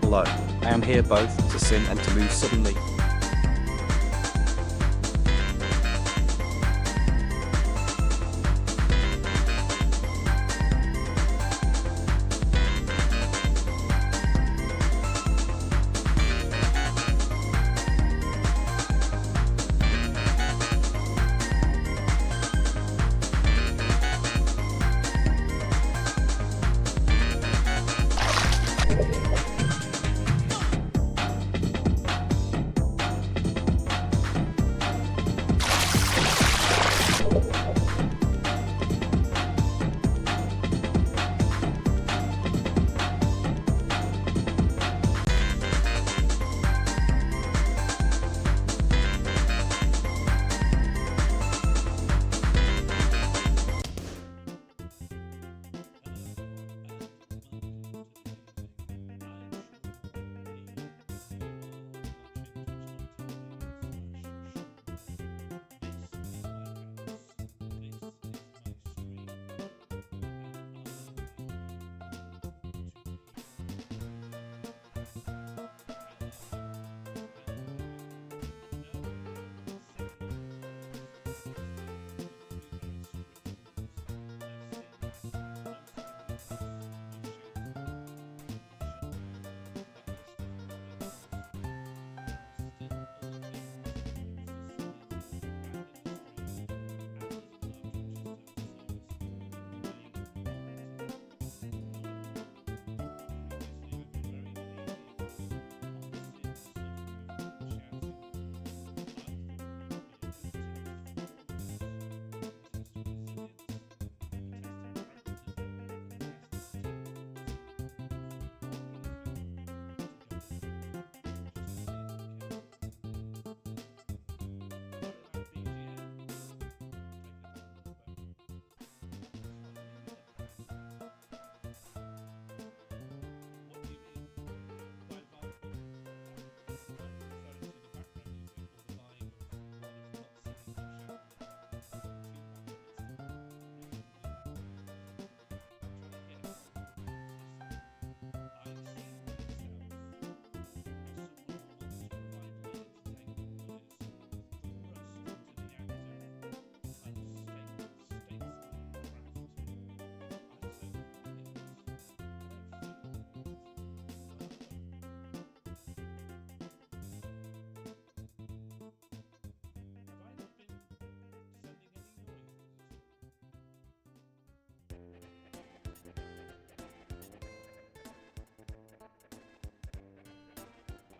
Low. I am here both to sin and to move suddenly.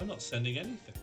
I'm not sending anything.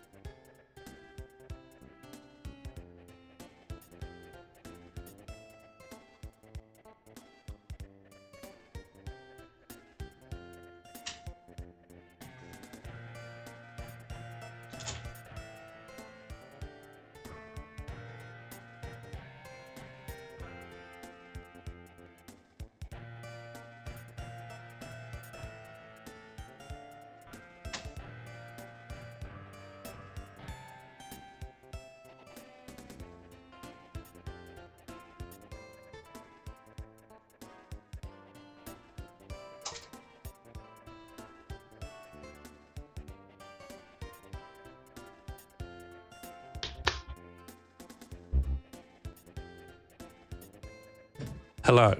Hello.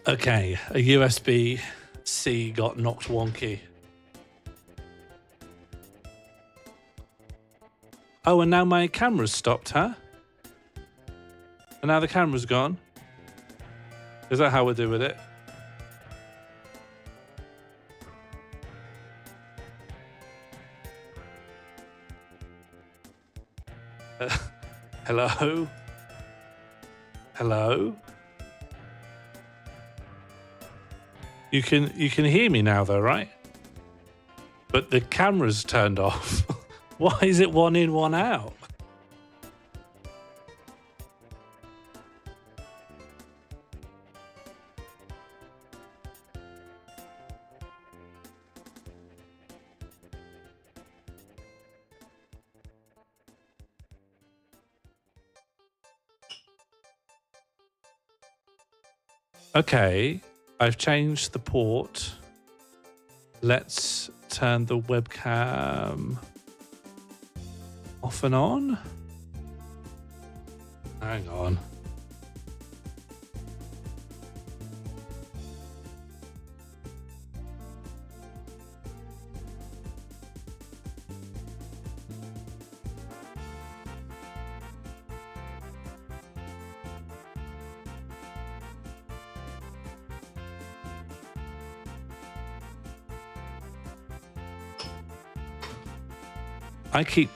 Okay, a USB-C got knocked wonky. Oh, and now my camera's stopped, huh? And now the camera's gone? Is that how we do with it? Hello? Hello? You can hear me now though, right? But the camera's turned off. Why is it one in, one out? Okay, I've changed the port. Let's turn the webcam off and on. Hang on.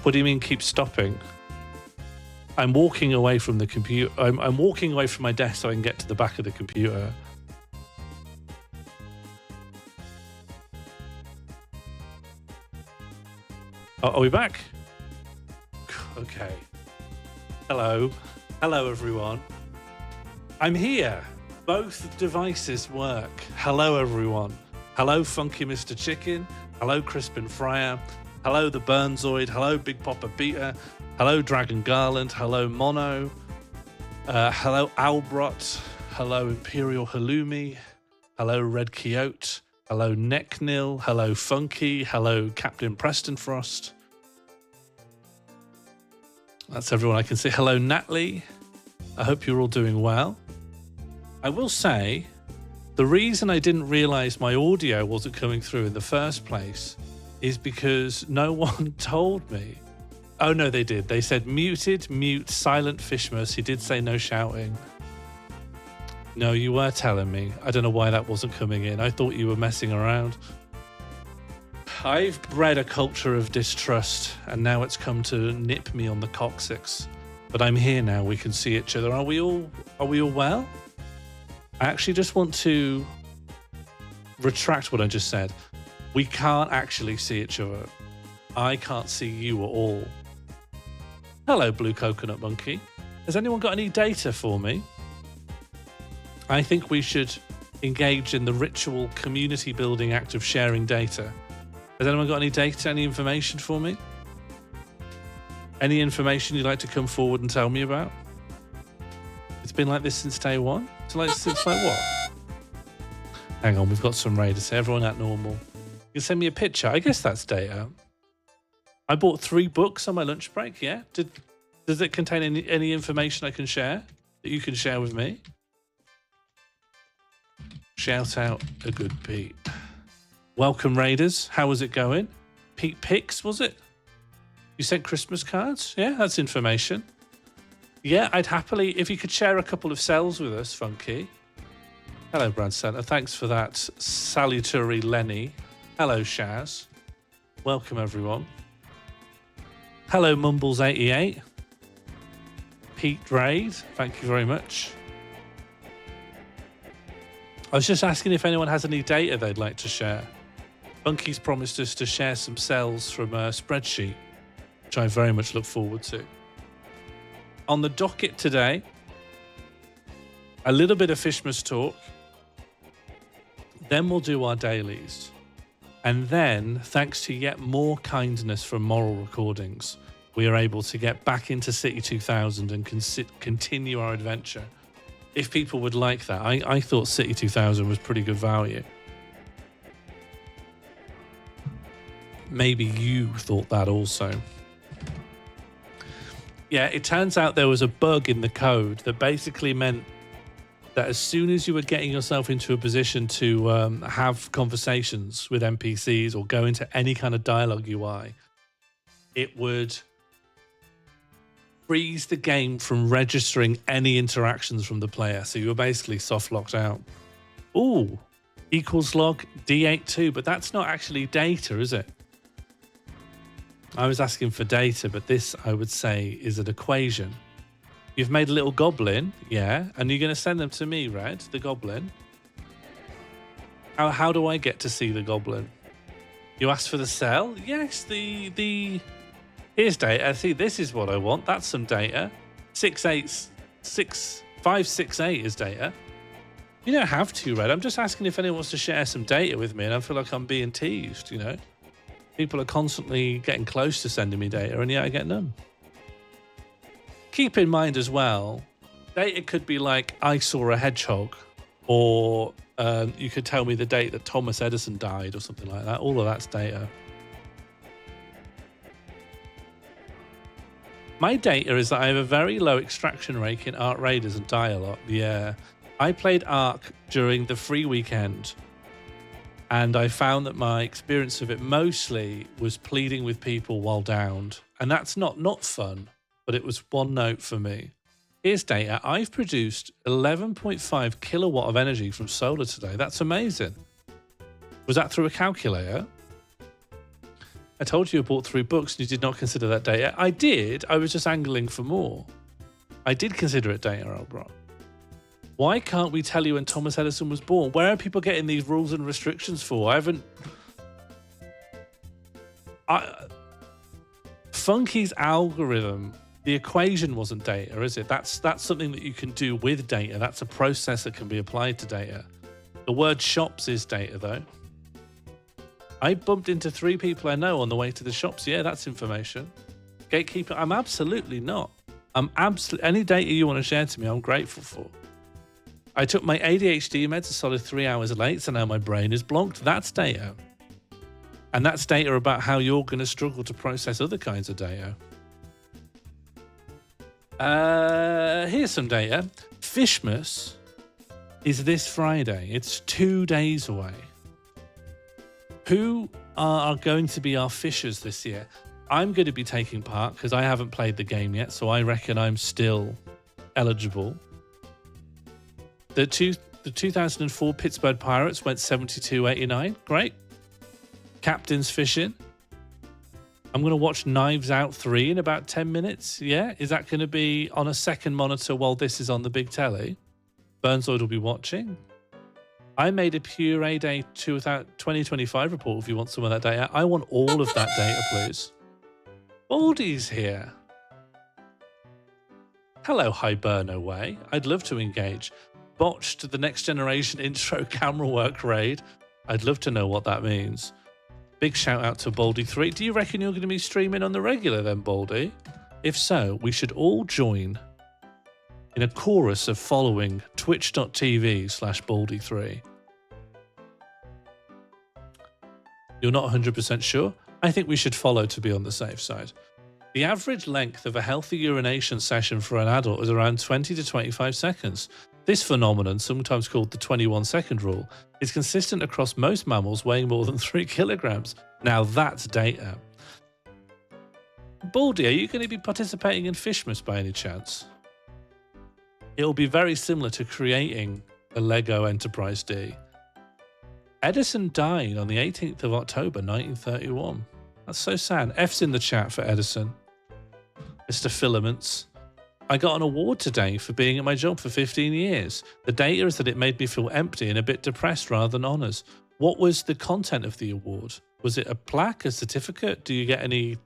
What do you mean keep stopping? I'm walking away from the computer. I'm walking away from my desk so I can get to the back of the computer. Oh, are we back? Okay. Hello. Hello, everyone. I'm here. Both devices work. Hello, everyone. Hello, Funky Mr. Chicken. Hello, Crispin Fryer. Hello, the Burnzoid. Hello, Big Papa Beta. Hello, Dragon Garland. Hello, Mono. Hello, Albrot. Hello, Imperial Halloumi. Hello, Red Quixote. Hello, Necknil. Hello, Funky. Hello, Captain Preston Frost. That's everyone I can see. Hello, Natalie. I hope you're all doing well. I will say, the reason I didn't realize my audio wasn't coming through in the first place is because no one told me. Oh no, they did. They said muted, mute, silent Fishmas. He did say no shouting. No, you were telling me. I don't know why that wasn't coming in. I thought you were messing around. I've bred a culture of distrust and now it's come to nip me on the coccyx. But I'm here now. We can see each other. Are we all well? I actually just want to retract what I just said. We can't actually see each other. I can't see you at all. Hello, Blue Coconut Monkey. Has anyone got any data for me? I think we should engage in the ritual community building act of sharing data. Has anyone got any data, any information for me? Any information you'd like to come forward and tell me about? It's been like this since day one? Since like what? Hang on, we've got some raiders here. Everyone at normal. You can send me a picture. I guess that's data. I bought 3 books on my lunch break, yeah? Does it contain any information I can share that you can share with me? Shout out a good Pete. Welcome, Raiders. How was it going? Pete Picks, was it? You sent Christmas cards? Yeah, that's information. Yeah, I'd happily, if you could share a couple of cells with us, Funky. Hello, Brad Center. Thanks for that salutary Lenny. Hello, Shaz. Welcome, everyone. Hello, Mumbles88. Pete Drade, thank you very much. I was just asking if anyone has any data they'd like to share. Bunky's promised us to share some cells from a spreadsheet, which I very much look forward to. On the docket today, a little bit of Fishmas talk. Then we'll do our dailies. And then, thanks to yet more kindness from Moral Recordings, we are able to get back into City 2000 and continue our adventure. If people would like that. I thought City 2000 was pretty good value. Maybe you thought that also. Yeah, it turns out there was a bug in the code that basically meant that as soon as you were getting yourself into a position to have conversations with NPCs or go into any kind of dialogue UI, it would freeze the game from registering any interactions from the player. So you were basically soft locked out. Ooh, equals log D82, but that's not actually data, is it? I was asking for data, but this, I would say, is an equation. You've made a little goblin, yeah, and you're going to send them to me, Red, the goblin. How do I get to see the goblin? You asked for the cell? Yes, here's data. See, this is what I want. That's some data. 568 is data. You don't have to, Red. I'm just asking if anyone wants to share some data with me, and I feel like I'm being teased, you know? People are constantly getting close to sending me data, and yet I get none. Keep in mind as well, data could be like, I saw a hedgehog, or you could tell me the date that Thomas Edison died or something like that. All of that's data. My data is that I have a very low extraction rate in Ark Raiders and Dialogue. Yeah, I played Ark during the free weekend, and I found that my experience of it mostly was pleading with people while downed. And that's not fun. But it was one note for me. Here's data. I've produced 11.5 kilowatt of energy from solar today. That's amazing. Was that through a calculator? I told you I bought 3 books and you did not consider that data. I did. I was just angling for more. I did consider it data, Albrock. Why can't we tell you when Thomas Edison was born? Where are people getting these rules and restrictions for? Funky's algorithm, the equation wasn't data, is it? That's something that you can do with data. That's a process that can be applied to data. The word shops is data, though. I bumped into 3 people I know on the way to the shops. Yeah, that's information. Gatekeeper, I'm absolutely not. Any data you want to share to me, I'm grateful for. I took my ADHD meds a solid 3 hours late, so now my brain is blocked. That's data. And that's data about how you're going to struggle to process other kinds of data. Here's some data. Fishmas is this Friday. It's 2 days away. Who are going to be our fishers this year? I'm going to be taking part because I haven't played the game yet, so I reckon I'm still eligible. The 2004 Pittsburgh Pirates went 72.89. Great. Captain's fishing. I'm going to watch Knives Out 3 in about 10 minutes. Yeah? Is that going to be on a second monitor while this is on the big telly? Burnsoid will be watching. I made a Puree Day 2025 report if you want some of that data. I want all of that data, please. Baldy's here. Hello, Hiberno Way. I'd love to engage. Botched the Next Generation intro camera work raid. I'd love to know what that means. Big shout out to Baldy3. Do you reckon you're going to be streaming on the regular then, Baldy? If so, we should all join in a chorus of following twitch.tv/Baldy3. You're not 100% sure? I think we should follow to be on the safe side. The average length of a healthy urination session for an adult is around 20 to 25 seconds. This phenomenon, sometimes called the 21-second rule, is consistent across most mammals weighing more than 3 kilograms. Now that's data. Baldy, are you going to be participating in Fishmas by any chance? It'll be very similar to creating a Lego Enterprise D. Edison died on the 18th of October 1931. That's so sad. F's in the chat for Edison. Mr. Filaments. I got an award today for being at my job for 15 years. The data is that it made me feel empty and a bit depressed rather than honours. What was the content of the award? Was it a plaque, a certificate? Do you get any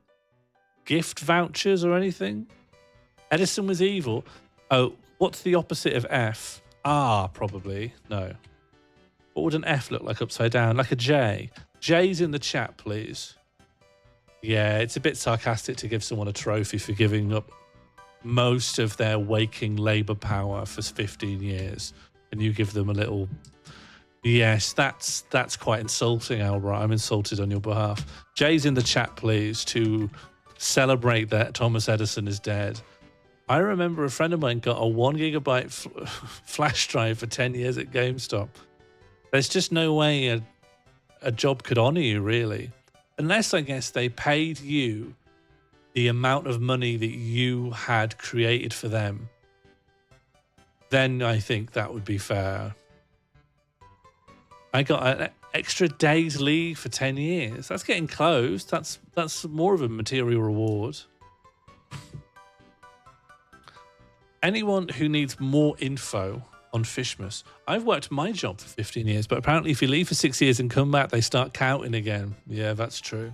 gift vouchers or anything? Edison was evil. Oh, what's the opposite of F? R, probably. No. What would an F look like upside down? Like a J. J's in the chat, please. Yeah, it's a bit sarcastic to give someone a trophy for giving up most of their waking labour power for 15 years. And you give them a little... Yes, that's quite insulting, Albright. I'm insulted on your behalf. Jay's in the chat, please, to celebrate that Thomas Edison is dead. I remember a friend of mine got a 1 gigabyte flash drive for 10 years at GameStop. There's just no way a job could honour you, really. Unless, I guess, they paid you the amount of money that you had created for them. Then I think that would be fair. I got an extra day's leave for 10 years. That's getting close. That's more of a material reward. Anyone who needs more info on Fishmas. I've worked my job for 15 years, but apparently if you leave for 6 years and come back, they start counting again. Yeah, that's true.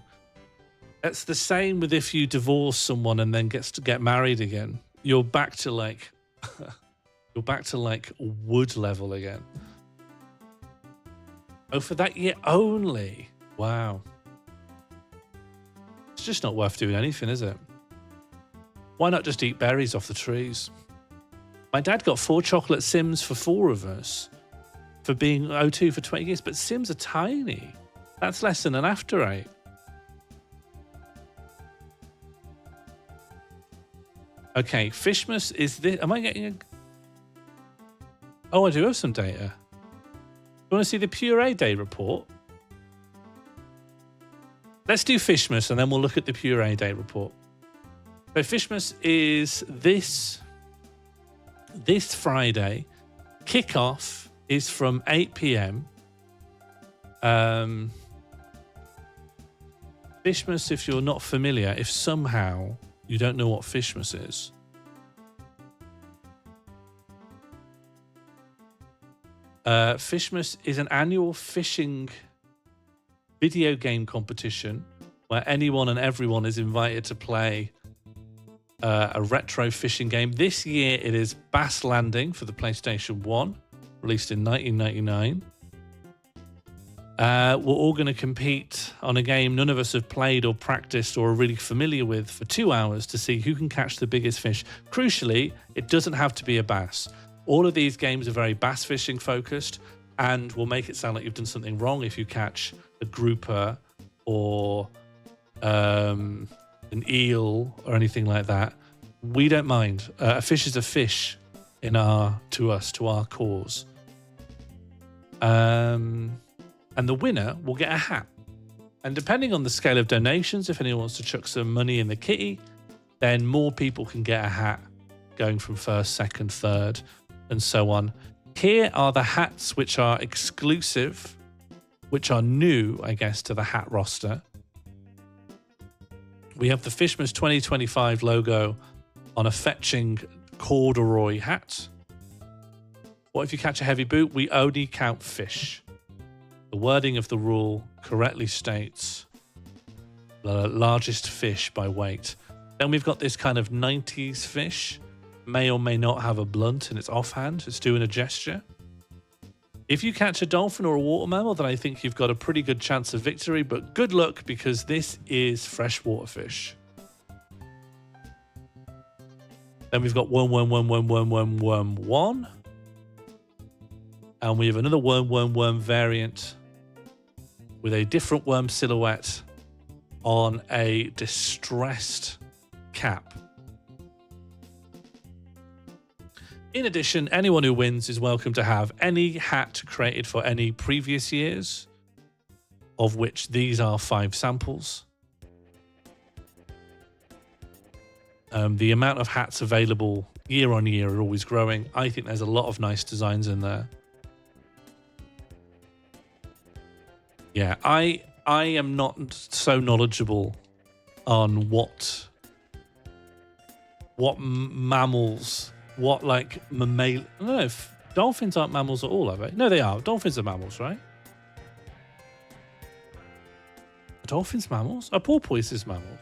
That's the same with if you divorce someone and then get married again. You're back to like wood level again. Oh, for that year only. Wow. It's just not worth doing anything, is it? Why not just eat berries off the trees? My dad got 4 chocolate Sims for 4 of us for being O2 for 20 years, but Sims are tiny. That's less than an After 8. Okay, Fishmas is this. Am I getting a... Oh, I do have some data. You want to see the Puree Day report? Let's do Fishmas and then we'll look at the Puree Day report. So Fishmas is this Friday. Kickoff is from 8 p.m. Fishmas, if you're not familiar, if somehow you don't know what Fishmas is. Fishmas is an annual fishing video game competition where anyone and everyone is invited to play a retro fishing game. This year it is Bass Landing for the PlayStation 1, released in 1999. We're all going to compete on a game none of us have played or practiced or are really familiar with for 2 hours to see who can catch the biggest fish. Crucially, it doesn't have to be a bass. All of these games are very bass fishing focused and will make it sound like you've done something wrong if you catch a grouper or an eel or anything like that. We don't mind. A fish is a fish to our cause. And the winner will get a hat. And depending on the scale of donations, if anyone wants to chuck some money in the kitty, then more people can get a hat going from first, second, third, and so on. Here are the hats which are exclusive, which are new, I guess, to the hat roster. We have the Fishmas 2025 logo on a fetching corduroy hat. What if you catch a heavy boot? We only count fish. The wording of the rule correctly states the largest fish by weight. Then we've got this kind of 90s fish. May or may not have a blunt in its offhand. It's doing a gesture. If you catch a dolphin or a water mammal, then I think you've got a pretty good chance of victory, but good luck because this is freshwater fish. Then we've got worm, worm, worm, worm, worm, worm, worm, one. And we have another worm, worm, worm variant with a different worm silhouette on a distressed cap. In addition, anyone who wins is welcome to have any hat created for any previous years, of which these are 5 samples. The amount of hats available year on year are always growing. I think there's a lot of nice designs in there. Yeah, I I am not so knowledgeable on what mammals, what like mammal. I don't know if dolphins aren't mammals at all, are they? No, they are. Dolphins are mammals, right? Are dolphins mammals? A porpoise is mammal.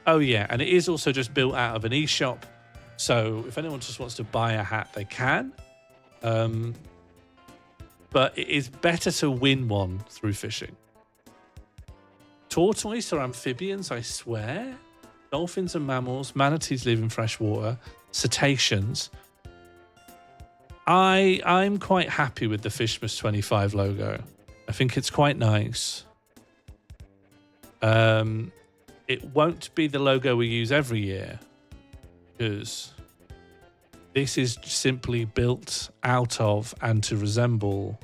Oh yeah, and it is also just built out of an e-shop. So if anyone just wants to buy a hat, they can. But it is better to win one through fishing. Tortoise are amphibians, I swear. Dolphins are mammals. Manatees live in fresh water. Cetaceans. I'm quite happy with the Fishmas 25 logo. I think it's quite nice. It won't be the logo we use every year, because this is simply built out of and to resemble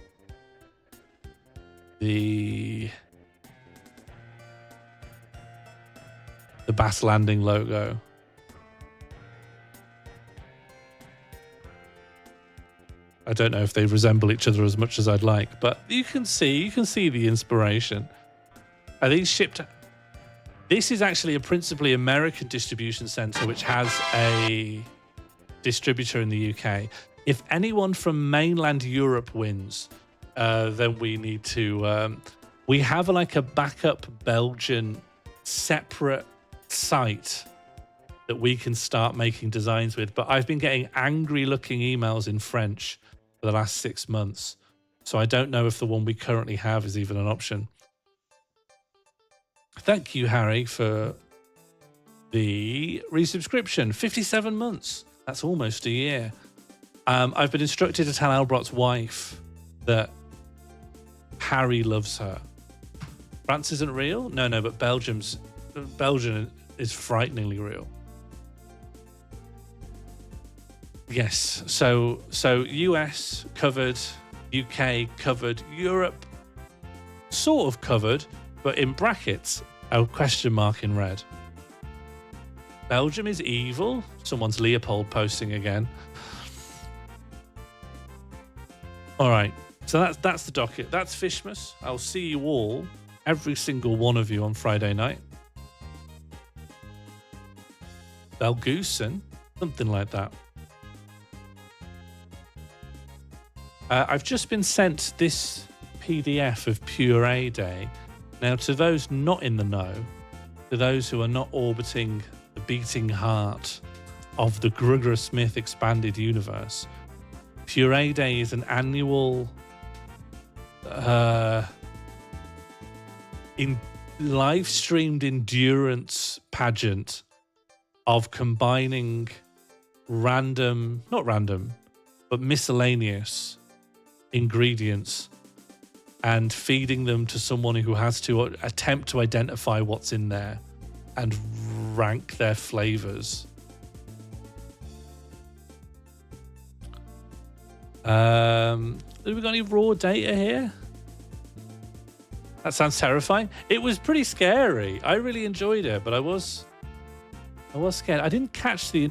the Bass Landing logo. I don't know if they resemble each other as much as I'd like, but you can see the inspiration. Are these shipped? This is actually a principally American distribution center, which has a distributor in the UK. If anyone from mainland Europe wins, then we need to. We have like a backup Belgian separate site that we can start making designs with. But I've been getting angry-looking emails in French for the last 6 months, so I don't know if the one we currently have is even an option. Thank you, Harry, for the resubscription. 57 months. That's almost a year. I've been instructed to tell Albrot's wife that Harry loves her. France isn't real? No, but Belgium is frighteningly real. Yes, so US covered, UK covered, Europe sort of covered, but in brackets, a question mark in red. Belgium is evil. Someone's Leopold posting again. All right, so that's the docket. That's Fishmas. I'll see you all, every single one of you, on Friday night. Belgusen, something like that. I've just been sent this PDF of Puree Day. Now, to those not in the know, to those who are not orbiting the beating heart of the Grugger Smith expanded universe, Puree Day is an annual live-streamed endurance pageant of combining not random, but miscellaneous ingredients and feeding them to someone who has to attempt to identify what's in there and rank their flavors. Have we got any raw data here? That sounds terrifying. It was pretty scary. I really enjoyed it, but I was scared. I didn't catch the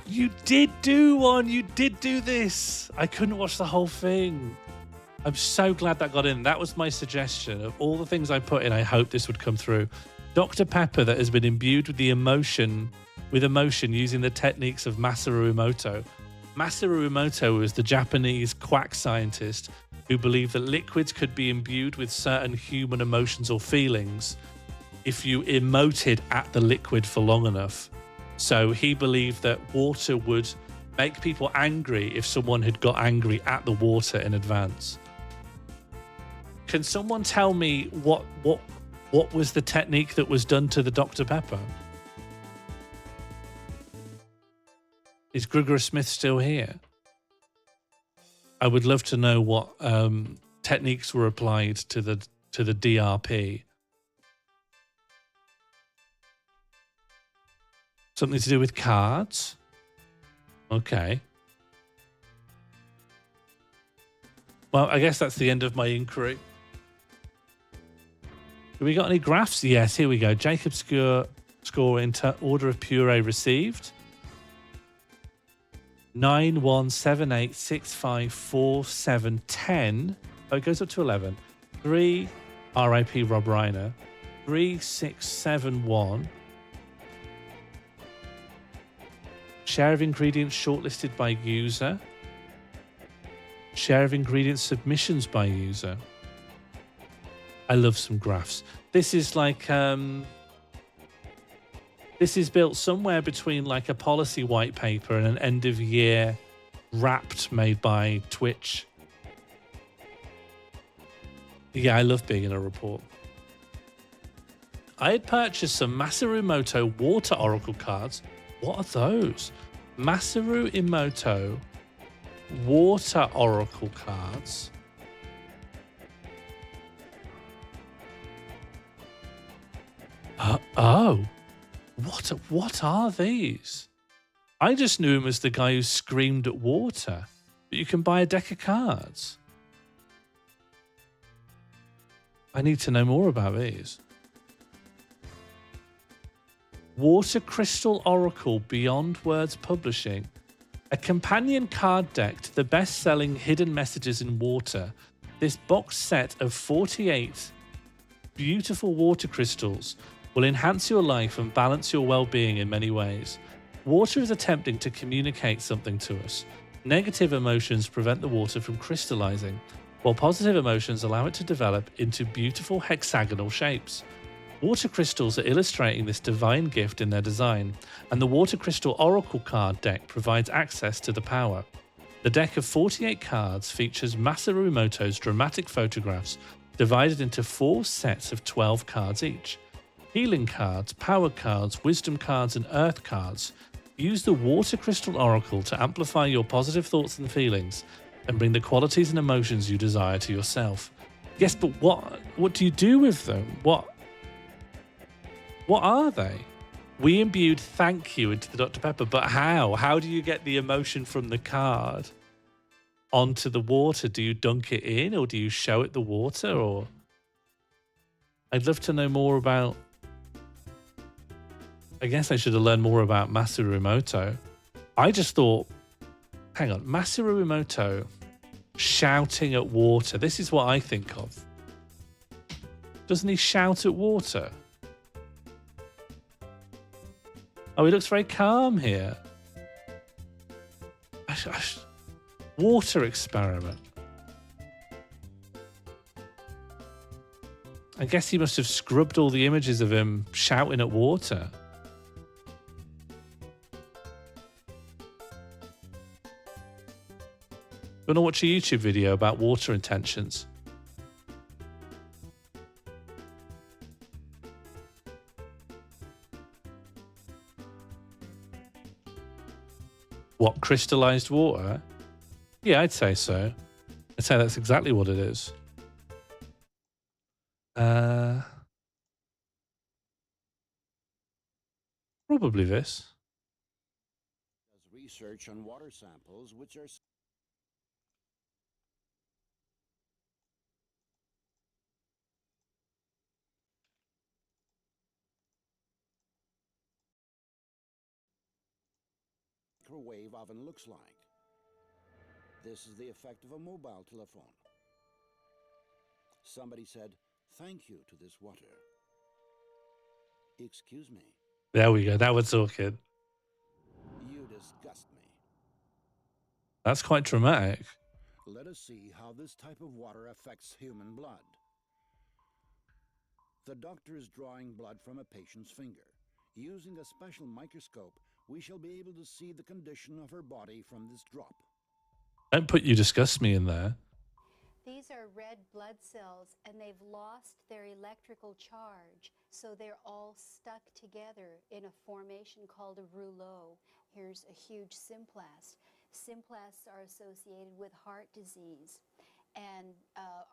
you did do one. You did do this. I couldn't watch the whole thing. I'm so glad that got in. That was my suggestion. Of all the things I put in, I hope this would come through. Dr. Pepper that has been imbued with emotion using the techniques of Masaru Emoto. Masaru Emoto was the Japanese quack scientist who believed that liquids could be imbued with certain human emotions or feelings if you emoted at the liquid for long enough. So he believed that water would make people angry if someone had got angry at the water in advance. Can someone tell me what was the technique that was done to the Dr. Pepper? Is Grugger Smith still here? I would love to know what techniques were applied to the DRP. Something to do with cards? Okay. Well, I guess that's the end of my inquiry. Have we got any graphs? Yes, here we go. Jacob score in order of Puree received. 9, 1, 7, 8, 6, 5, 4, 7, 10. Oh, it goes up to 11. 3, RIP Rob Reiner. 3671. Share of ingredients shortlisted by user. Share of ingredients submissions by user. I love some graphs. This is like this is built somewhere between like a policy white paper and an end of year Wrapped made by Twitch. Yeah, I love being in a report. I had purchased some Masaru Emoto water oracle cards. What are those? Masaru Emoto water oracle cards. Oh, what are these? I just knew him as the guy who screamed at water, but you can buy a deck of cards. I need to know more about these. Water Crystal Oracle Beyond Words Publishing. A companion card deck to the best-selling Hidden Messages in Water. This box set of 48 beautiful water crystals will enhance your life and balance your well-being in many ways. Water is attempting to communicate something to us. Negative emotions prevent the water from crystallizing, while positive emotions allow it to develop into beautiful hexagonal shapes. Water crystals are illustrating this divine gift in their design, and the Water Crystal Oracle card deck provides access to the power. The deck of 48 cards features Masaru Emoto's dramatic photographs divided into 4 sets of 12 cards each. Healing cards, power cards, wisdom cards, and earth cards. Use the Water Crystal Oracle to amplify your positive thoughts and feelings and bring the qualities and emotions you desire to yourself. Yes, but what do you do with them? What are they? We imbued thank you into the Dr. Pepper, but how? How do you get the emotion from the card onto the water? Do you dunk it in, or do you show it the water? Or I'd love to know more about... I guess I should have learned more about Masaru Emoto. I just thought, hang on, Masaru Emoto shouting at water. This is what I think of. Doesn't he shout at water? Oh, he looks very calm here. Water experiment. I guess he must have scrubbed all the images of him shouting at water. You want to watch a YouTube video about water intentions? What, crystallized water? Yeah, I'd say so. I'd say that's exactly what it is. Probably this. Research on water samples which are microwave oven looks like. This is the effect of a mobile telephone. Somebody said, "Thank you to this water." Excuse me. There we go. Now we're talking. You disgust me. That's quite dramatic. Let us see how this type of water affects human blood. The doctor is drawing blood from a patient's finger. Using a special microscope, we shall be able to see the condition of her body from this drop. Don't put "you disgust me" in there. These are red blood cells, and they've lost their electrical charge, so they're all stuck together in a formation called a rouleau. Here's a huge symplast. Symplasts are associated with heart disease and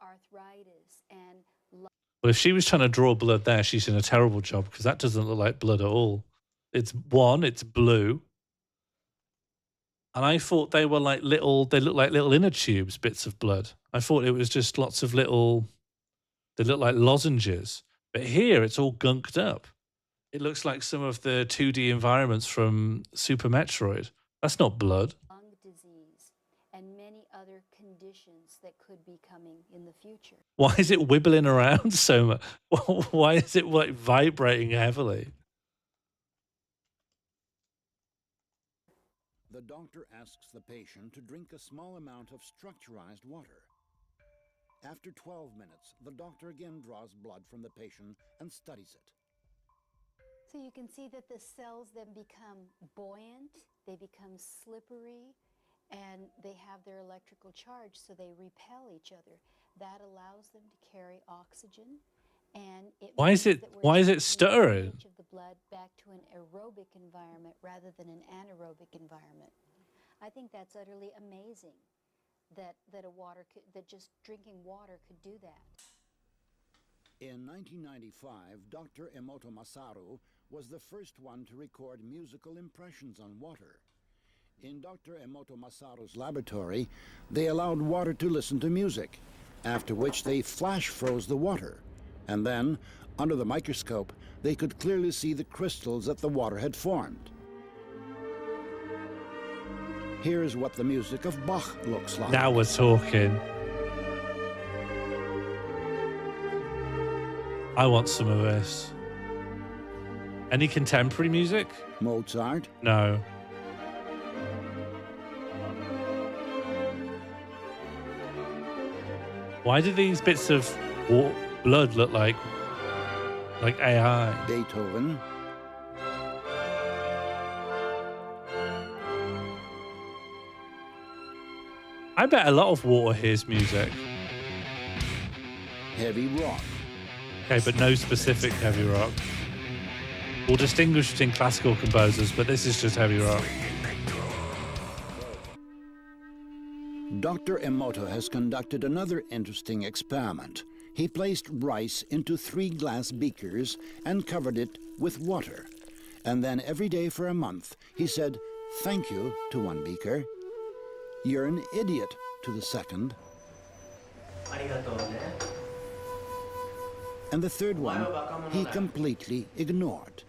arthritis and... Well, if she was trying to draw blood there, she's done a terrible job, because that doesn't look like blood at all. It's blue. And I thought they were like they look like little inner tubes, bits of blood. I thought it was just lots of little, they look like lozenges. But here it's all gunked up. It looks like some of the 2D environments from Super Metroid. That's not blood. Lung disease and many other conditions that could be coming in the future. Why is it wibbling around so much? Why is it like vibrating heavily? The doctor asks the patient to drink a small amount of structurized water. After 12 minutes, the doctor again draws blood from the patient and studies it. So you can see that the cells then become buoyant, they become slippery, and they have their electrical charge, so they repel each other. That allows them to carry oxygen, and Why is it stuttering? Of the blood back to an aerobic environment rather than an anaerobic environment. I think that's utterly amazing that just drinking water could do that. In 1995, Dr. Emoto Masaru was the first one to record musical impressions on water. In Dr. Emoto Masaru's laboratory, they allowed water to listen to music, after which they flash froze the water. And then, under the microscope, they could clearly see the crystals that the water had formed. Here's what the music of Bach looks like. Now we're talking. I want some of this. Any contemporary music? Mozart, No. Why do these bits of blood look like AI? Beethoven, I bet a lot of water hears music. heavy rock, Okay, but no specific heavy rock. We'll distinguish between classical composers, but this is just heavy rock. Dr. Emoto has conducted another interesting experiment. He placed rice into 3 glass beakers and covered it with water. And then every day for a month, he said, "Thank you" to one beaker, "You're an idiot" to the second, and the third one he completely ignored.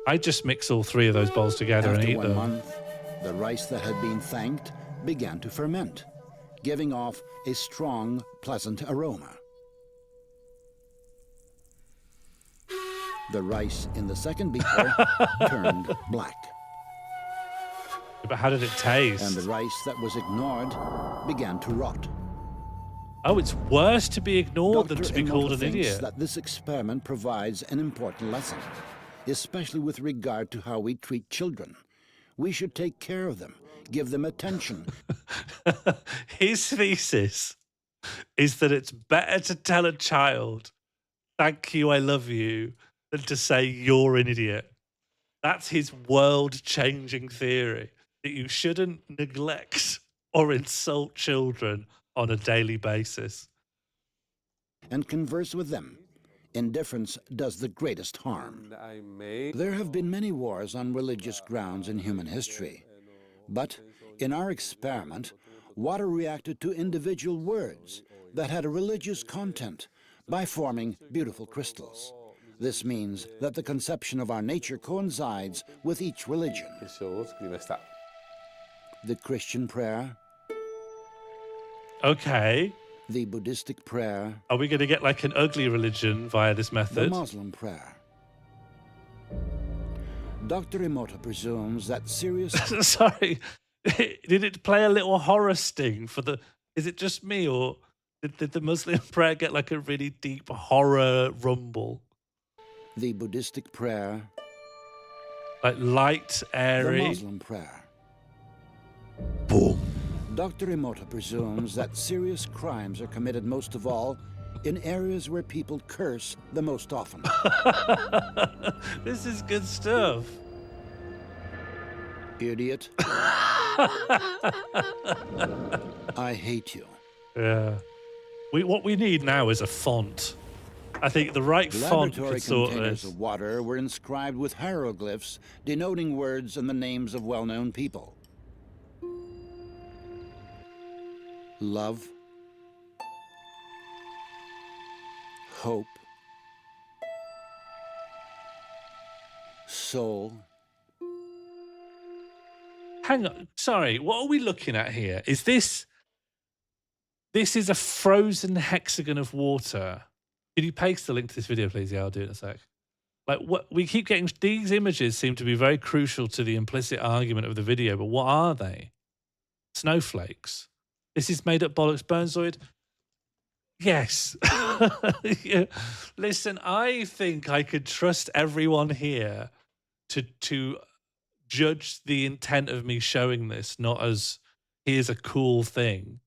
I just mix all 3 of those bowls together and After eat 1 them. month, the rice that had been thanked began to ferment, giving off a strong, pleasant aroma. The rice in the second beaker turned black, But how did it taste? and the rice that was ignored began to rot. Oh, it's worse to be ignored than Dr. to be Emoto called an thinks idiot. that this experiment provides an important lesson, especially with regard to how we treat children. We should take care of them, give them attention. His thesis is that it's better to tell a child, "Thank you, I love you," than to say you're an idiot. That's his world-changing theory, that you shouldn't neglect or insult children on a daily basis. And converse with them. Indifference does the greatest harm. There have been many wars on religious grounds in human history. But in our experiment, water reacted to individual words that had a religious content by forming beautiful crystals. This means that the conception of our nature coincides with each religion. The Christian prayer, Okay. the Buddhistic prayer, Are we going to get like an ugly religion via this the method? Muslim prayer. Dr. Emoto presumes that serious Sorry. Did it play a little horror sting for the... Is it just me, or did the Muslim prayer get like a really deep horror rumble? the Buddhistic prayer, Like light, the airy? Muslim prayer. Boom. Dr. Emoto presumes that serious crimes are committed most of all in areas where people curse the most often. This is good stuff. Idiot. I hate you. Yeah. What we need now is a font. I think the right font Laboratory could sort containers this. of water were inscribed with hieroglyphs denoting words and the names of well-known people. Love, hope, soul, Hang on. Sorry, what are we looking at here? Is this... This is a frozen hexagon of water. Can you paste the link to this video, please? Yeah, I'll do it in a sec. Like, what we keep getting... These images seem to be very crucial to the implicit argument of the video, but what are they? Snowflakes. This is made up bollocks, Burnzoid. Yes. Yeah. Listen, I think I could trust everyone here to judge the intent of me showing this, not as here's a cool thing.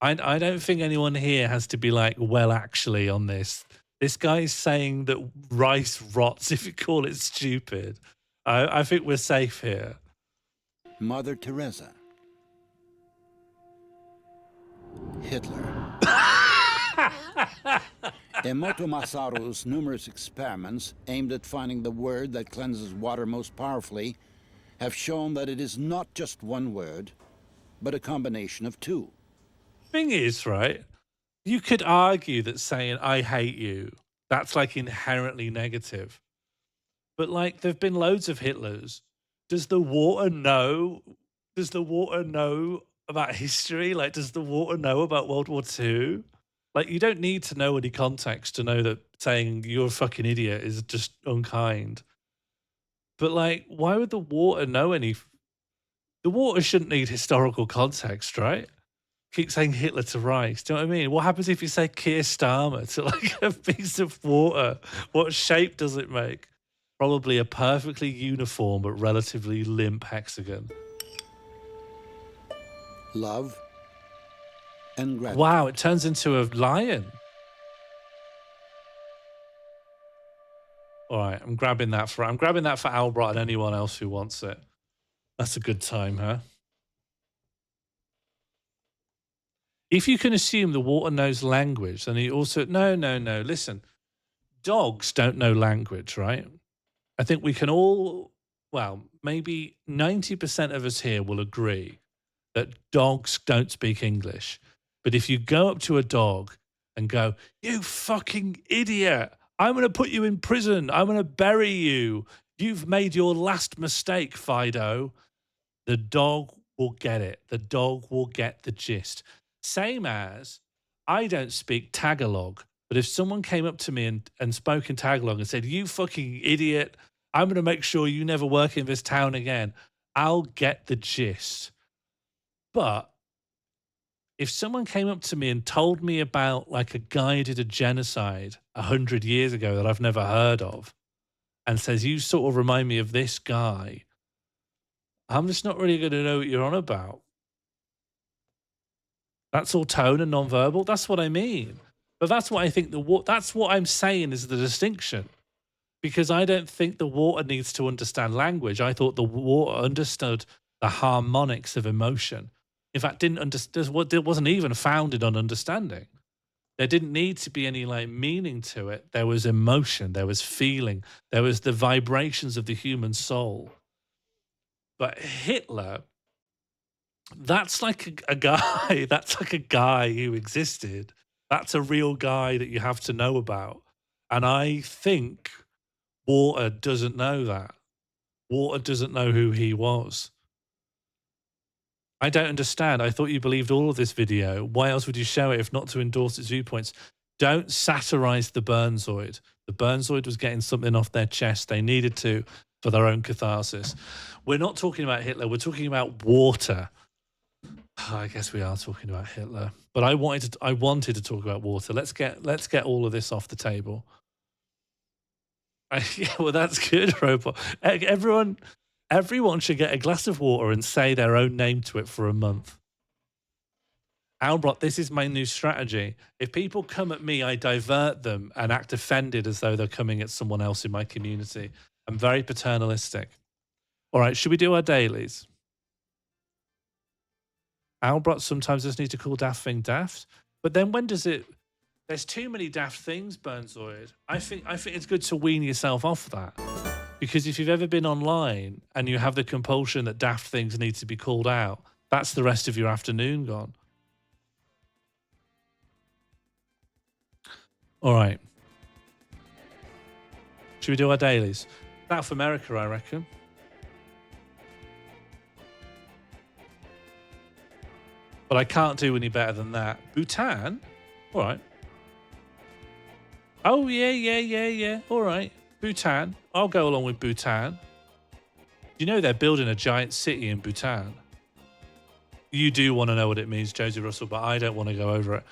I don't think anyone here has to be like, well, actually, on this. This guy's saying that rice rots if you call it stupid. I think we're safe here. Mother Teresa. Hitler. Emoto Masaru's numerous experiments aimed at finding the word that cleanses water most powerfully have shown that it is not just one word, but a combination of two. Thing is, right, you could argue that saying I hate you, that's like inherently negative. But like there've been loads of Hitlers. Does the water know about history? Like, does the water know about World War II? Like, you don't need to know any context to know that saying you're a fucking idiot is just unkind. But like, why would the water know any? The water shouldn't need historical context, right? Keep saying Hitler to rice. Do you know what I mean? What happens if you say Keir Starmer to like a piece of water? What shape does it make? Probably a perfectly uniform but relatively limp hexagon. Love and gratitude. Wow, it turns into a lion. All right, I'm grabbing that for Albert and anyone else who wants it. That's a good time, huh? If you can assume the water knows language, then you also... No. Listen, dogs don't know language, right? I think we can all... Well, maybe 90% of us here will agree that dogs don't speak English. But if you go up to a dog and go, you fucking idiot, I'm going to put you in prison. I'm going to bury you. You've made your last mistake, Fido. The dog will get it. The dog will get the gist. Same as, I don't speak Tagalog, but if someone came up to me and spoke in Tagalog and said, you fucking idiot, I'm going to make sure you never work in this town again, I'll get the gist. But if someone came up to me and told me about like a guy who did a genocide 100 years ago that I've never heard of and says, you sort of remind me of this guy, I'm just not really going to know what you're on about. That's all tone and nonverbal. That's what I mean. But that's what I think that's what I'm saying is the distinction. Because I don't think the water needs to understand language. I thought the water understood the harmonics of emotion. In fact, it wasn't even founded on understanding. There didn't need to be any like meaning to it. There was emotion, there was feeling, there was the vibrations of the human soul. But Hitler, that's like a guy, that's like a guy who existed. That's a real guy that you have to know about. And I think water doesn't know that. Water doesn't know who he was. I don't understand. I thought you believed all of this video. Why else would you show it if not to endorse its viewpoints? Don't satirize the Burnzoid. The Burnzoid was getting something off their chest. They needed to for their own catharsis. We're not talking about Hitler. We're talking about water. I guess we are talking about Hitler. But I wanted to talk about water. Let's get all of this off the table. Yeah, well, that's good, Robot. Everyone should get a glass of water and say their own name to it for a month. Albert, this is my new strategy. If people come at me, I divert them and act offended as though they're coming at someone else in my community. I'm very paternalistic. All right, should we do our dailies? Albert sometimes just need to call daft thing daft. But then when does it... There's too many daft things, Burnzoid. I think it's good to wean yourself off that. Because if you've ever been online and you have the compulsion that daft things need to be called out, that's the rest of your afternoon gone. All right. Should we do our dailies? South America, I reckon. but I can't do any better than that. Bhutan? All right. Oh, yeah. All right. Bhutan. I'll go along with Bhutan. You know they're building a giant city in Bhutan. You do want to know what it means, Josie Russell, but I don't want to go over it.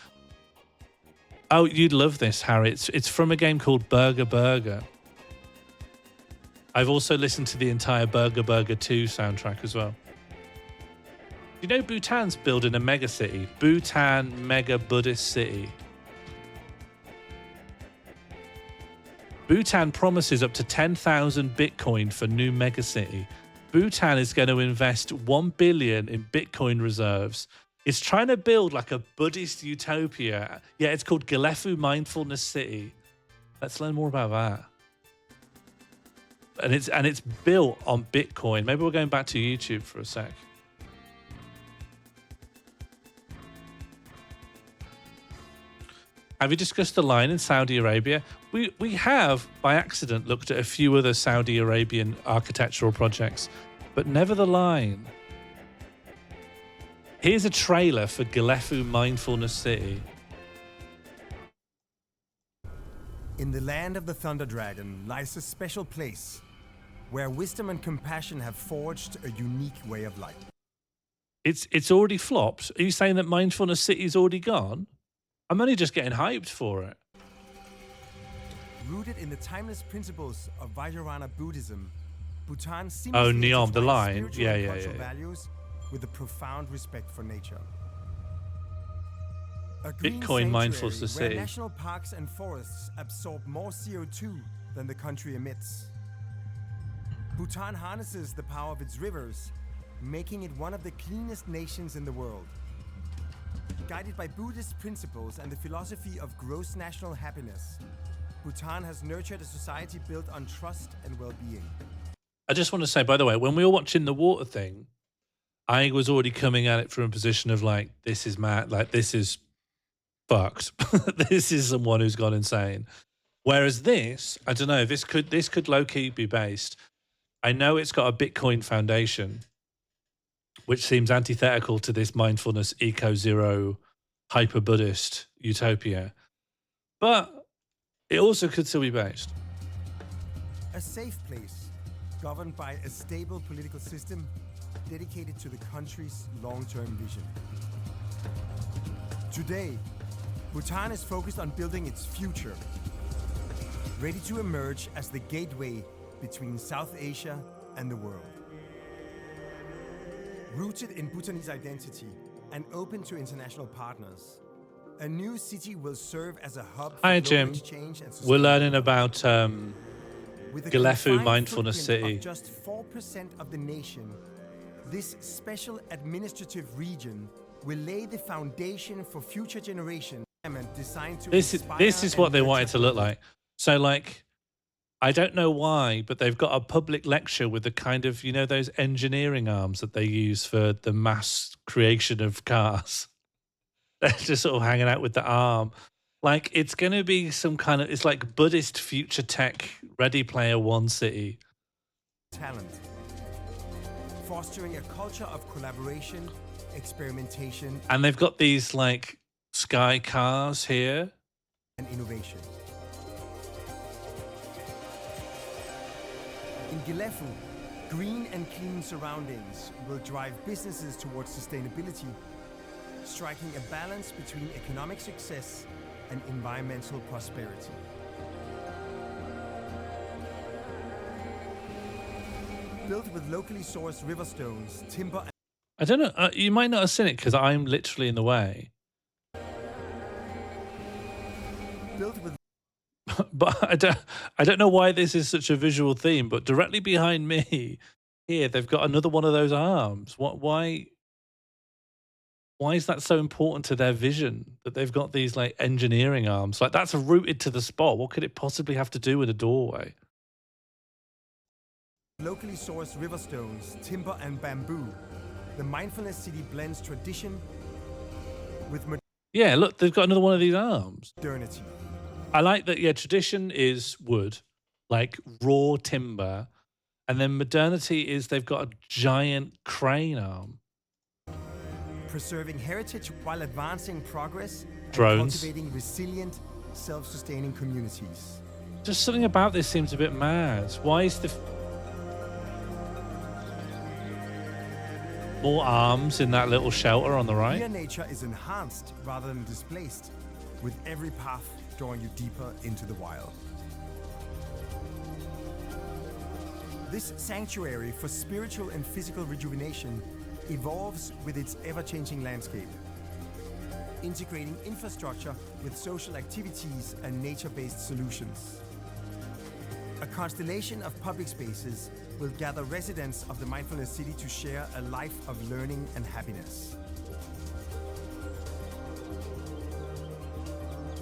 Oh, you'd love this, Harry. It's from a game called Burger Burger. I've also listened to the entire Burger Burger 2 soundtrack as well. You know Bhutan's building a mega city. Bhutan Mega Buddhist City. Bhutan promises up to 10,000 Bitcoin for new megacity. Bhutan is going to invest $1 billion in Bitcoin reserves. It's trying to build like a Buddhist utopia. Yeah, it's called Galefu Mindfulness City. Let's learn more about that. And it's built on Bitcoin. Maybe we're going back to YouTube for a sec. Have you discussed the line in Saudi Arabia? We have, by accident, looked at a few other Saudi Arabian architectural projects, but never the line. Here's a trailer for Galefu Mindfulness City. In the land of the Thunder Dragon lies a special place where wisdom and compassion have forged a unique way of life. It's already flopped? Are you saying that Mindfulness City's already gone? I'm only just getting hyped for it. Rooted in the timeless principles of Vajrayana Buddhism, Bhutan Neom, the line. spiritual Yeah. and cultural values with a profound respect for nature. A green Bitcoin sanctuary Mindfulness where City. national parks and forests absorb more CO2 than the country emits. Bhutan harnesses the power of its rivers, making it one of the cleanest nations in the world. Guided by Buddhist principles and the philosophy of gross national happiness, Bhutan has nurtured a society built on trust and well-being. I just want to say, by the way, when we were watching the water thing, I was already coming at it from a position of like, this is mad, like this is fucked. This is someone who's gone insane. Whereas this, I don't know, this could low-key be based. I know it's got a Bitcoin foundation, which seems antithetical to this mindfulness, eco-zero, hyper-Buddhist utopia. But it also could still be based. A safe place, governed by a stable political system dedicated to the country's long-term vision. Today, Bhutan is focused on building its future, ready to emerge as the gateway between South Asia and the world. Rooted in Bhutanese identity and open to international partners, a new city will serve as a hub for Hi, global Jim. exchange and We're learning about with a Galefu confined Mindfulness footprint City. of just 4% of the nation, this special administrative region will lay the foundation for future generations. Designed to This is inspire what and they want it nurture to look people. like. So like, I don't know why, but they've got a public lecture with the kind of, you know, those engineering arms that they use for the mass creation of cars. They're just sort of hanging out with the arm. Like, it's going to be some kind of, it's like Buddhist future tech Ready Player One city. Talent, fostering a culture of collaboration, experimentation, And they've got these like sky cars here. and innovation. In Galefu, green and clean surroundings will drive businesses towards sustainability, striking a balance between economic success and environmental prosperity. Built with locally sourced river stones, timber, and I don't know. You might not have seen it because I'm literally in the way. built with But I don't know why this is such a visual theme, but directly behind me here, they've got another one of those arms. Why is that so important to their vision that they've got these like engineering arms? Like that's rooted to the spot. What could it possibly have to do with a doorway? locally sourced river stones, timber, and bamboo, the Mindfulness City blends tradition with Yeah, look, they've got another one of these arms. modernity. I like that. Yeah, tradition is wood, like raw timber. And then modernity is they've got a giant crane arm. preserving heritage while advancing progress and Drones. cultivating resilient, self-sustaining communities. Just something about this seems a bit mad. Why is the... More arms in that little shelter on the Here right? nature is enhanced rather than displaced, with every path drawing you deeper into the wild. This sanctuary for spiritual and physical rejuvenation evolves with its ever-changing landscape, integrating infrastructure with social activities and nature-based solutions. A constellation of public spaces will gather residents of the Mindfulness City to share a life of learning and happiness.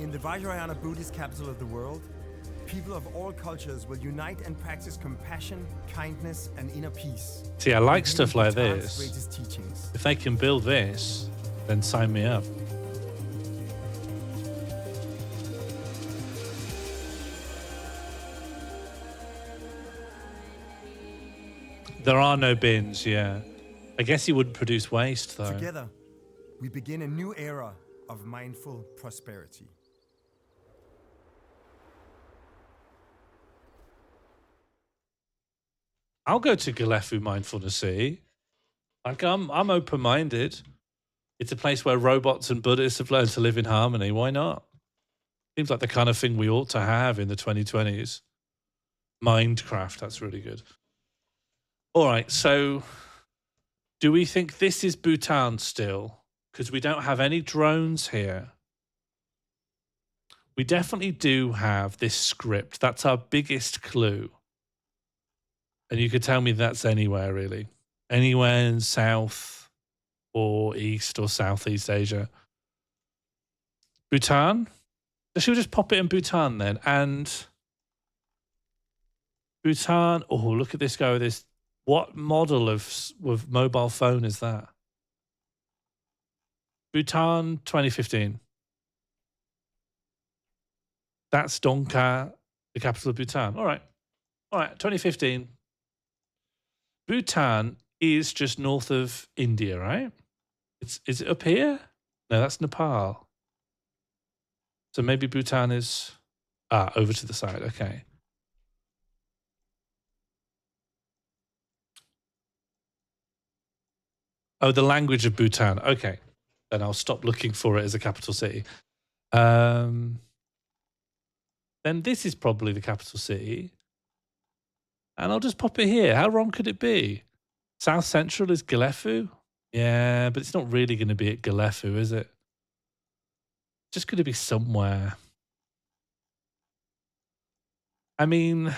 In the Vajrayana Buddhist capital of the world, people of all cultures will unite and practice compassion, kindness, and inner peace. See, I like revealing stuff like Bhutan's this. greatest teachings. If they can build this, then sign me up. There are no bins, yeah. I guess he wouldn't produce waste, though. Together, we begin a new era of mindful prosperity. I'll go to Galefu Mindfulness City. Like, I'm open-minded. It's a place where robots and Buddhists have learned to live in harmony. Why not? Seems like the kind of thing we ought to have in the 2020s. Mindcraft, that's really good. All right, so do we think this is Bhutan still? Because we don't have any drones here. We definitely do have this script. That's our biggest clue. And you could tell me that's anywhere, really. Anywhere in South or East or Southeast Asia. Bhutan? Should we just pop it in Bhutan then? And Bhutan, oh, look at this guy with this. What model of mobile phone is that? Bhutan 2015. That's Dongka, the capital of Bhutan. All right. 2015. Bhutan is just north of India, right? Is it up here? No, that's Nepal. So maybe Bhutan is over to the side. Okay. Oh, the language of Bhutan. Okay. Then I'll stop looking for it as a capital city. Then this is probably the capital city. And I'll just pop it here. How wrong could it be? South Central is Galefu? Yeah, but it's not really going to be at Galefu, is it? Just going to be somewhere. I mean,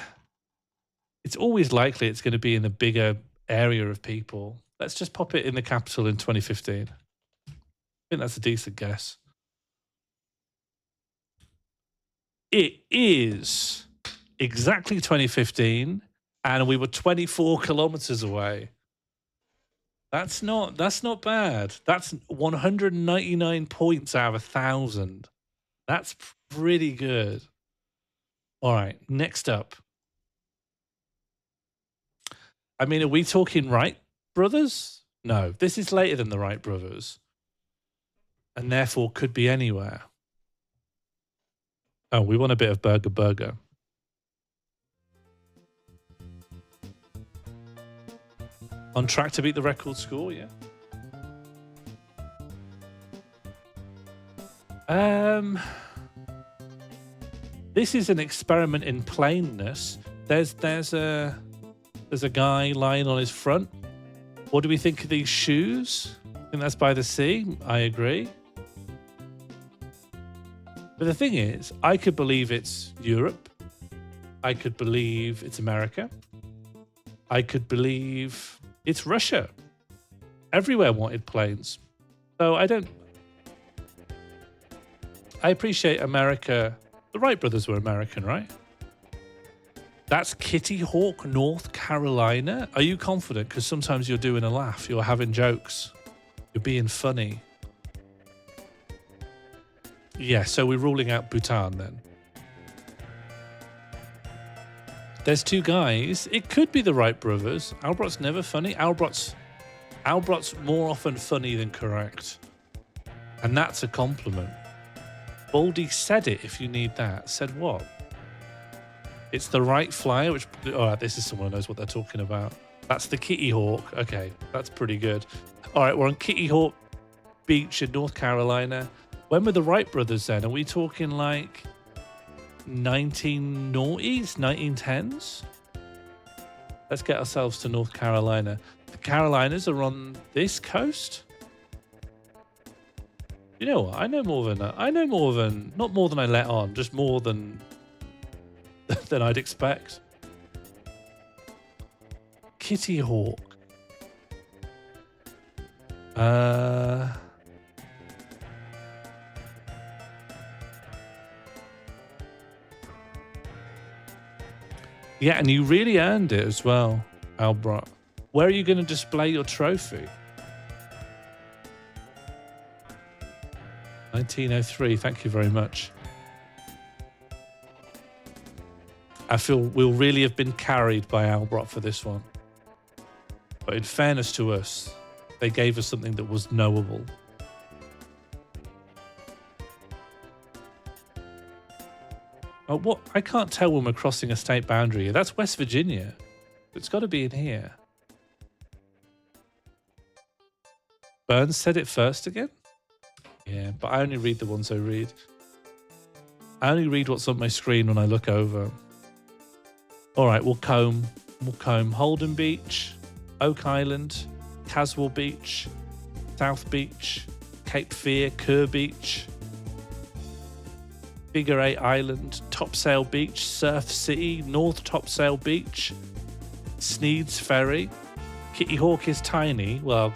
it's always likely it's going to be in a bigger area of people. Let's just pop it in the capital in 2015. I think that's a decent guess. It is exactly 2015, and we were 24 kilometers away. That's not bad. That's 199 points out of 1,000. That's pretty good. All right, next up. I mean, are we talking Wright brothers? No, this is later than the Wright brothers, and therefore could be anywhere. Oh, we want a bit of burger. On track to beat the record score, yeah. This is an experiment in plainness. There's a guy lying on his front. What do we think of these shoes? I think that's by the sea. I agree. But the thing is, I could believe it's Europe. I could believe it's America. I could believe it's Russia. Everywhere wanted planes. So I appreciate America. The Wright brothers were American, right? That's Kitty Hawk, North Carolina. Are you confident? Because sometimes you're doing a laugh. You're having jokes. You're being funny. Yeah, so we're ruling out Bhutan then. There's two guys. It could be the Wright brothers. Albrot's never funny. Albrot's Albrot's more often funny than correct. And that's a compliment. Baldy said it if you need that. Said what? It's the right flyer, which... Oh, this is someone who knows what they're talking about. That's the Kitty Hawk. Okay, that's pretty good. All right, we're on Kitty Hawk Beach in North Carolina. When were the Wright brothers then? Are we talking like 1990s, 1910s? Let's get ourselves to North Carolina. The Carolinas are on this coast? You know what? I know more than not more than I let on, just more than I'd expect. Kitty Hawk. Yeah, and you really earned it as well, Albrot. Where are you going to display your trophy? 1903, thank you very much. I feel we'll really have been carried by Albrot for this one. But in fairness to us, they gave us something that was knowable. Oh, what? I can't tell when we're crossing a state boundary here. That's West Virginia. It's got to be in here. Burns said it first again? Yeah, but I only read the ones I read. I only read what's on my screen when I look over. All right, we'll comb. Holden Beach, Oak Island, Caswell Beach, South Beach, Cape Fear, Kerr Beach, Figure 8 Island, Topsail Beach, Surf City, North Topsail Beach, Sneed's Ferry. Kitty Hawk is tiny. Well,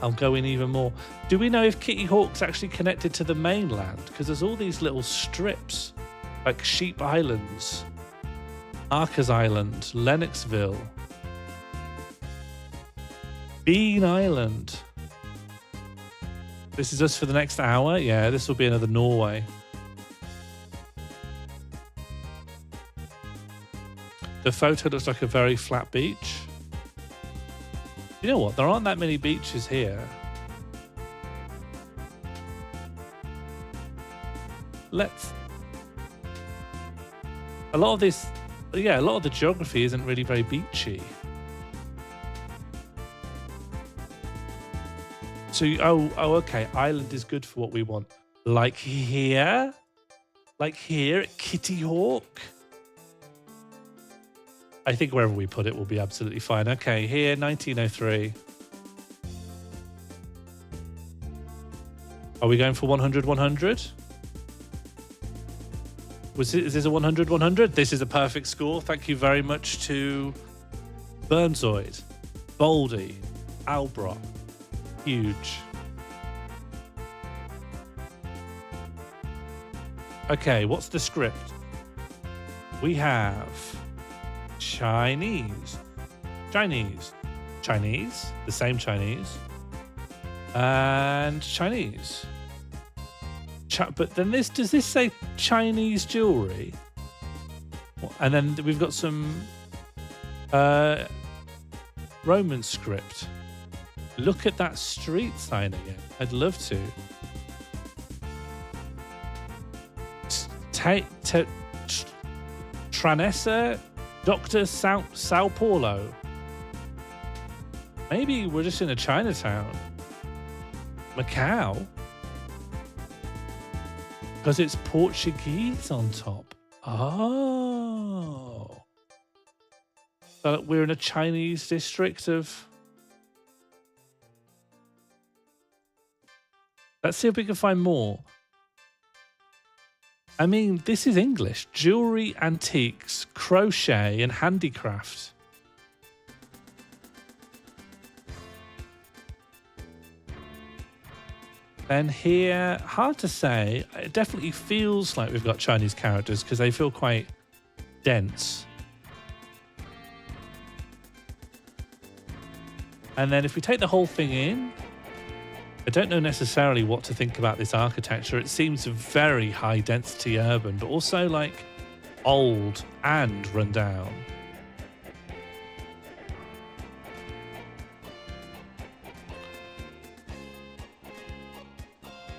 I'll go in even more. Do we know if Kitty Hawk's actually connected to the mainland? Because there's all these little strips, like Sheep Islands, Arcas Island, Lennoxville, Bean Island. This is us for the next hour. Yeah, this will be another Norway. The photo looks like a very flat beach. You know what? There aren't that many beaches here. A lot of the geography isn't really very beachy. So, okay. Island is good for what we want. Like here at Kitty Hawk. I think wherever we put it will be absolutely fine. Okay, here, 1903. Are we going for 100, 100? Is this a 100, 100? This is a perfect score. Thank you very much to Burnzoid, Baldy, Albrot. Huge. Okay, what's the script? We have Chinese, the same Chinese, and Chinese. But then does this say Chinese jewelry? And then we've got some Roman script. Look at that street sign again. I'd love to. Tranessa, Dr. Sao Paulo. Maybe we're just in a Chinatown. Macau. Because it's Portuguese on top. Oh. So we're in a Chinese district of... Let's see if we can find more. I mean, this is English. Jewelry, antiques, crochet, and handicraft. Then here, hard to say. It definitely feels like we've got Chinese characters because they feel quite dense. And then if we take the whole thing in, I don't know necessarily what to think about this architecture. It seems very high density urban, but also like old and run down.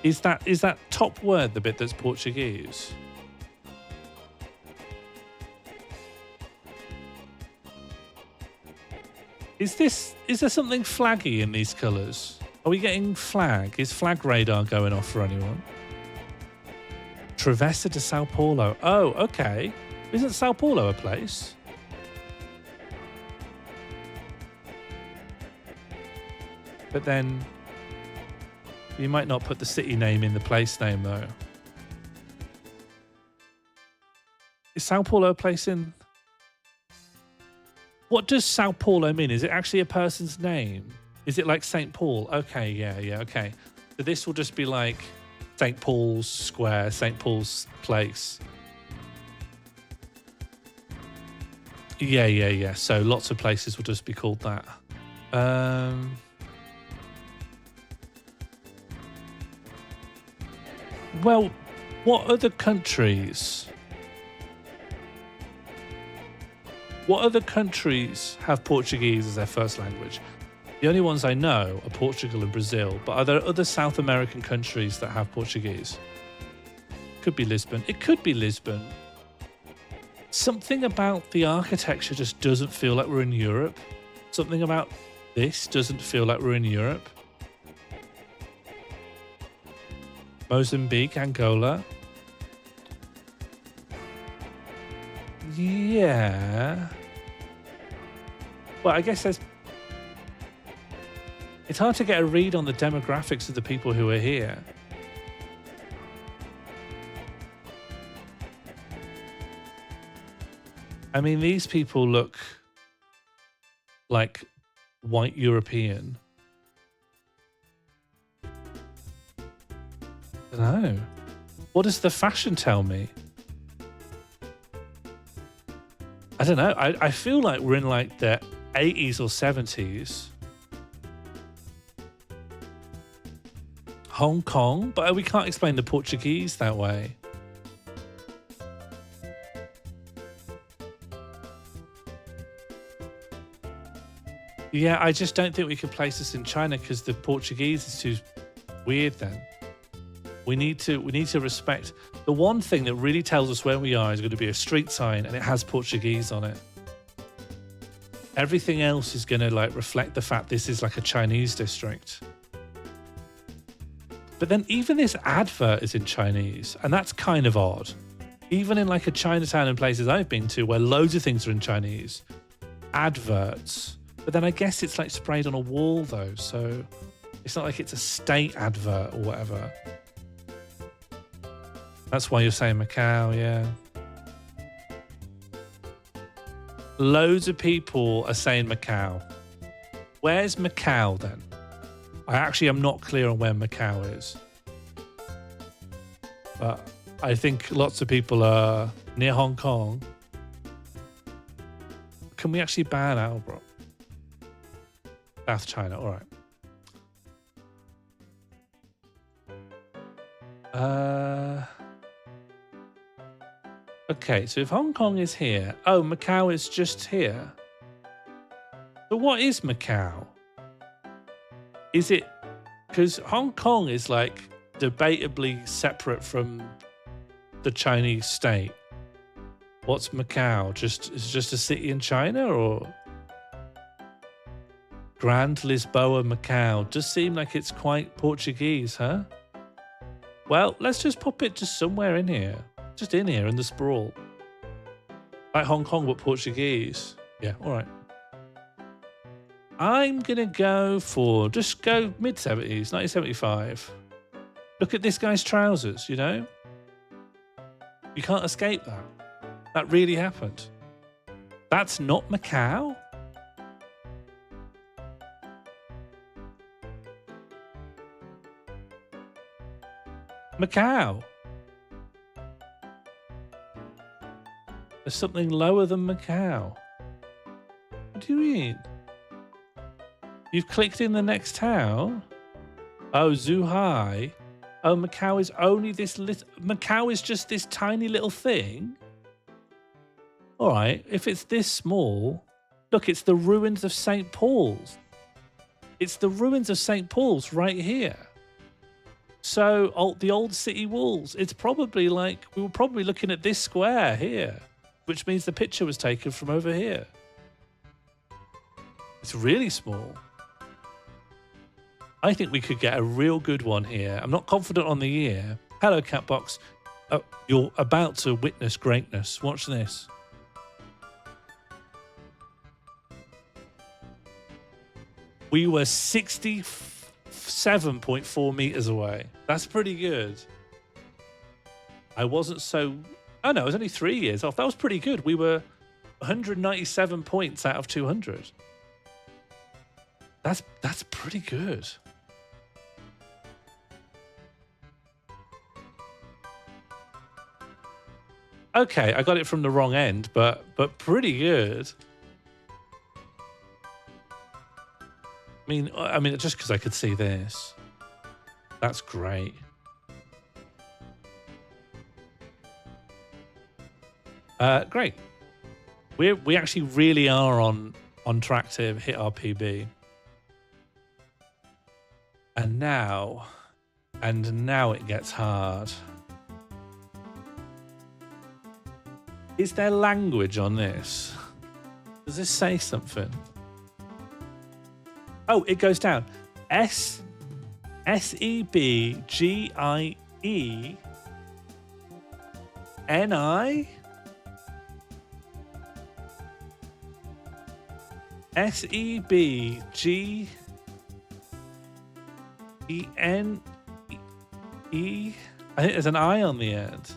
Is that top word the bit that's Portuguese? Is there something flaggy in these colours? Are we getting flag? Is flag radar going off for anyone? Travessa de Sao Paulo. Oh, okay. Isn't Sao Paulo a place? But then you might not put the city name in the place name, though. Is Sao Paulo a place in... What does Sao Paulo mean? Is it actually a person's name? Is it like St. Paul? Okay, yeah, okay. So this will just be like St. Paul's Square, St. Paul's Place. Yeah. So lots of places will just be called that. Well, what other countries... What other countries have Portuguese as their first language? The only ones I know are Portugal and Brazil, but are there other South American countries that have Portuguese? Could be Lisbon. It could be Lisbon. Something about the architecture just doesn't feel like we're in Europe. Something about this doesn't feel like we're in Europe. Mozambique, Angola. Yeah. Well, I guess it's hard to get a read on the demographics of the people who are here. I mean, these people look like white European. I don't know. What does the fashion tell me? I don't know. I feel like we're in like the 80s or 70s. Hong Kong, but we can't explain the Portuguese that way. Yeah, I just don't think we can place this in China because the Portuguese is too weird then. We need to respect the one thing that really tells us where we are is going to be a street sign and it has Portuguese on it. Everything else is going to like reflect the fact this is like a Chinese district. But then even this advert is in Chinese, and that's kind of odd. Even in like a Chinatown and places I've been to where loads of things are in Chinese, adverts. But then I guess it's like sprayed on a wall though, so it's not like it's a state advert or whatever. That's why you're saying Macau, yeah. Loads of people are saying Macau. Where's Macau then? I actually am not clear on where Macau is. But I think lots of people are near Hong Kong. Can we actually ban Albrook? South China, all right. Okay, so if Hong Kong is here, oh, Macau is just here. So what is Macau? Is it because Hong Kong is like debatably separate from the Chinese state? What's Macau? Is it just a city in China or? Grand Lisboa, Macau. Does seem like it's quite Portuguese, huh? Well, let's just pop it just somewhere in here. Just in here in the sprawl. Like Hong Kong, but Portuguese. Yeah, all right. I'm going to go for, just go mid-70s, 1975. Look at this guy's trousers, you know? You can't escape that. That really happened. That's not Macau? Macau. There's something lower than Macau. What do you mean? You've clicked in the next town? Oh, Zhuhai. Oh, Macau is only this little... Macau is just this tiny little thing? All right, if it's this small... Look, it's the ruins of St. Paul's. It's the ruins of St. Paul's right here. So the old city walls, it's probably like, we were probably looking at this square here, which means the picture was taken from over here. It's really small. I think we could get a real good one here. I'm not confident on the year. Hello, Catbox. Oh, you're about to witness greatness. Watch this. We were 67.4 meters away. That's pretty good. I wasn't so... Oh, no, it was only 3 years off. That was pretty good. We were 197 points out of 200. That's pretty good. Okay, I got it from the wrong end, but pretty good. I mean, just because I could see this. That's great. Great. We actually really are on track to hit our PB. And now it gets hard. Is there language on this? Does this say something? Oh, it goes down. S-E-B-G-I-E-N-I? S-E-B-G-E-N-E? I think there's an I on the end.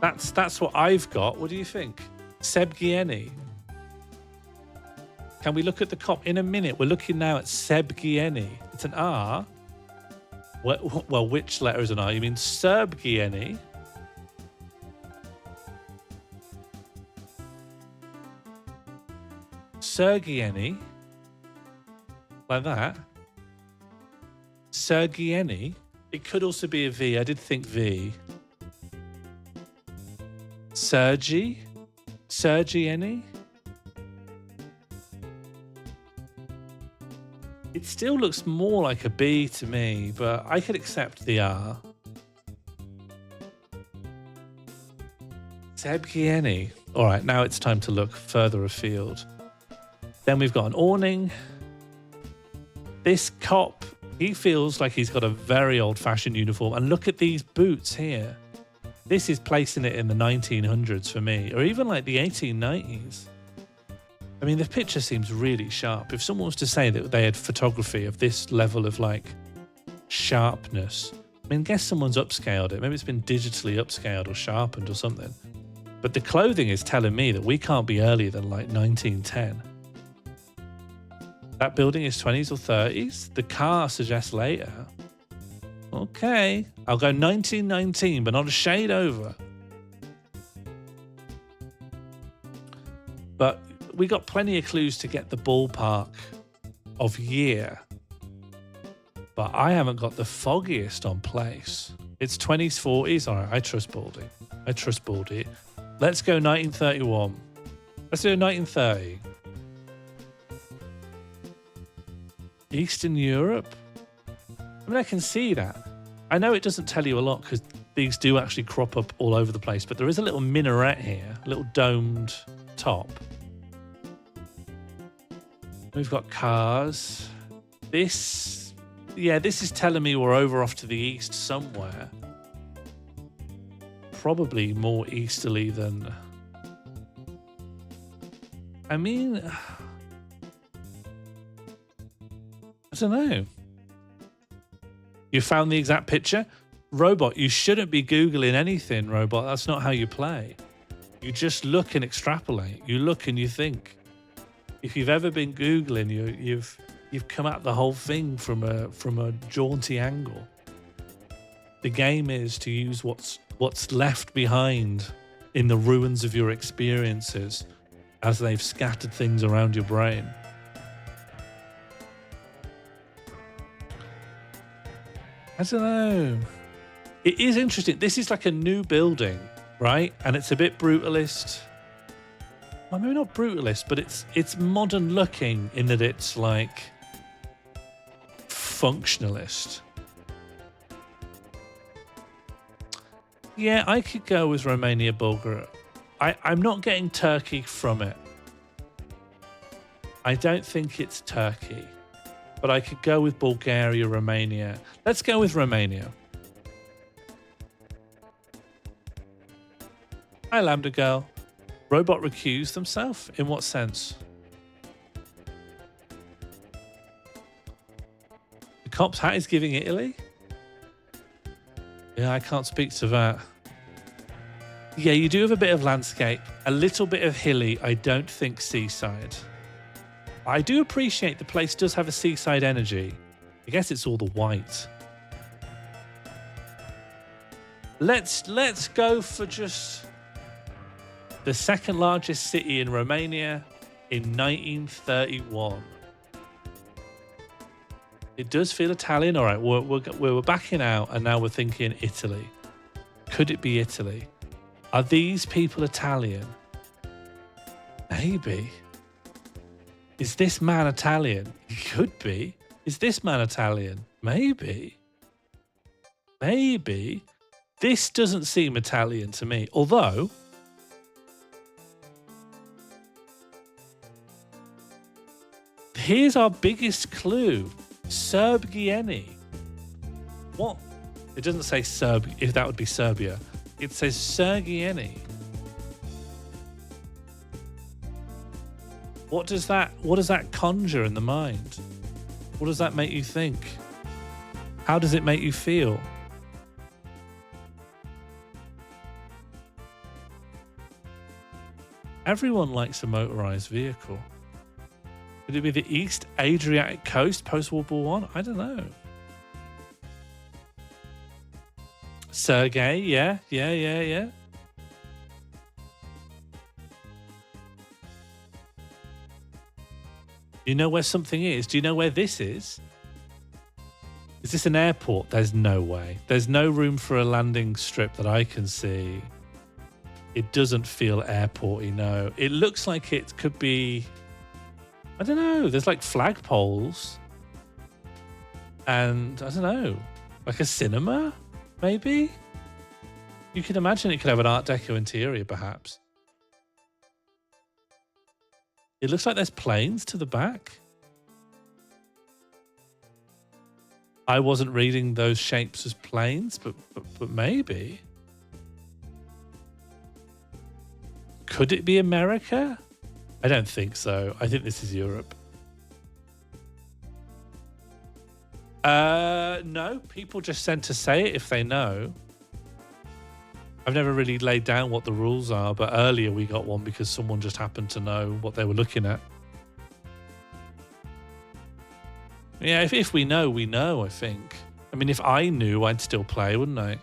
That's what I've got. What do you think? Sebgieni. Can we look at the cop in a minute? We're looking now at Sebgieni. It's an R. Well, which letter is an R? You mean Serbgieni? Sergieni. Like that. Sergieni. It could also be a V. I did think V. Sergieni? It still looks more like a B to me, but I could accept the R. Sebgieni. All right, now it's time to look further afield. Then we've got an awning. This cop, he feels like he's got a very old-fashioned uniform. And look at these boots here. This is placing it in the 1900s for me, or even like the 1890s. I mean, the picture seems really sharp. If someone was to say that they had photography of this level of like sharpness, I mean, guess someone's upscaled it. Maybe it's been digitally upscaled or sharpened or something. But the clothing is telling me that we can't be earlier than like 1910. That building is 20s or 30s. The car suggests later. Okay, I'll go 1919, but not a shade over. But we got plenty of clues to get the ballpark of year. But I haven't got the foggiest on place. It's 20s, 40s. All right, I trust Baldy. Let's go 1931. Let's do 1930. Eastern Europe? I mean, I can see that. I know it doesn't tell you a lot because these do actually crop up all over the place, but there is a little minaret here, a little domed top. We've got cars. This is telling me we're over off to the east somewhere. Probably more easterly than... I mean... I don't know. You found the exact picture? Robot, you shouldn't be Googling anything, Robot. That's not how you play. You just look and extrapolate. You look and you think. If you've ever been Googling, you've come at the whole thing from a jaunty angle. The game is to use what's left behind in the ruins of your experiences as they've scattered things around your brain. I don't know. It is interesting. This is like a new building, right? And it's a bit brutalist. Well, maybe not brutalist, but it's modern looking in that it's like functionalist. Yeah, I could go with Romania, Bulgaria. I'm not getting Turkey from it. I don't think it's Turkey. But I could go with Bulgaria, Romania. Let's go with Romania. Hi, Lambda Girl. Robot recused themselves? In what sense? The cop's hat is giving Italy? Yeah, I can't speak to that. Yeah, you do have a bit of landscape, a little bit of hilly. I don't think seaside. I do appreciate the place does have a seaside energy. I guess it's all the white. Let's go for just the second largest city in Romania in 1931. It does feel Italian. All right, we're backing out, and now we're thinking Italy. Could it be Italy? Are these people Italian? Maybe. Is this man Italian? He could be. Is this man Italian? Maybe. Maybe. This doesn't seem Italian to me. Although, here's our biggest clue. Serbieni. What? It doesn't say Serb, if that would be Serbia. It says Sergieni. What does that conjure in the mind? What does that make you think? How does it make you feel? Everyone likes a motorized vehicle. Could it be the East Adriatic coast post-World War I? I don't know. Sergei, yeah. Do you know where something is? Do you know where this is? Is this an airport? There's no way. There's no room for a landing strip that I can see. It doesn't feel airporty, no. It looks like it could be, I don't know, there's like flagpoles. And I don't know, like a cinema, maybe? You can imagine it could have an Art Deco interior, perhaps. It looks like there's planes to the back. I wasn't reading those shapes as planes, but maybe. Could it be America? I don't think so. I think this is Europe. No, people just tend to say it if they know. I've never really laid down what the rules are, but earlier we got one because someone just happened to know what they were looking at. Yeah, if we know, we know, I think. I mean, if I knew, I'd still play, wouldn't I?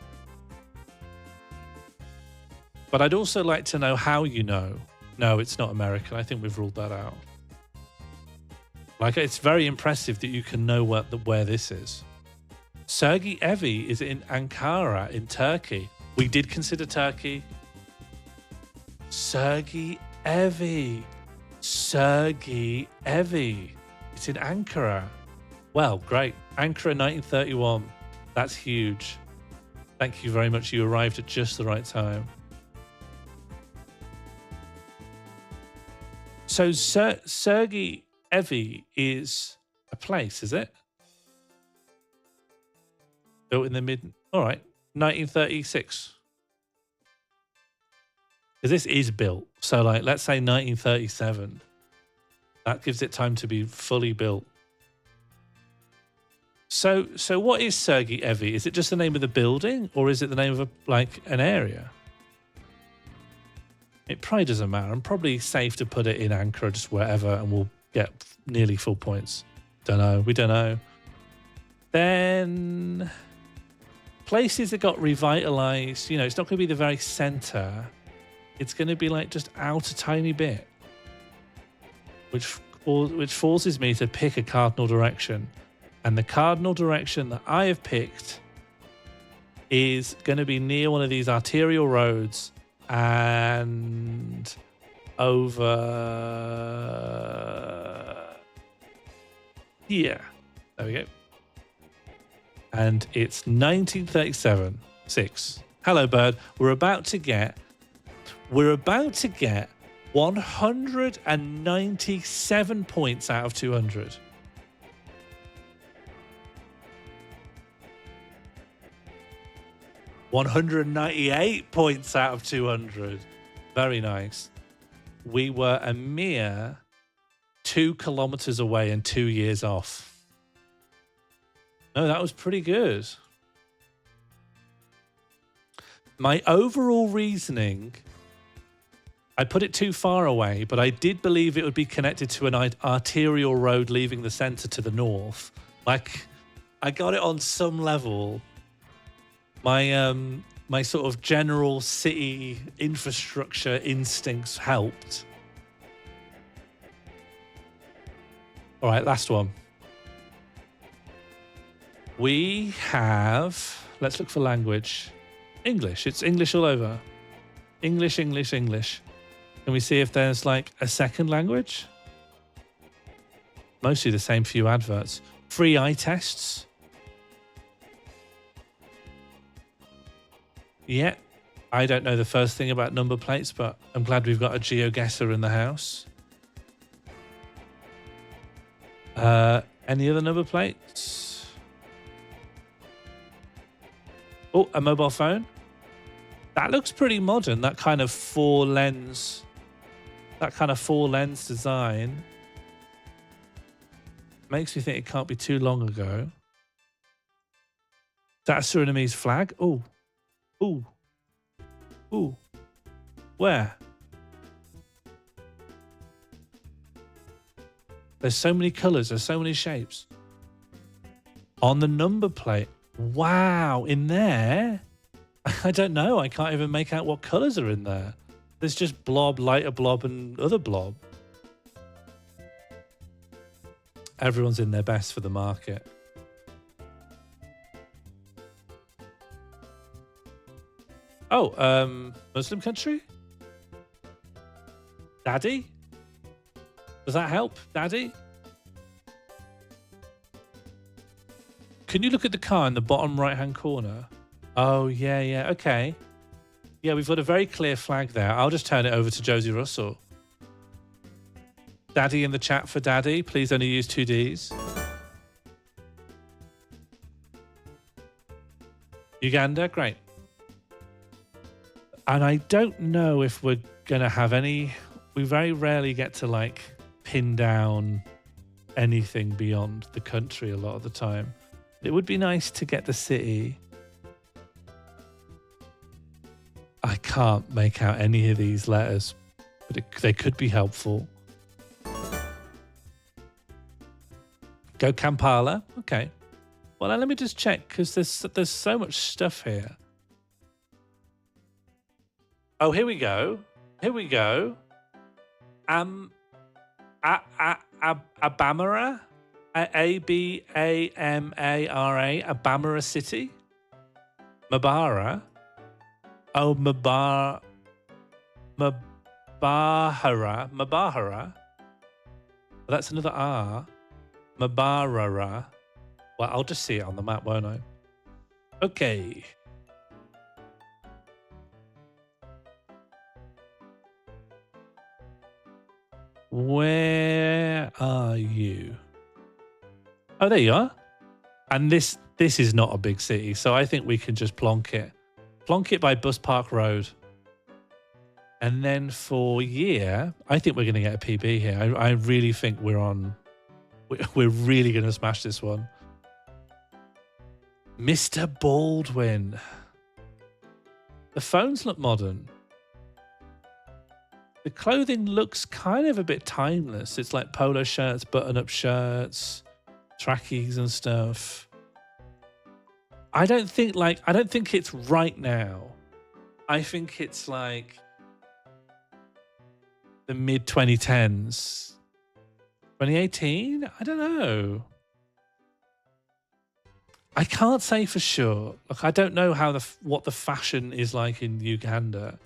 But I'd also like to know how you know. No, it's not American. I think we've ruled that out. Like, it's very impressive that you can know where this is. Sergi Evi is in Ankara in Turkey. We did consider Turkey. Sergi Evi. Sergi Evi. It's in Ankara. Well, great. Ankara 1931. That's huge. Thank you very much. You arrived at just the right time. So Sergi Evi is a place, is it? Built in the all right, 1936. Because this is built. So like, let's say 1937. That gives it time to be fully built. So what is Sergi Evi? Is it just the name of the building, or is it the name of an area? It probably doesn't matter. I'm probably safe to put it in Ankara, just wherever, and we'll get nearly full points. Don't know. We don't know. Then places that got revitalized, you know, it's not going to be the very center. It's going to be like just out a tiny bit, which forces me to pick a cardinal direction. And the cardinal direction that I have picked is going to be near one of these arterial roads and over here. There we go. and it's 1937. 6. Hello, Bird. We're about to get 197 points out of 200. $198 points out of 200. Very nice. We were a mere 2 kilometers away and 2 years off. No, that was pretty good. My overall reasoning, I put it too far away, but I did believe it would be connected to an arterial road leaving the center to the north. Like, I got it on some level. My sort of general city infrastructure instincts helped. All right, last one. We have, let's look for language. English. It's English all over. English, English, English. Can we see if there's like a second language? Mostly the same few adverts. Free eye tests. Yeah, I don't know the first thing about number plates, but I'm glad we've got a GeoGuessr in the house. Any other number plates? Oh, a mobile phone. That looks pretty modern. That kind of four lens design makes me think it can't be too long ago. Is that a Surinamese flag? Oh. Ooh. Ooh. Where? There's so many colors. There's so many shapes. On the number plate. Wow. In there? I don't know. I can't even make out what colors are in there. There's just blob, lighter blob, and other blob. Everyone's in their best for the market. Oh, Muslim country? Daddy? Does that help, Daddy? Can you look at the car in the bottom right-hand corner? Oh, yeah, okay. Yeah, we've got a very clear flag there. I'll just turn it over to Josie Russell. Daddy in the chat for Daddy. Please only use 2 Ds. Uganda, great. And I don't know if we're going to have any... We very rarely get to, like, pin down anything beyond the country a lot of the time. It would be nice to get the city. I can't make out any of these letters, but they could be helpful. Go Kampala. Okay. Well, let me just check, because there's so much stuff here. Oh, here we go. Here we go. Abamara? A-B-A-M-A-R-A. Abamara City? Mabara? Oh, Mabahara. Mabahara? Well, that's another R. Mabarara. Well, I'll just see it on the map, won't I? Okay. Where are you? Oh, there you are. And this is not a big city, so I think we can just plonk it. Plonk it by Bus Park Road. And then for year, I think we're going to get a PB here. I really think we're really going to smash this one. Mr. Baldwin. The phones look modern. The clothing looks kind of a bit timeless. It's like polo shirts, button-up shirts, trackies and stuff. I don't think it's right now. I think it's like the mid-2010s. 2018? I don't know. I can't say for sure. Like, I don't know what the fashion is like in Uganda.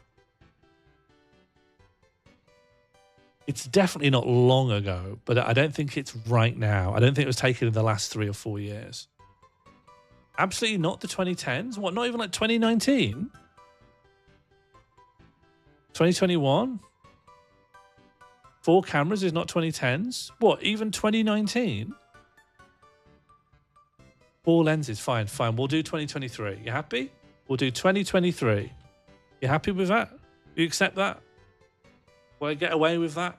It's definitely not long ago, but I don't think it's right now. I don't think it was taken in the last 3 or 4 years. Absolutely not the 2010s. What, not even like 2019? 2021? 4 cameras is not 2010s? What, even 2019? 4 lenses, fine. We'll do 2023. You happy? We'll do 2023. You happy with that? You accept that? Will I get away with that?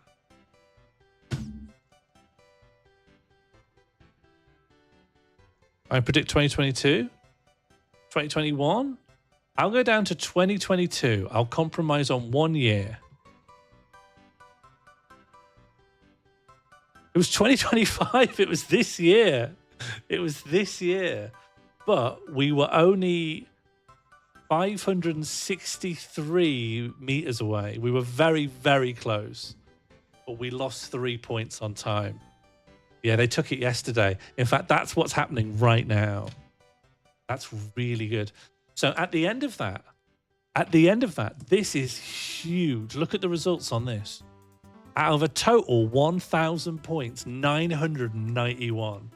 I predict 2022. 2021. I'll go down to 2022. I'll compromise on 1 year. It was 2025. It was this year. It was this year. But we were only 563 meters away. We were very, very close. But we lost 3 points on time. Yeah, they took it yesterday. In fact, that's what's happening right now. That's really good. So at the end of that, this is huge. Look at the results on this. Out of a total 1,000 points, 991.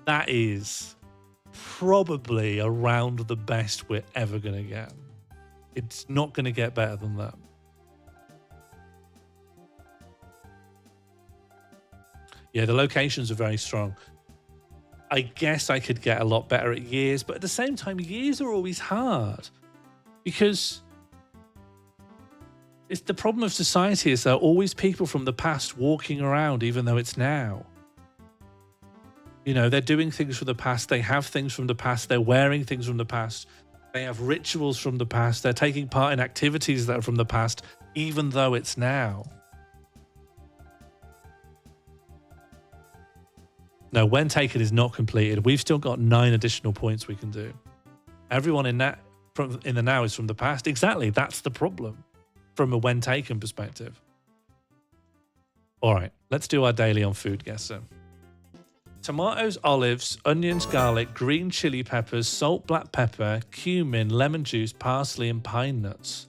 That is probably around the best we're ever going to get. It's not going to get better than that. Yeah, the locations are very strong. I guess I could get a lot better at years, but at the same time, years are always hard because it's the problem of society is there are always people from the past walking around, even though it's now. You know, they're doing things from the past. They have things from the past. They're wearing things from the past. They have rituals from the past. They're taking part in activities that are from the past, even though it's now. No, when taken is not completed. We've still got 9 additional points we can do. Everyone in the now is from the past. Exactly, that's the problem from a when taken perspective. All right, let's do our daily on food guesser. Tomatoes, olives, onions, garlic, green chili peppers, salt, black pepper, cumin, lemon juice, parsley, and pine nuts.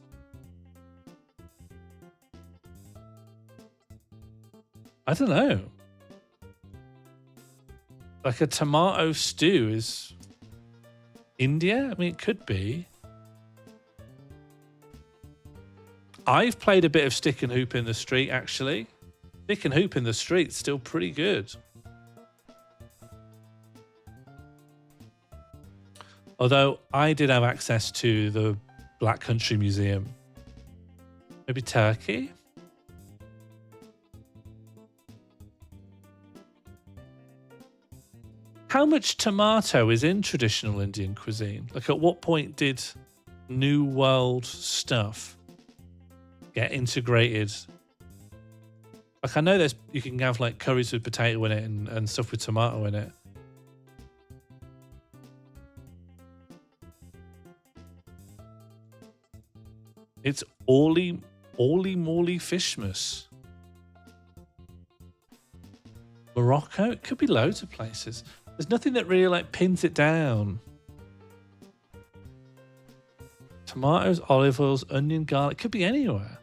I don't know. Like a tomato stew is India? I mean, it could be. I've played a bit of stick and hoop in the street, actually. Stick and hoop in the street's still pretty good. Although I did have access to the Black Country Museum. Maybe Turkey? How much tomato is in traditional Indian cuisine? Like, at what point did New World stuff get integrated? Like, I know you can have like curries with potato in it and stuff with tomato in it. It's Oli Morley Fishmas. Morocco? It could be loads of places. There's nothing that really like pins it down. Tomatoes, olive oils, onion, garlic. Could be anywhere.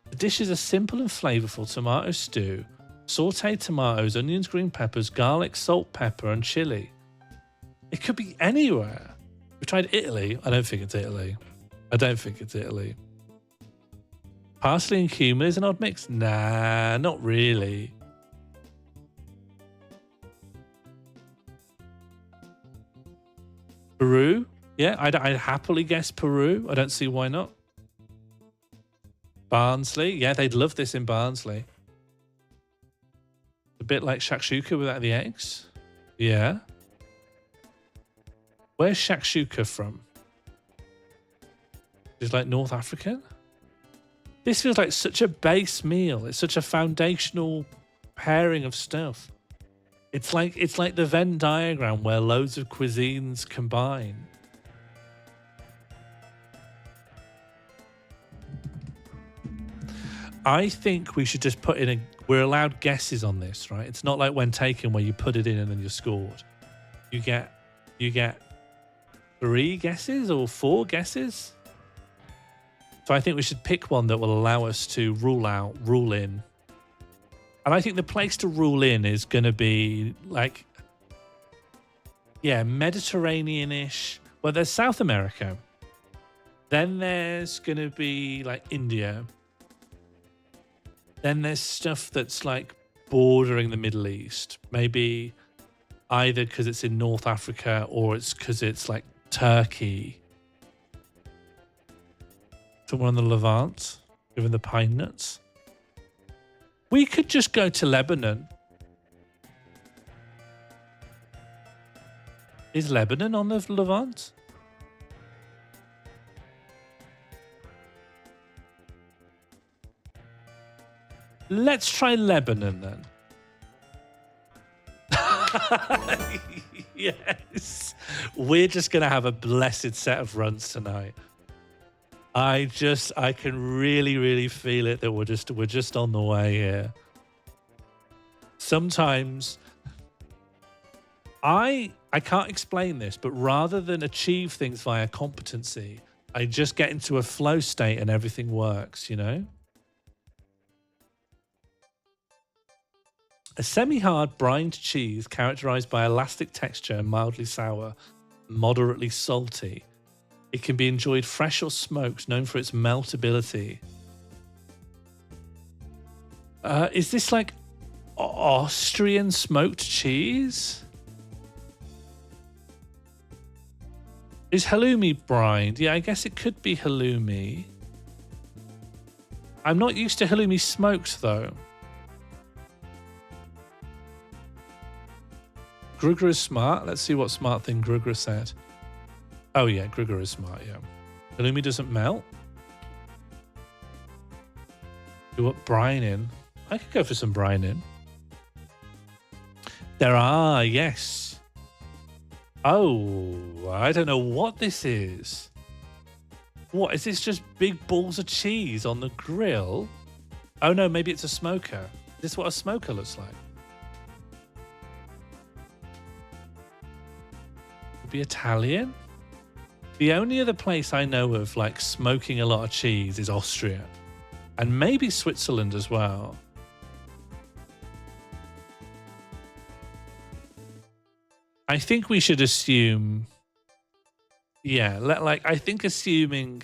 The dishes are simple and flavorful. Tomato stew, sauteed tomatoes, onions, green peppers, garlic, salt, pepper, and chili. It could be anywhere. We've tried Italy. I don't think it's Italy. Parsley and cumin is an odd mix? Nah, not really. Peru? Yeah, I'd happily guess Peru. I don't see why not. Barnsley? Yeah, they'd love this in Barnsley. A bit like shakshuka without the eggs. Yeah. Where's shakshuka from? Is it like North African? This feels like such a base meal. It's such a foundational pairing of stuff. It's like the Venn diagram where loads of cuisines combine. I think we should just put in we're allowed guesses on this, right? It's not like when taken where you put it in and then you're scored. You get 3 guesses or 4 guesses. So I think we should pick one that will allow us to rule in. And I think the place to rule in is going to be like Yeah, Mediterranean-ish. Well, there's South America. Then there's going to be like India. Then there's stuff that's like bordering the Middle East. Maybe either because it's in North Africa or it's because it's like Turkey. Somewhere on the Levant, given the pine nuts. We could just go to Lebanon. Is Lebanon on the Levant? Let's try Lebanon then. Yes. We're just going to have a blessed set of runs tonight. I can really feel it that we're just on the way here. Sometimes I can't explain this, but rather than achieve things via competency, I just get into a flow state and everything works, you know? A semi-hard brined cheese characterized by elastic texture and mildly sour, moderately salty. It can be enjoyed fresh or smoked, known for its meltability. Is this like Austrian smoked cheese? Is halloumi brined? Yeah, I guess it could be halloumi. I'm not used to halloumi smoked though. Grugger is smart. Let's see what smart thing Grugger said. Oh yeah, Grugger is smart, yeah. Halloumi doesn't melt. Do what brine in? I could go for some brine in. There are, yes. Oh, I don't know what this is. What, is this just big balls of cheese on the grill? Oh no, maybe it's a smoker. Is this what a smoker looks like? Could be Italian? The only other place I know of like smoking a lot of cheese is Austria. And maybe Switzerland as well. I think we should assume, yeah, I think assuming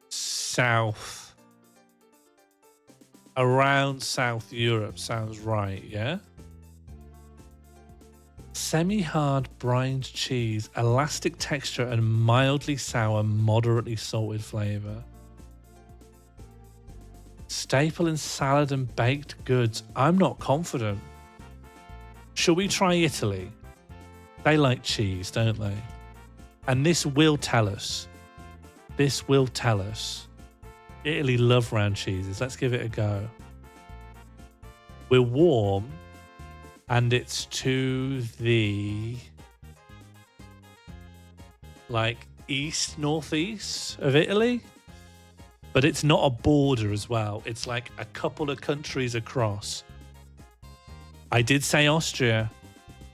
south, around South Europe sounds right, yeah? Semi-hard brined cheese, elastic texture and mildly sour, moderately salted flavor. Staple in salad and baked goods. I'm not confident. Shall we try Italy? They like cheese, don't they? And this will tell us. This will tell us. Italy love round cheeses. Let's give it a go. We're warm. And it's to the like east, northeast of Italy. But it's not a border as well. It's like a couple of countries across. I did say Austria.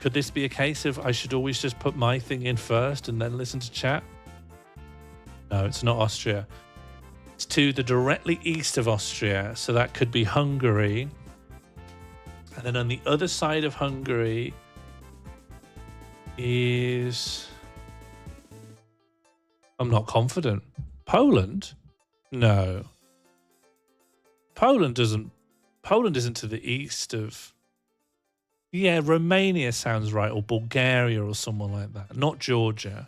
Could this be a case of I should always just put my thing in first and then listen to chat? No, it's not Austria. It's to the directly east of Austria. So that could be Hungary. And then on the other side of Hungary is... I'm not confident. Poland? No. Poland isn't to the east of... Yeah, Romania sounds right, or Bulgaria or someone like that. Not Georgia.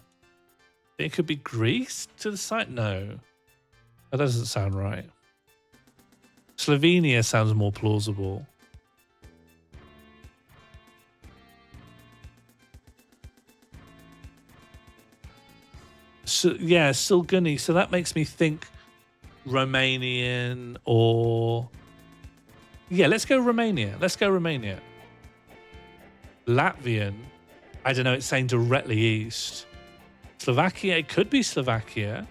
It could be Greece to the side? No. That doesn't sound right. Slovenia sounds more plausible. So, yeah, Sulguni. So that makes me think Romanian or... Yeah, let's go Romania. Latvian. I don't know, it's saying directly east. Slovakia, it could be Slovakia.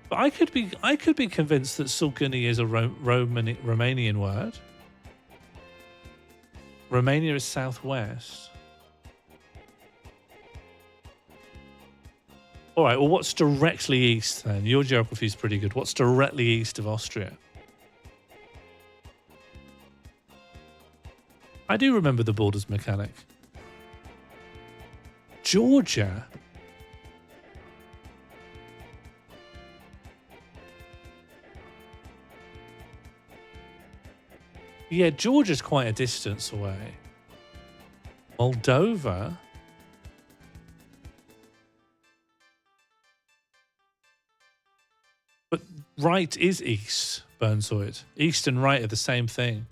But I could be convinced that Sulguni is a Romanian word. Romania is southwest. All right, well, what's directly east then? Your geography is pretty good. What's directly east of Austria? I do remember the borders mechanic. Georgia. Yeah, Georgia's quite a distance away. Moldova. But right is east, Burnsoid. East and right are the same thing.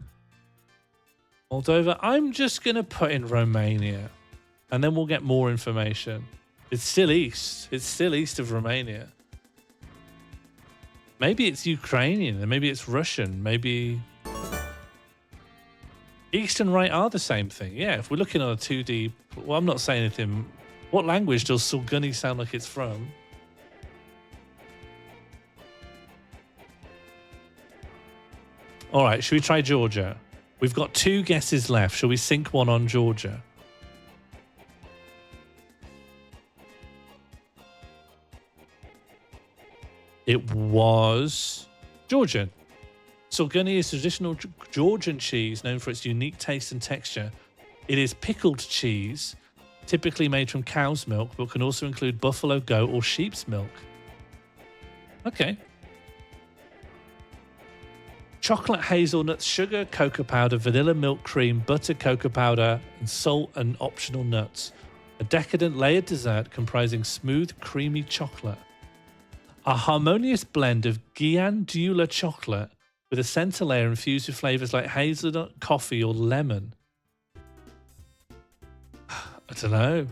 Moldova, I'm just going to put in Romania. And then we'll get more information. It's still east. It's still east of Romania. Maybe it's Ukrainian, and maybe it's Russian, maybe... East and right are the same thing. Yeah, if we're looking on a 2D... Well, I'm not saying anything. What language does Sulguni sound like it's from? All right, should we try Georgia? We've got 2 guesses left. Shall we sink one on Georgia? It was Georgian. Sulguni is traditional Georgian cheese known for its unique taste and texture. It is pickled cheese, typically made from cow's milk, but can also include buffalo, goat, or sheep's milk. Okay. Chocolate, hazelnuts, sugar, cocoa powder, vanilla milk cream, butter, cocoa powder, and salt and optional nuts. A decadent layered dessert comprising smooth, creamy chocolate. A harmonious blend of Giandula chocolate with a center layer infused with flavors like hazelnut, coffee, or lemon. I don't know.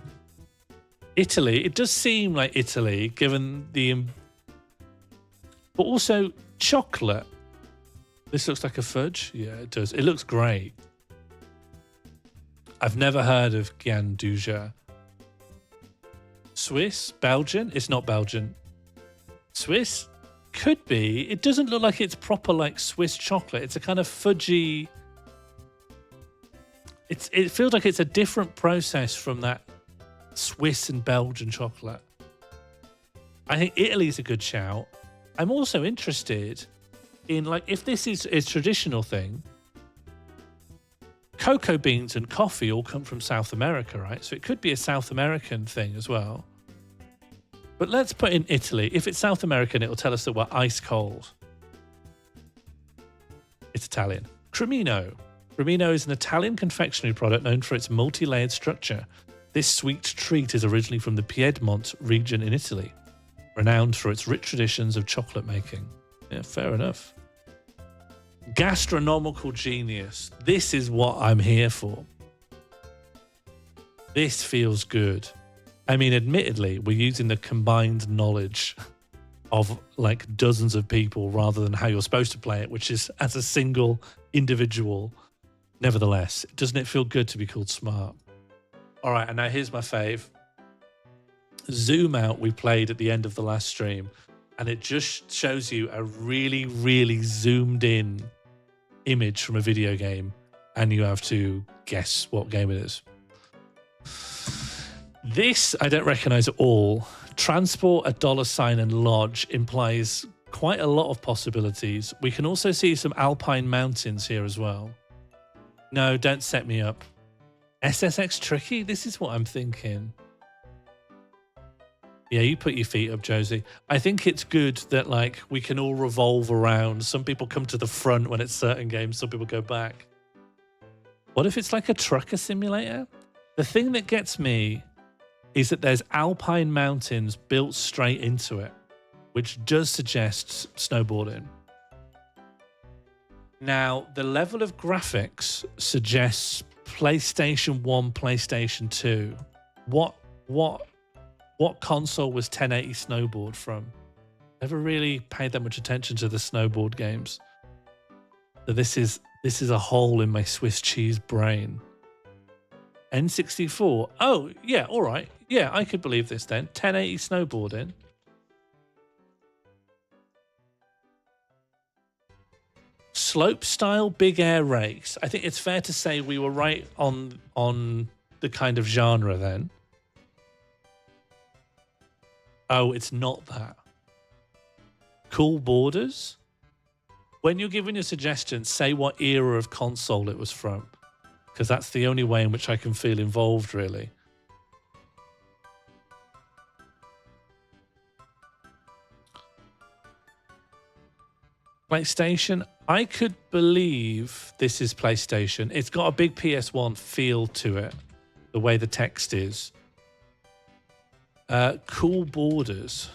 Italy. It does seem like Italy, given the... But also chocolate. This looks like a fudge. Yeah, it does. It looks great. I've never heard of Gianduja. Swiss? Belgian? It's not Belgian. Swiss? Could be. It doesn't look like it's proper like Swiss chocolate. It's a kind of fudgy... It feels like it's a different process from that Swiss and Belgian chocolate. I think Italy's a good shout. I'm also interested in, like, if this is a traditional thing, cocoa beans and coffee all come from South America, right? So it could be a South American thing as well. But let's put in Italy. If it's South American, it'll tell us that we're ice cold. It's Italian. Cremino. Cremino is an Italian confectionery product known for its multi-layered structure. This sweet treat is originally from the Piedmont region in Italy, renowned for its rich traditions of chocolate making. Yeah, fair enough. Gastronomical genius. This is what I'm here for. This feels good. I mean, admittedly, we're using the combined knowledge of like dozens of people rather than how you're supposed to play it, which is as a single individual. Nevertheless, doesn't it feel good to be called smart? All right, and now here's my fave. Zoom Out we played at the end of the last stream, and it just shows you a really, really zoomed in image from a video game, and you have to guess what game it is. This I don't recognize at all. Transport, a $sign, and lodge implies quite a lot of possibilities. We can also see some alpine mountains here as well. No, don't set me up. SSX Tricky? This is what I'm thinking. Yeah, you put your feet up, Josie. I think it's good that, like, we can all revolve around. Some people come to the front when it's certain games. Some people go back. What if it's like a trucker simulator? The thing that gets me is that there's alpine mountains built straight into it, which does suggest snowboarding. Now, the level of graphics suggests PlayStation 1, PlayStation 2. What console was 1080 Snowboard from? Never really paid that much attention to the snowboard games. So this is a hole in my Swiss cheese brain. N64. Oh, yeah, all right. Yeah, I could believe this then. 1080 snowboarding. Slope style big air race. I think it's fair to say we were right on the kind of genre then. Oh, it's not that. Cool Borders. When you're giving your suggestions, say what era of console it was from, because that's the only way in which I can feel involved, really. PlayStation. I could believe this is PlayStation. It's got a big PS1 feel to it, the way the text is. Cool borders.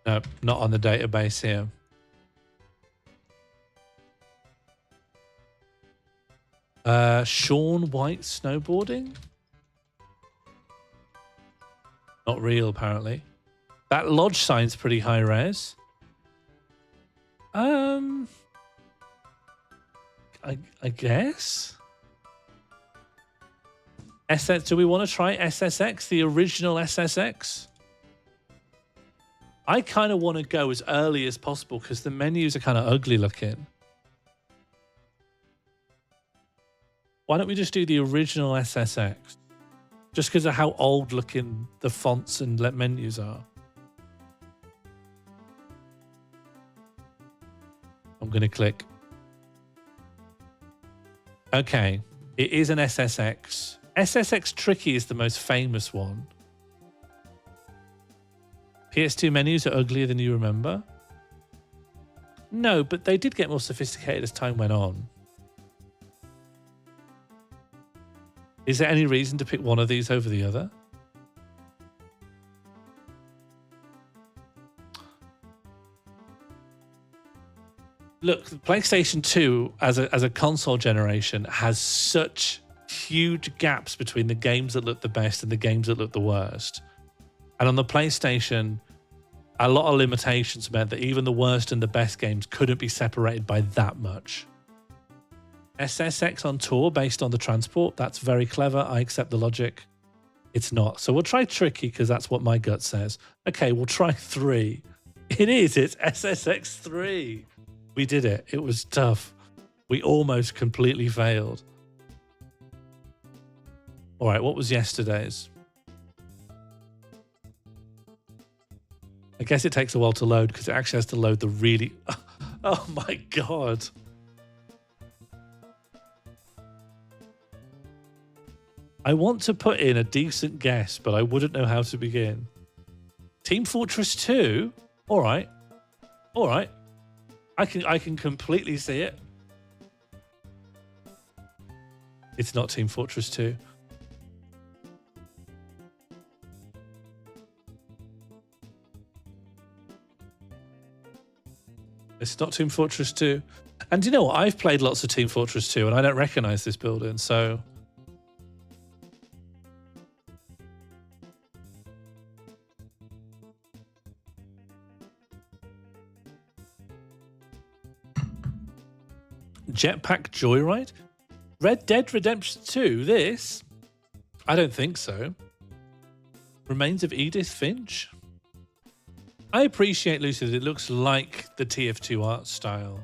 No, not on the database here. Sean White snowboarding? Not real, apparently. That lodge sign's pretty high res. I guess. Do we want to try SSX, the original SSX? I kind of want to go as early as possible because the menus are kind of ugly looking. Why don't we just do the original SSX? Just because of how old looking the fonts and menus are. I'm going to click. Okay, it is an SSX. SSX Tricky is the most famous one. PS2 menus are uglier than you remember? No, but they did get more sophisticated as time went on. Is there any reason to pick one of these over the other? Look, the PlayStation 2 as a console generation has such huge gaps between the games that look the best and the games that look the worst. And on the PlayStation, a lot of limitations meant that even the worst and the best games couldn't be separated by that much. SSX on tour based on the transport, that's very clever. I accept the logic. It's not. So we'll try Tricky because that's what my gut says. Okay, we'll try 3. It is. It's SSX 3. We did it. It was tough. We almost completely failed. All right, what was yesterday's? I guess it takes a while to load because it actually has to load the really... Oh my God. I want to put in a decent guess, but I wouldn't know how to begin. Team Fortress 2? All right. All right. I can completely see it. It's not Team Fortress 2. It's not Team Fortress 2. And you know what? I've played lots of Team Fortress 2 and I don't recognize this building, so... Jetpack Joyride? Red Dead Redemption 2? This? I don't think so. Remains of Edith Finch? I appreciate, Lucy, that it looks like the TF2 art style.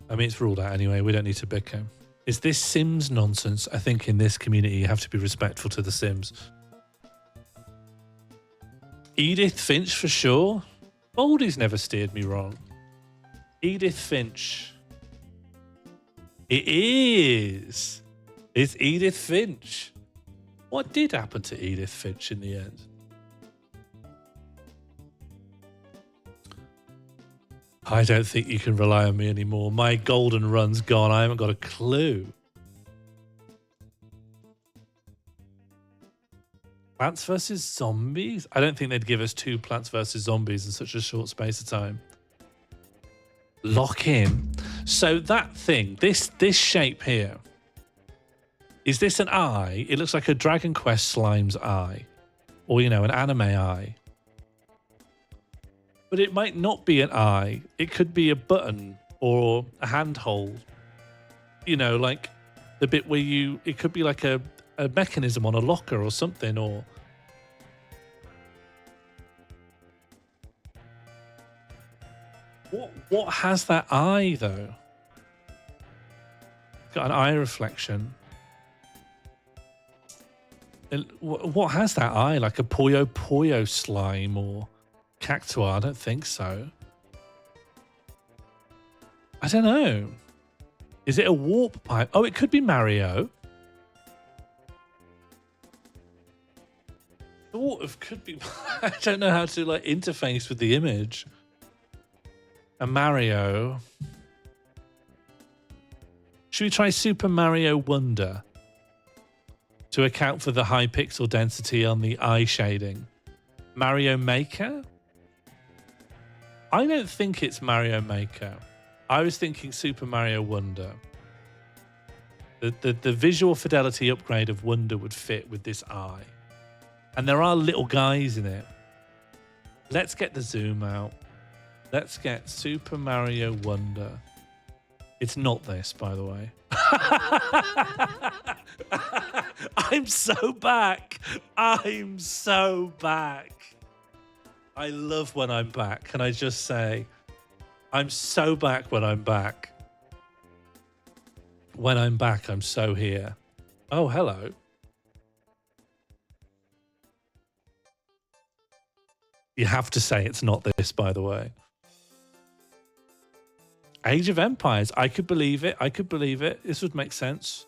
I mean, it's ruled out anyway. We don't need to bicker. Is this Sims nonsense? I think in this community you have to be respectful to the Sims. Edith Finch for sure. Baldy's never steered me wrong. Edith Finch. It is. It's Edith Finch. What did happen to Edith Finch in the end? I don't think you can rely on me anymore. My golden run's gone. I haven't got a clue. Plants vs. Zombies? I don't think they'd give us 2 Plants vs. Zombies in such a short space of time. Lock in. So that thing, this shape here, is this an eye? It looks like a Dragon Quest Slime's eye. Or, you know, an anime eye. But it might not be an eye. It could be a button or a handhold. You know, like the bit where it could be like a mechanism on a locker or something, or... What has that eye, though? It's got an eye reflection. What has that eye? Like a Puyo Puyo slime or Cactuar? I don't think so. I don't know. Is it a warp pipe? Oh, it could be Mario. Sort of could be. I don't know how to like interface with the image. a Mario. Should we try Super Mario Wonder to account for the high pixel density on the eye shading? Mario Maker? I don't think it's Mario Maker. I was thinking Super Mario Wonder. The visual fidelity upgrade of Wonder would fit with this eye. And there are little guys in it. Let's get the zoom out. Let's get Super Mario Wonder. It's not this, by the way. I'm so back. I'm so back. I love when I'm back. Can I just say, I'm so back when I'm back. When I'm back, I'm so here. Oh, hello. You have to say it's not this, by the way. Age of Empires. I could believe it. I could believe it. This would make sense.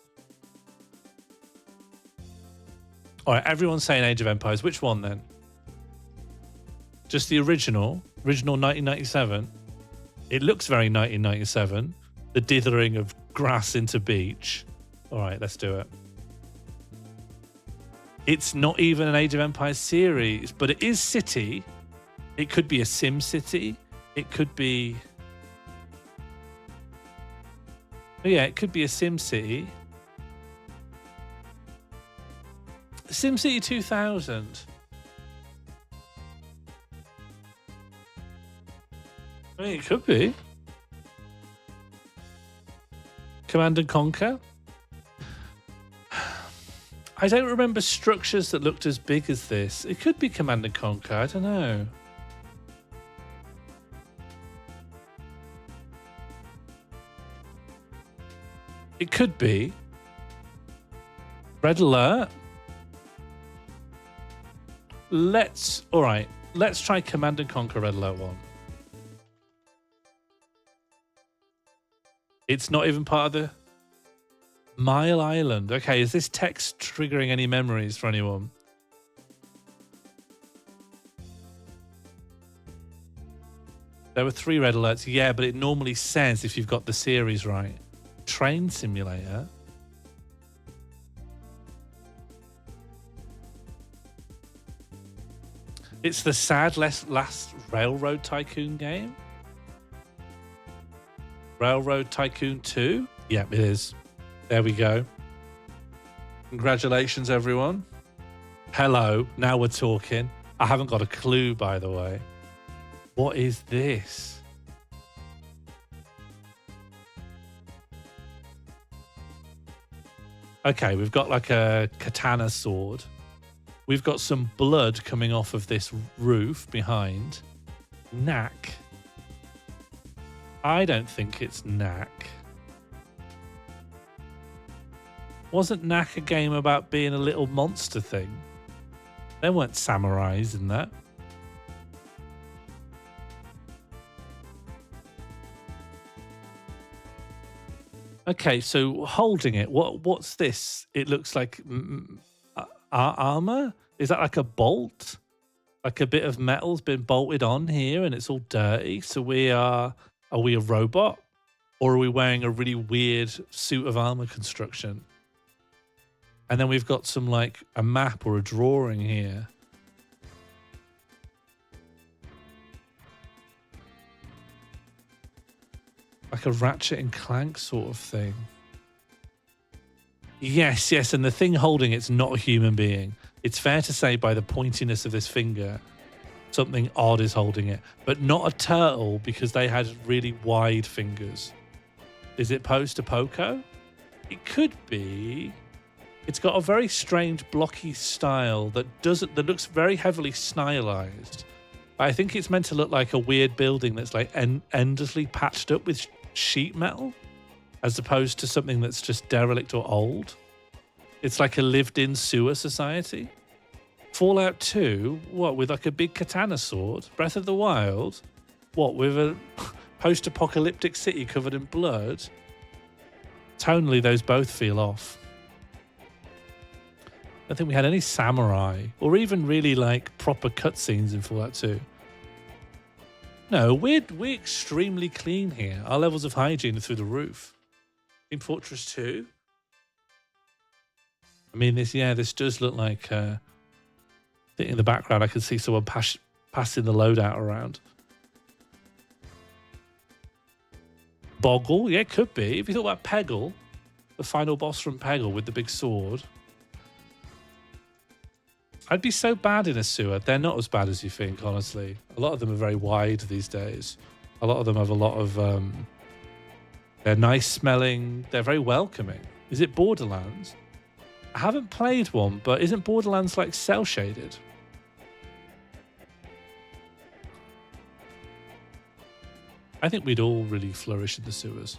All right, everyone's saying Age of Empires. Which one then? Just the original 1997. It looks very 1997. The dithering of grass into beach. All right, let's do it. It's not even an Age of Empires series, but it is City. It could be a Sim City. It could be... Yeah, it could be a Sim City. Sim City 2000. I mean, it could be. Command and Conquer. I don't remember structures that looked as big as this. It could be Command and Conquer. I don't know. It could be. Red Alert. All right. Let's try Command and Conquer Red Alert 1. It's not even part of the Mile Island. Okay, is this text triggering any memories for anyone? There were 3 red alerts. Yeah, but it normally says if you've got the series right. Train Simulator. It's the sad last Railroad Tycoon game. Railroad Tycoon 2? Yep, it is. There we go. Congratulations, everyone. Hello. Now we're talking. I haven't got a clue, by the way. What is this? Okay, we've got like a katana sword. We've got some blood coming off of this roof behind. Knack. I don't think it's Knack. Wasn't Knack a game about being a little monster thing? There weren't samurais in that. Okay, so holding it, what's this? It looks like armor? Is that like a bolt? Like a bit of metal's been bolted on here and it's all dirty. So are we a robot? Or are we wearing a really weird suit of armor construction? And then we've got some like a map or a drawing here. Like a Ratchet and Clank sort of thing. Yes, and the thing holding it's not a human being. It's fair to say by the pointiness of this finger, something odd is holding it. But not a turtle because they had really wide fingers. Is it Pose to Poco? It could be. It's got a very strange blocky style that looks very heavily stylized. I think it's meant to look like a weird building that's like endlessly patched up with sheet metal, as opposed to something that's just derelict or old. It's like a lived-in sewer society. Fallout 2, what, with like a big katana sword? Breath of the Wild, what, with a post-apocalyptic city covered in blood? Tonally, those both feel off. I don't think we had any samurai or even really like proper cutscenes in Fallout 2. No, we're extremely clean here. Our levels of hygiene are through the roof. Team Fortress 2. I mean, this does look like in the background. I can see someone passing the loadout around. Boggle, yeah, it could be. If you thought about Peggle, the final boss from Peggle with the big sword. I'd be so bad in a sewer. They're not as bad as you think, honestly. A lot of them are very wide these days. A lot of them have a lot of... they're nice smelling. They're very welcoming. Is it Borderlands? I haven't played one, but isn't Borderlands like cel-shaded? I think we'd all really flourish in the sewers.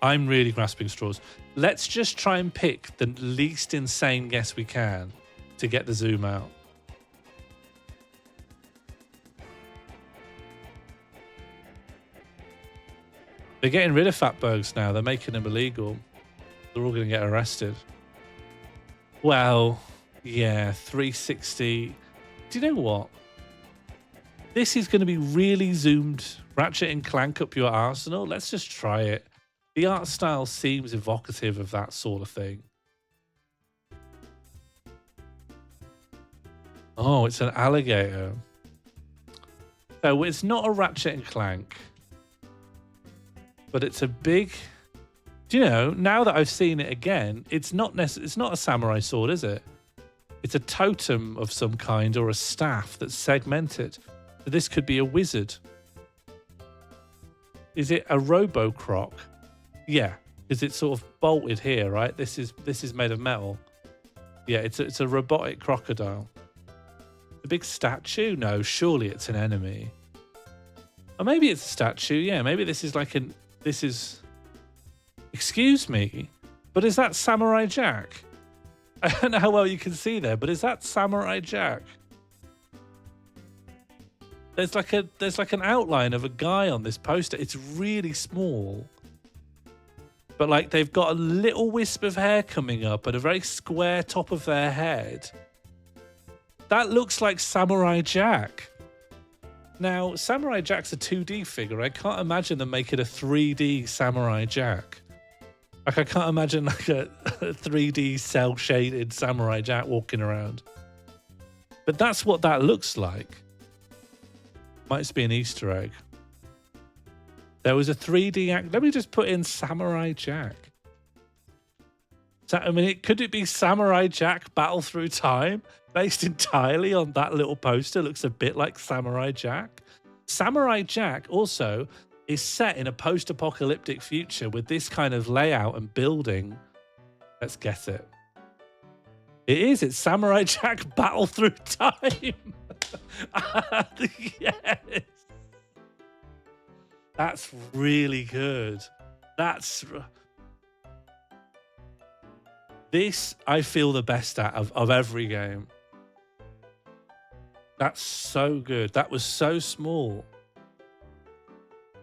I'm really grasping straws. Let's just try and pick the least insane guess we can to get the zoom out. They're getting rid of fatbergs now. They're making them illegal. They're all going to get arrested. Well, yeah, 360. Do you know what? This is going to be really zoomed Ratchet and Clank up your arsenal. Let's just try it. The art style seems evocative of that sort of thing. Oh, it's an alligator. So it's not a Ratchet and Clank, but it's a big... Do you know, now that I've seen it again, it's not a samurai sword, is it? It's a totem of some kind or a staff that's segmented. So this could be a wizard. Is it a Robo-Croc? Yeah, because it's sort of bolted here, right? This is made of metal. Yeah, it's a robotic crocodile. The big statue? No, surely it's an enemy. Or maybe it's a statue. Yeah, maybe this is like this is... Excuse me, but is that Samurai Jack? I don't know how well you can see there, but is that Samurai Jack? There's like an outline of a guy on this poster. It's really small. But like they've got a little wisp of hair coming up and a very square top of their head. That looks like Samurai Jack. Now, Samurai Jack's a 2D figure. I can't imagine them making a 3D Samurai Jack. Like I can't imagine like a 3D cel-shaded Samurai Jack walking around. But that's what that looks like. Might just be an Easter egg. There was a 3D act. Let me just put in Samurai Jack. I mean, could it be Samurai Jack Battle Through Time? Based entirely on that little poster. Looks a bit like Samurai Jack. Samurai Jack also is set in a post-apocalyptic future with this kind of layout and building. Let's guess it. It is. It's Samurai Jack Battle Through Time. Yes. That's really good. This I feel the best at of every game. That's so good. That was so small.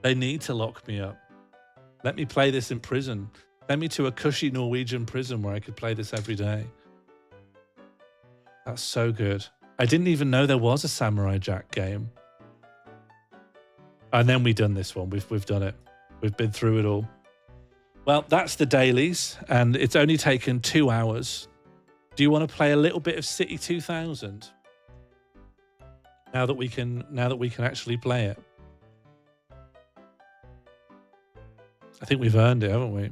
They need to lock me up. Let me play this in prison. Send me to a cushy Norwegian prison where I could play this every day. That's so good. I didn't even know there was a Samurai Jack game. And then we've done this one. We've done it. We've been through it all. Well, that's the dailies, and it's only taken 2 hours. Do you want to play a little bit of City 2000? Now that we can actually play it. I think we've earned it, haven't we?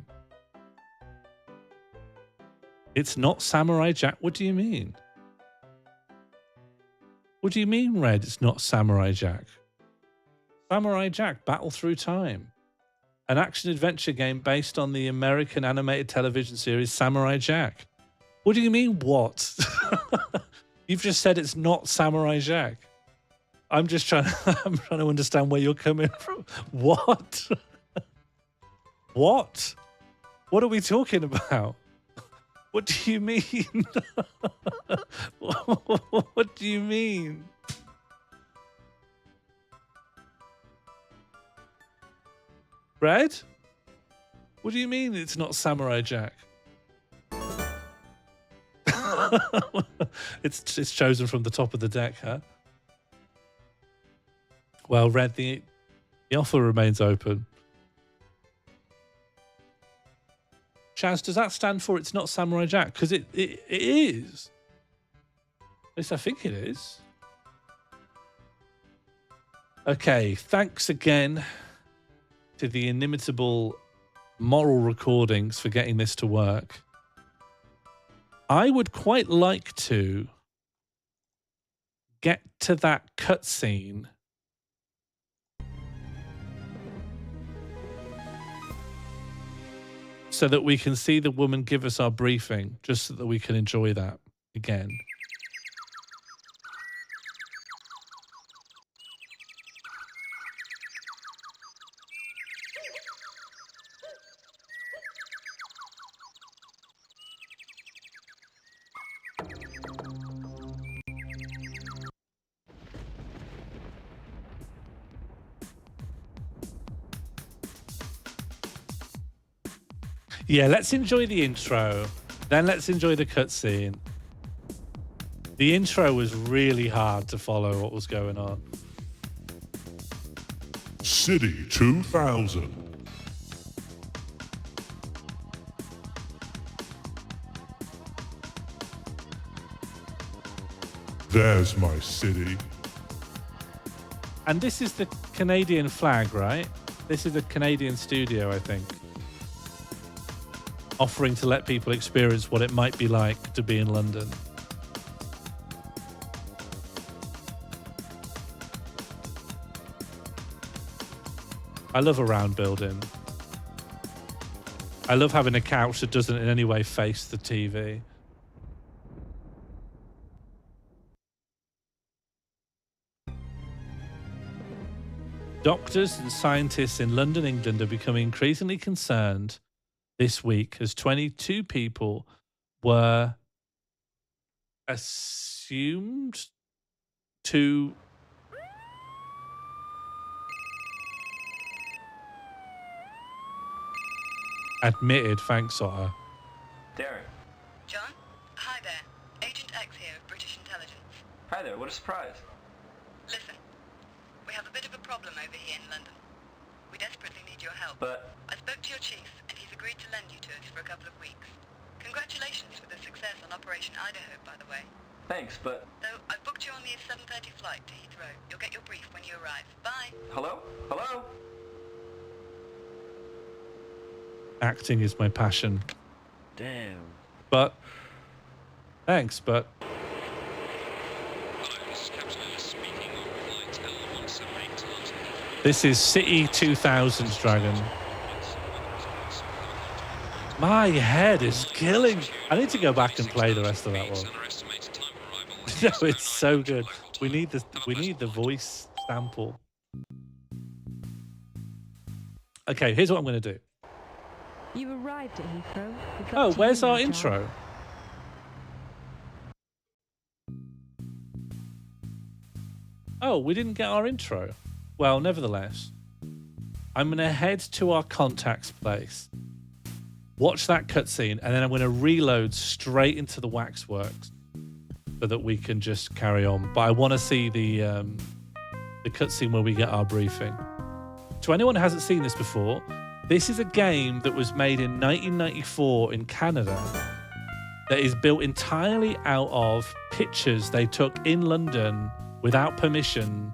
It's not Samurai Jack. What do you mean? What do you mean, Red? It's not Samurai Jack. Samurai Jack Battle Through Time. An action-adventure game based on the American animated television series Samurai Jack. What do you mean, what? You've just said it's not Samurai Jack. I'm trying to understand where you're coming from. What? What? What are we talking about? What do you mean? What do you mean? Red? What do you mean it's not Samurai Jack? It's chosen from the top of the deck, huh? Well, Red, the offer remains open. Chaz, does that stand for it's not Samurai Jack? Because it is. At least I think it is. Okay, thanks again to the inimitable Moral Recordings for getting this to work. I would quite like to get to that cutscene so that we can see the woman give us our briefing, just so that we can enjoy that again. Yeah, let's enjoy the intro. Then let's enjoy the cutscene. The intro was really hard to follow what was going on. City 2000. There's my city. And this is the Canadian flag, right? This is a Canadian studio, I think, offering to let people experience what it might be like to be in London. I love a round building. I love having a couch that doesn't in any way face the TV. Doctors and scientists in London, England are becoming increasingly concerned this week as 22 people were assumed to admitted, thanks, Otter. Darren. John? Hi there. Agent X here of British Intelligence. Hi there, what a surprise. Listen, we have a bit of a problem over here in London. We desperately need your help. But I spoke to your chief, and he's agreed to lend you to us for a couple of weeks. Congratulations for the success on Operation Idaho, by the way. thanks, but Though I've booked you on the 7:30 flight to Heathrow. You'll get your brief when you arrive. Bye. hello? Hello? Acting is my passion. Damn. But thanks, but this is City 2000's Dragon. My head is killing. I need to go back and play the rest of that one. No, it's so good. We need the voice sample. Okay, here's what I'm going to do. You arrived at Heathrow. It's up Oh, to where's you our now, John. intro? Oh, we didn't get our intro. Well, nevertheless, I'm going to head to our contacts place, watch that cutscene, and then I'm going to reload straight into the Waxworks so that we can just carry on. But I want to see the cutscene where we get our briefing. To anyone who hasn't seen this before, this is a game that was made in 1994 in Canada that is built entirely out of pictures they took in London without permission.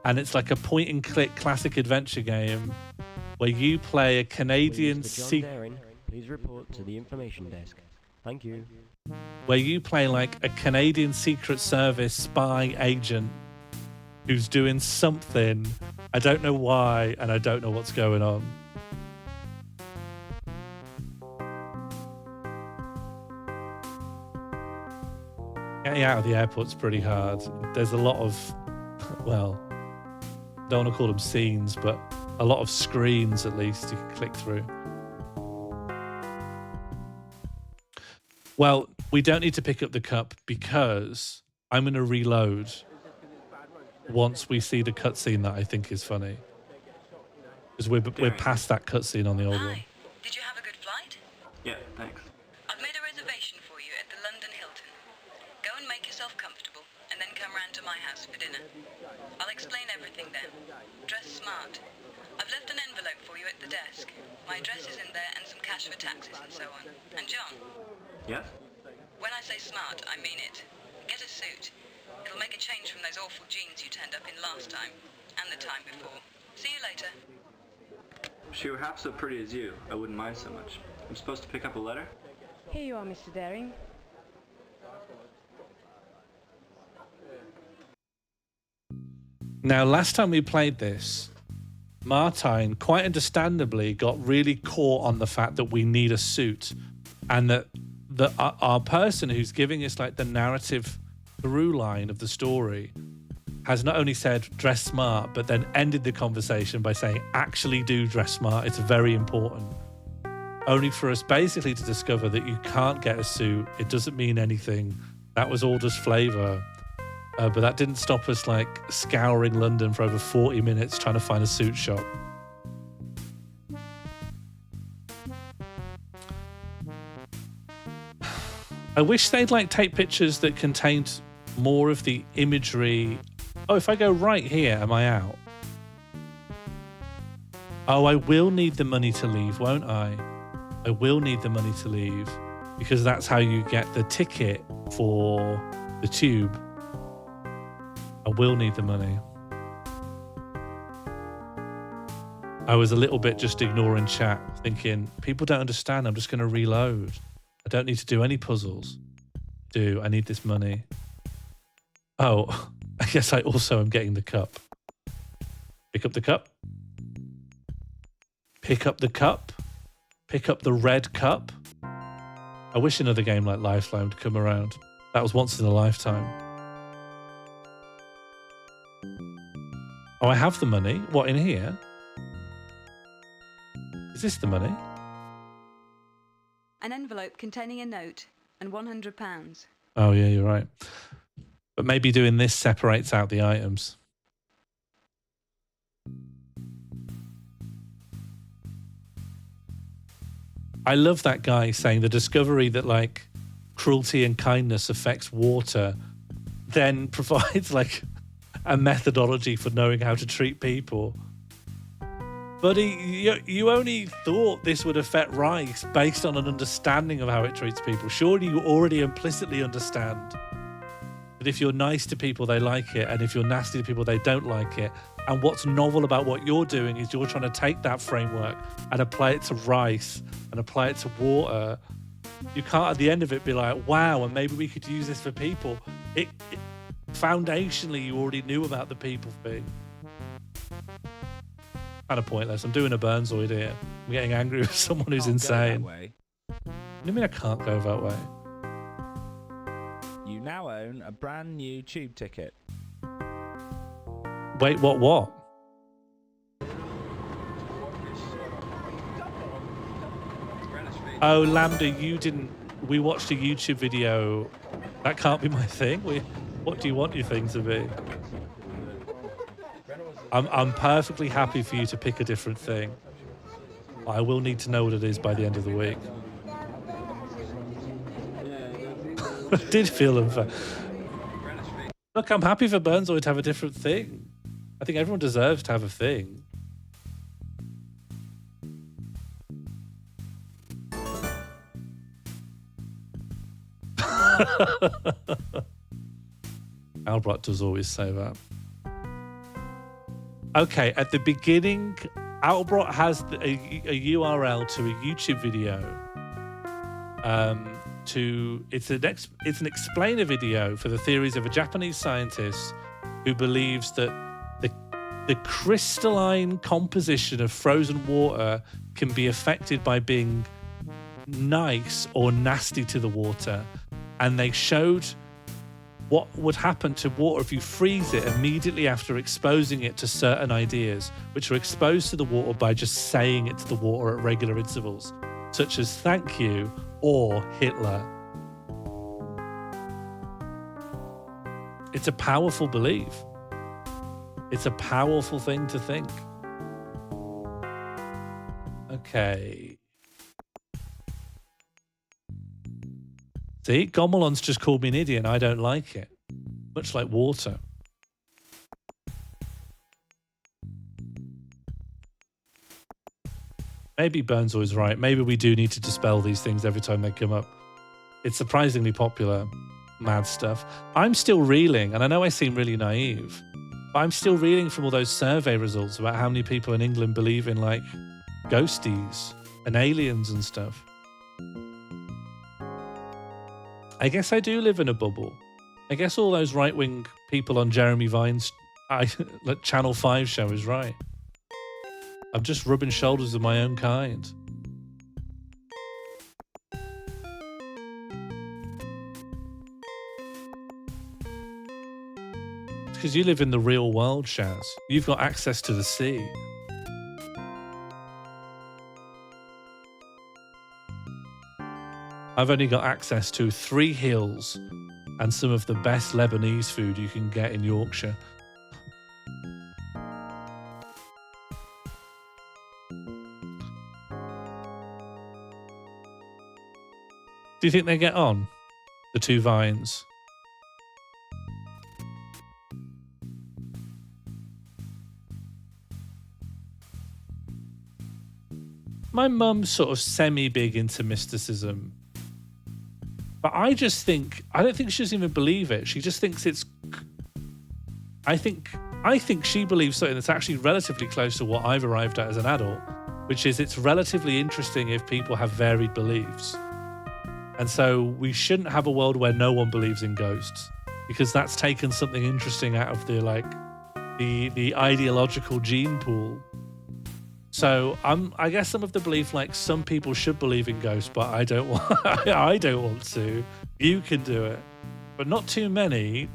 And it's like a point-and-click classic adventure game where you play a Canadian Please report to the information desk. Thank you. where you play like a Canadian Secret Service spy agent who's doing something. I don't know why, and I don't know what's going on. Getting out of the airport's pretty hard. There's a lot of, well, don't want to call them scenes, but a lot of screens at least you can click through. Well, we don't need to pick up the cup because I'm going to reload once we see the cutscene that I think is funny. Because we're past that cutscene on the old one. Hi. Did you have a good flight? Yeah, thanks. I've made a reservation for you at the London Hilton. make yourself comfortable, and then come round to my house for dinner. I'll explain everything then. Dress smart. I've left an envelope for you at the desk. My address is in there and some cash for taxes and so on. And John, Yes? when I say smart, I mean it. Get a suit. It'll make a change from those awful jeans you turned up in last time, and the time before. See you later. If she were half so pretty as you, I wouldn't mind so much. I'm supposed to pick up a letter? Here you are, Mr. Daring. Now, last time we played this, Martine quite understandably got really caught on the fact that we need a suit, and that our person who's giving us like the narrative through line of the story has not only said dress smart, but then ended the conversation by saying actually do dress smart. It's very important. Only for us basically to discover that you can't get a suit. It doesn't mean anything. That was all just flavor. But that didn't stop us like scouring London for over 40 minutes trying to find a suit shop. I wish they'd like take pictures that contained more of the imagery. Oh, if I go right here, am I out? Oh, I will need the money to leave, won't I? I will need the money to leave because that's how you get the ticket for the tube. I will need the money. I was a little bit just ignoring chat, thinking, people don't understand. I'm just going to reload. I don't need to do any puzzles. I need this money. Oh, I guess I also am getting the cup. Pick up the cup. Pick up the cup. Pick up the red cup. I wish another game like Lifeline would come around. That was once in a lifetime. Oh, I have the money. What, in here? Is this the money? An envelope containing a note and £100. Oh, yeah, you're right. But maybe doing this separates out the items. I love that guy saying the discovery that like cruelty and kindness affects water then provides like a methodology for knowing how to treat people. But you only thought this would affect rice based on an understanding of how it treats people. Surely you already implicitly understand that if you're nice to people, they like it, and if you're nasty to people, they don't like it. And what's novel about what you're doing is you're trying to take that framework and apply it to rice and apply it to water. You can't at the end of it be like, wow, and maybe we could use this for people. Foundationally, you already knew about the people thing. Kind of pointless. I'm doing a Burnzoid here. I'm getting angry with someone who's insane. What do you mean I can't go that way? You now own a brand new tube ticket. Wait, what? Oh, Lambda, we watched a YouTube video. That can't be my thing. What do you want your thing to be? I'm perfectly happy for you to pick a different thing. I will need to know what it is by the end of the week. It did feel unfair. Look, I'm happy for Burnzoid to have a different thing. I think everyone deserves to have a thing. Albert does always say that. Okay, at the beginning, Albert has a URL to a YouTube video. It's an explainer video for the theories of a Japanese scientist who believes that the crystalline composition of frozen water can be affected by being nice or nasty to the water. And they showed what would happen to water if you freeze it immediately after exposing it to certain ideas, which are exposed to the water by just saying it to the water at regular intervals, such as thank you or Hitler. It's a powerful belief. It's a powerful thing to think. Okay. See, Gomelon's just called me an idiot and I don't like it. Much like water. Maybe Burns was right. Maybe we do need to dispel these things every time they come up. It's surprisingly popular, mad stuff. I'm still reeling, and I know I seem really naive, but I'm still reeling from all those survey results about how many people in England believe in, like, ghosties and aliens and stuff. I guess I do live in a bubble. I guess all those right-wing people on Jeremy Vine's Channel 5 show is right. I'm just rubbing shoulders with my own kind. It's because you live in the real world, Shaz. You've got access to the sea. I've only got access to 3 hills and some of the best Lebanese food you can get in Yorkshire. Do you think they get on, the 2 Vines? My mum's sort of semi-big into mysticism. But I don't think she doesn't even believe it. She just thinks it's... I think she believes something that's actually relatively close to what I've arrived at as an adult, which is it's relatively interesting if people have varied beliefs. And so we shouldn't have a world where no one believes in ghosts, because that's taken something interesting out of the ideological gene pool. So I guess I'm of the belief, like, some people should believe in ghosts, but I don't want I don't want to. You can do it, but not too many.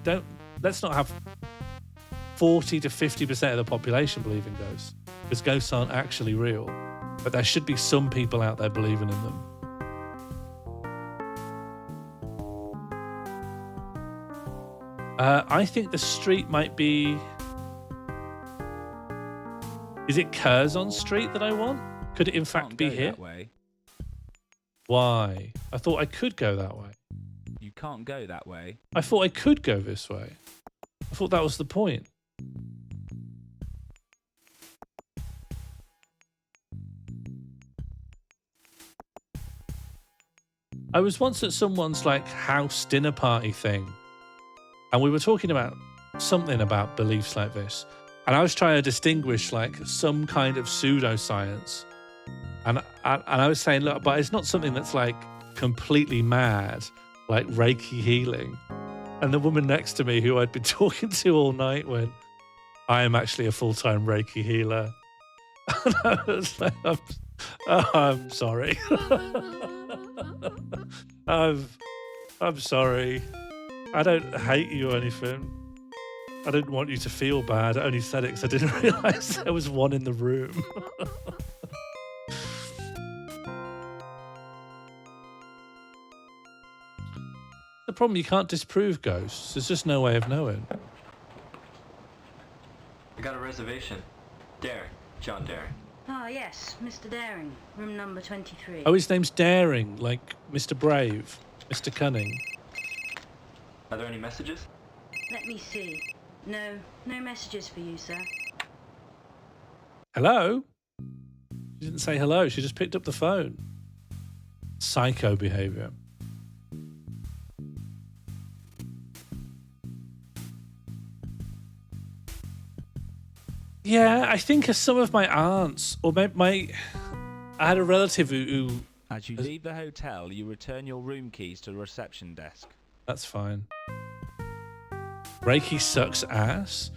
Let's not have 40 to 50% of the population believe in ghosts, because ghosts aren't actually real. But there should be some people out there believing in them. I think the street might be... Is it Curzon Street that I want? Could it in fact be here? That way. Why? I thought I could go that way. You can't go that way. I thought I could go this way. I thought that was the point. I was once at someone's, like, house dinner party thing, and we were talking about something about beliefs like this. And I was trying to distinguish, like, some kind of pseudoscience. And I was saying, look, but it's not something that's, like, completely mad, like Reiki healing. And the woman next to me, who I'd been talking to all night, went, I am actually a full-time Reiki healer. And I was like, I'm sorry. I'm sorry. I don't hate you or anything. I didn't want you to feel bad. I only said it because I didn't realise there was one in the room. The problem, you can't disprove ghosts. There's just no way of knowing. I got a reservation. Daring. John Daring. Ah, yes, Mr. Daring, room number 23. Oh, his name's Daring, like Mr. Brave, Mr. Cunning. Are there any messages? Let me see. No messages for you, sir. Hello? She didn't say hello. She just picked up the phone. Psycho behavior. Yeah, I think some of my aunts, or I had a relative who... As you leave the hotel, you return your room keys to the reception desk. That's fine. Reiki sucks ass?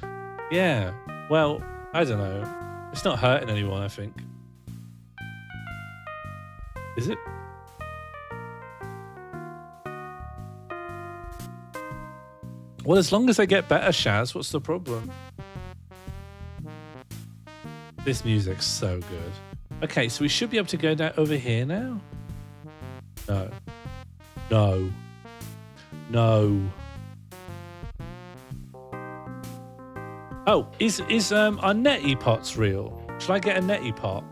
Yeah, well, I don't know. It's not hurting anyone, I think. Is it? Well, as long as I get better, Shaz, what's the problem? This music's so good. Okay, so we should be able to go down over here now? No. No. No. Oh, is our neti pots real? Should I get a neti pot?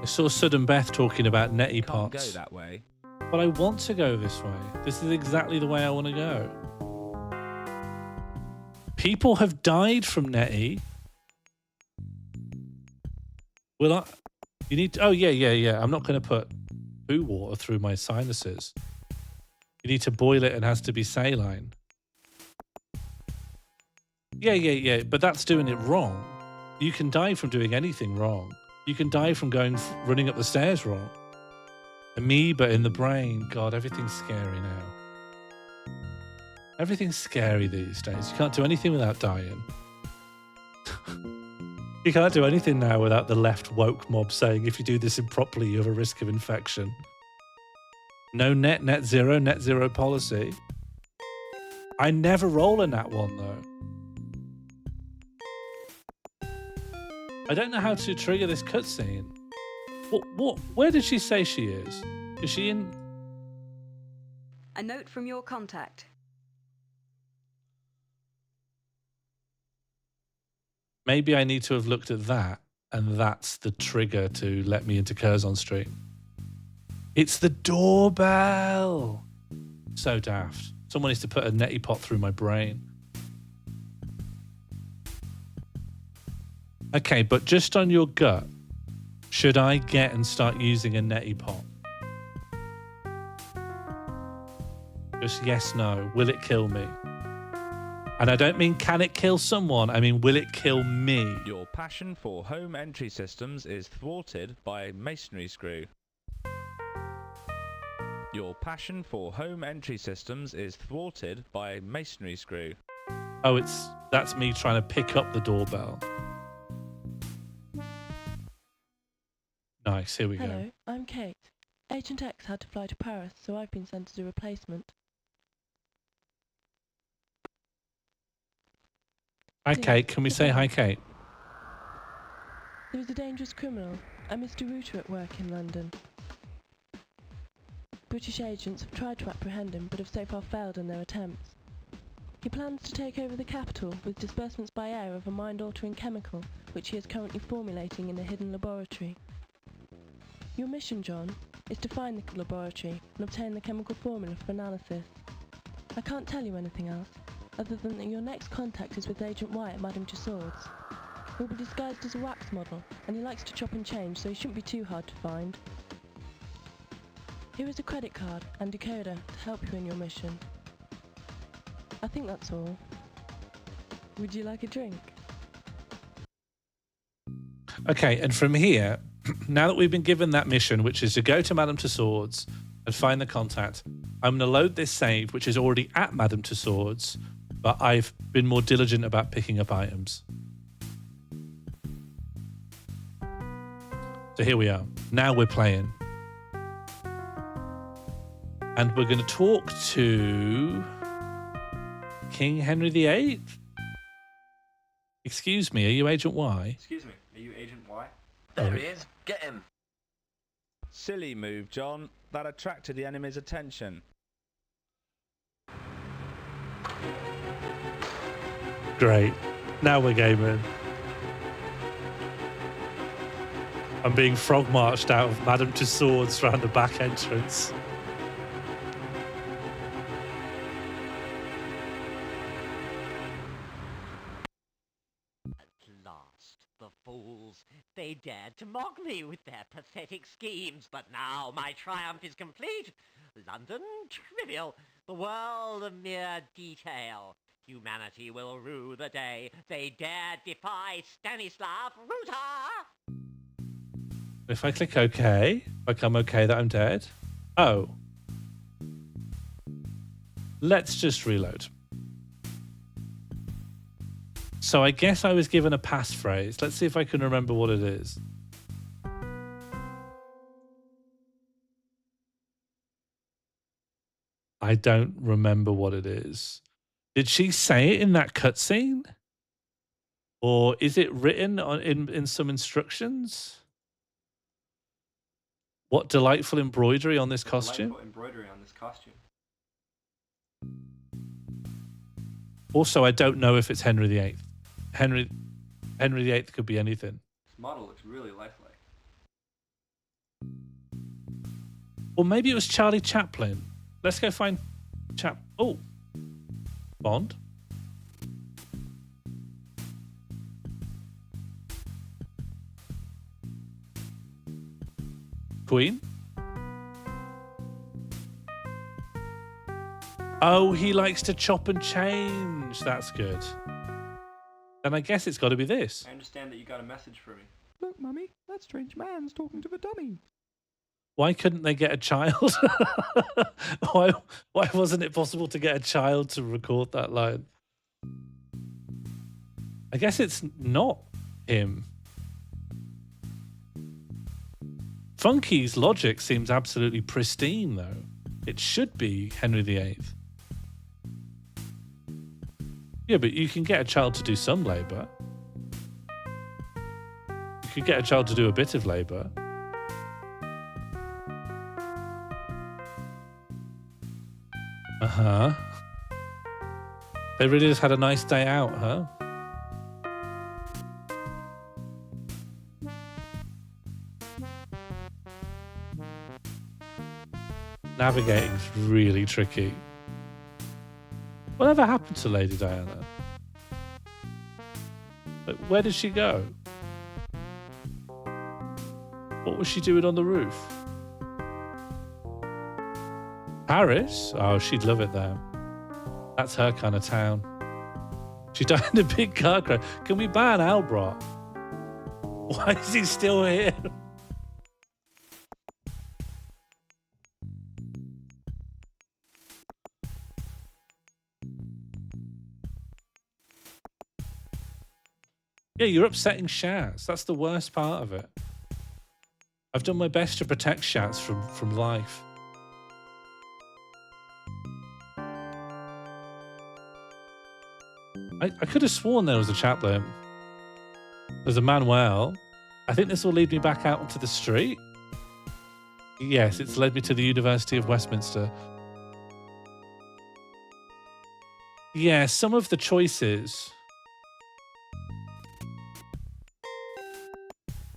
I saw Sudden Beth talking about neti Can't go pots. that way. But I want to go this way. This is exactly the way I want to go. People have died from neti. Well, you need to, oh, yeah. I'm not going to put poo water through my sinuses. You need to boil it and it has to be saline. Yeah. But that's doing it wrong. You can die from doing anything wrong. You can die from running up the stairs wrong. Amoeba in the brain. God, everything's scary now. Everything's scary these days. You can't do anything without dying. You can't do anything now without the left woke mob saying if you do this improperly, you have a risk of infection. No net zero policy. I never roll a nat one though. I don't know how to trigger this cutscene. What? Where did she say she is? Is she in? A note from your contact. Maybe I need to have looked at that, and that's the trigger to let me into Curzon Street. It's the doorbell. So daft. Someone needs to put a neti pot through my brain. Okay, but just on your gut, should I get and start using a neti pot? Just yes, no. Will it kill me? And I don't mean can it kill someone, I mean will it kill me? Your passion for home entry systems is thwarted by masonry screw. Your passion for home entry systems is thwarted by masonry screw. Oh, that's me trying to pick up the doorbell. Nice, here we go. Hello, I'm Kate. Agent X had to fly to Paris, so I've been sent as a replacement. Hi, Kate. Can we say hi, Kate? There is a dangerous criminal, a Mr. Rooter, at work in London. British agents have tried to apprehend him, but have so far failed in their attempts. He plans to take over the capital with disbursements by air of a mind-altering chemical, which he is currently formulating in a hidden laboratory. Your mission, John, is to find the laboratory and obtain the chemical formula for analysis. I can't tell you anything else, other than that your next contact is with Agent Y at Madame Tussauds. He'll be disguised as a wax model, and he likes to chop and change, so he shouldn't be too hard to find. Here is a credit card and decoder to help you in your mission. I think that's all. Would you like a drink? Okay, and from here, now that we've been given that mission, which is to go to Madame Tussauds and find the contact, I'm going to load this save, which is already at Madame Tussauds, but I've been more diligent about picking up items. So here we are. Now we're playing. And we're going to talk to King Henry VIII. Excuse me, are you Agent Y? Excuse me, are you Agent Y? There he is. Get him. Silly move, John. That attracted the enemy's attention. Great. Now we're gaming. I'm being frog marched out of Madame Tussauds round the back entrance. At last, the fools. They dared to mock me with their pathetic schemes, but now my triumph is complete. London, trivial. The world, a mere detail. Humanity will rue the day they dared defy Stanislav Rooter! If I click OK, like I'm okay that I'm dead. Oh. Let's just reload. So I guess I was given a passphrase. Let's see if I can remember what it is. I don't remember what it is. Did she say it in that cutscene? Or is it written in some instructions? What delightful embroidery on this costume? Delightful embroidery on this costume. Also, I don't know if it's Henry VIII. Henry VIII could be anything. This model looks really lifelike. Or maybe it was Charlie Chaplin. Let's go find Oh, Bond. Queen. Oh, he likes to chop and change. That's good. Then I guess it's got to be this. I understand that you got a message for me. Look, Mummy, that strange man's talking to the dummy. Why couldn't they get a child? why wasn't it possible to get a child to record that line? I guess it's not him. Funky's logic seems absolutely pristine, though. It should be Henry VIII. Yeah, but you can get a child to do some labour. You could get a child to do a bit of labour. Uh-huh. They really just had a nice day out, huh? Navigating's really tricky. Whatever happened to Lady Diana? Like, where did she go? What was she doing on the roof? Paris? Oh, she'd love it there. That's her kind of town. She died in a big car crash. Can we ban Albroth? Why is he still here? Yeah, you're upsetting Shaz. That's the worst part of it. I've done my best to protect Shaz from life. I could have sworn there was a chaplain. There's a Manuel. I think this will lead me back out onto the street. Yes, it's led me to the University of Westminster. Yeah, some of the choices,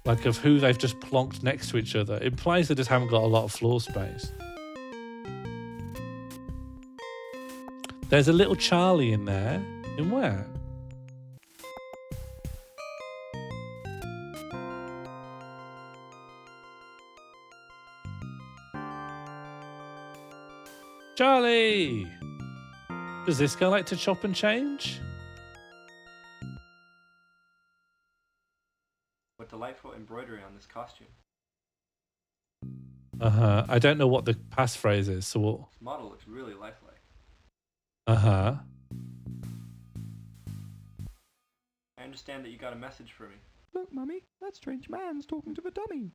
like of who they've just plonked next to each other, implies they just haven't got a lot of floor space. There's a little Charlie in there. In where? Charlie! Does this guy like to chop and change? What delightful embroidery on this costume. Uh-huh. I don't know what the passphrase is, so what? This model looks really lifelike. Uh-huh. I understand that you got a message for me. Look, Mummy, that strange man's talking to the dummy.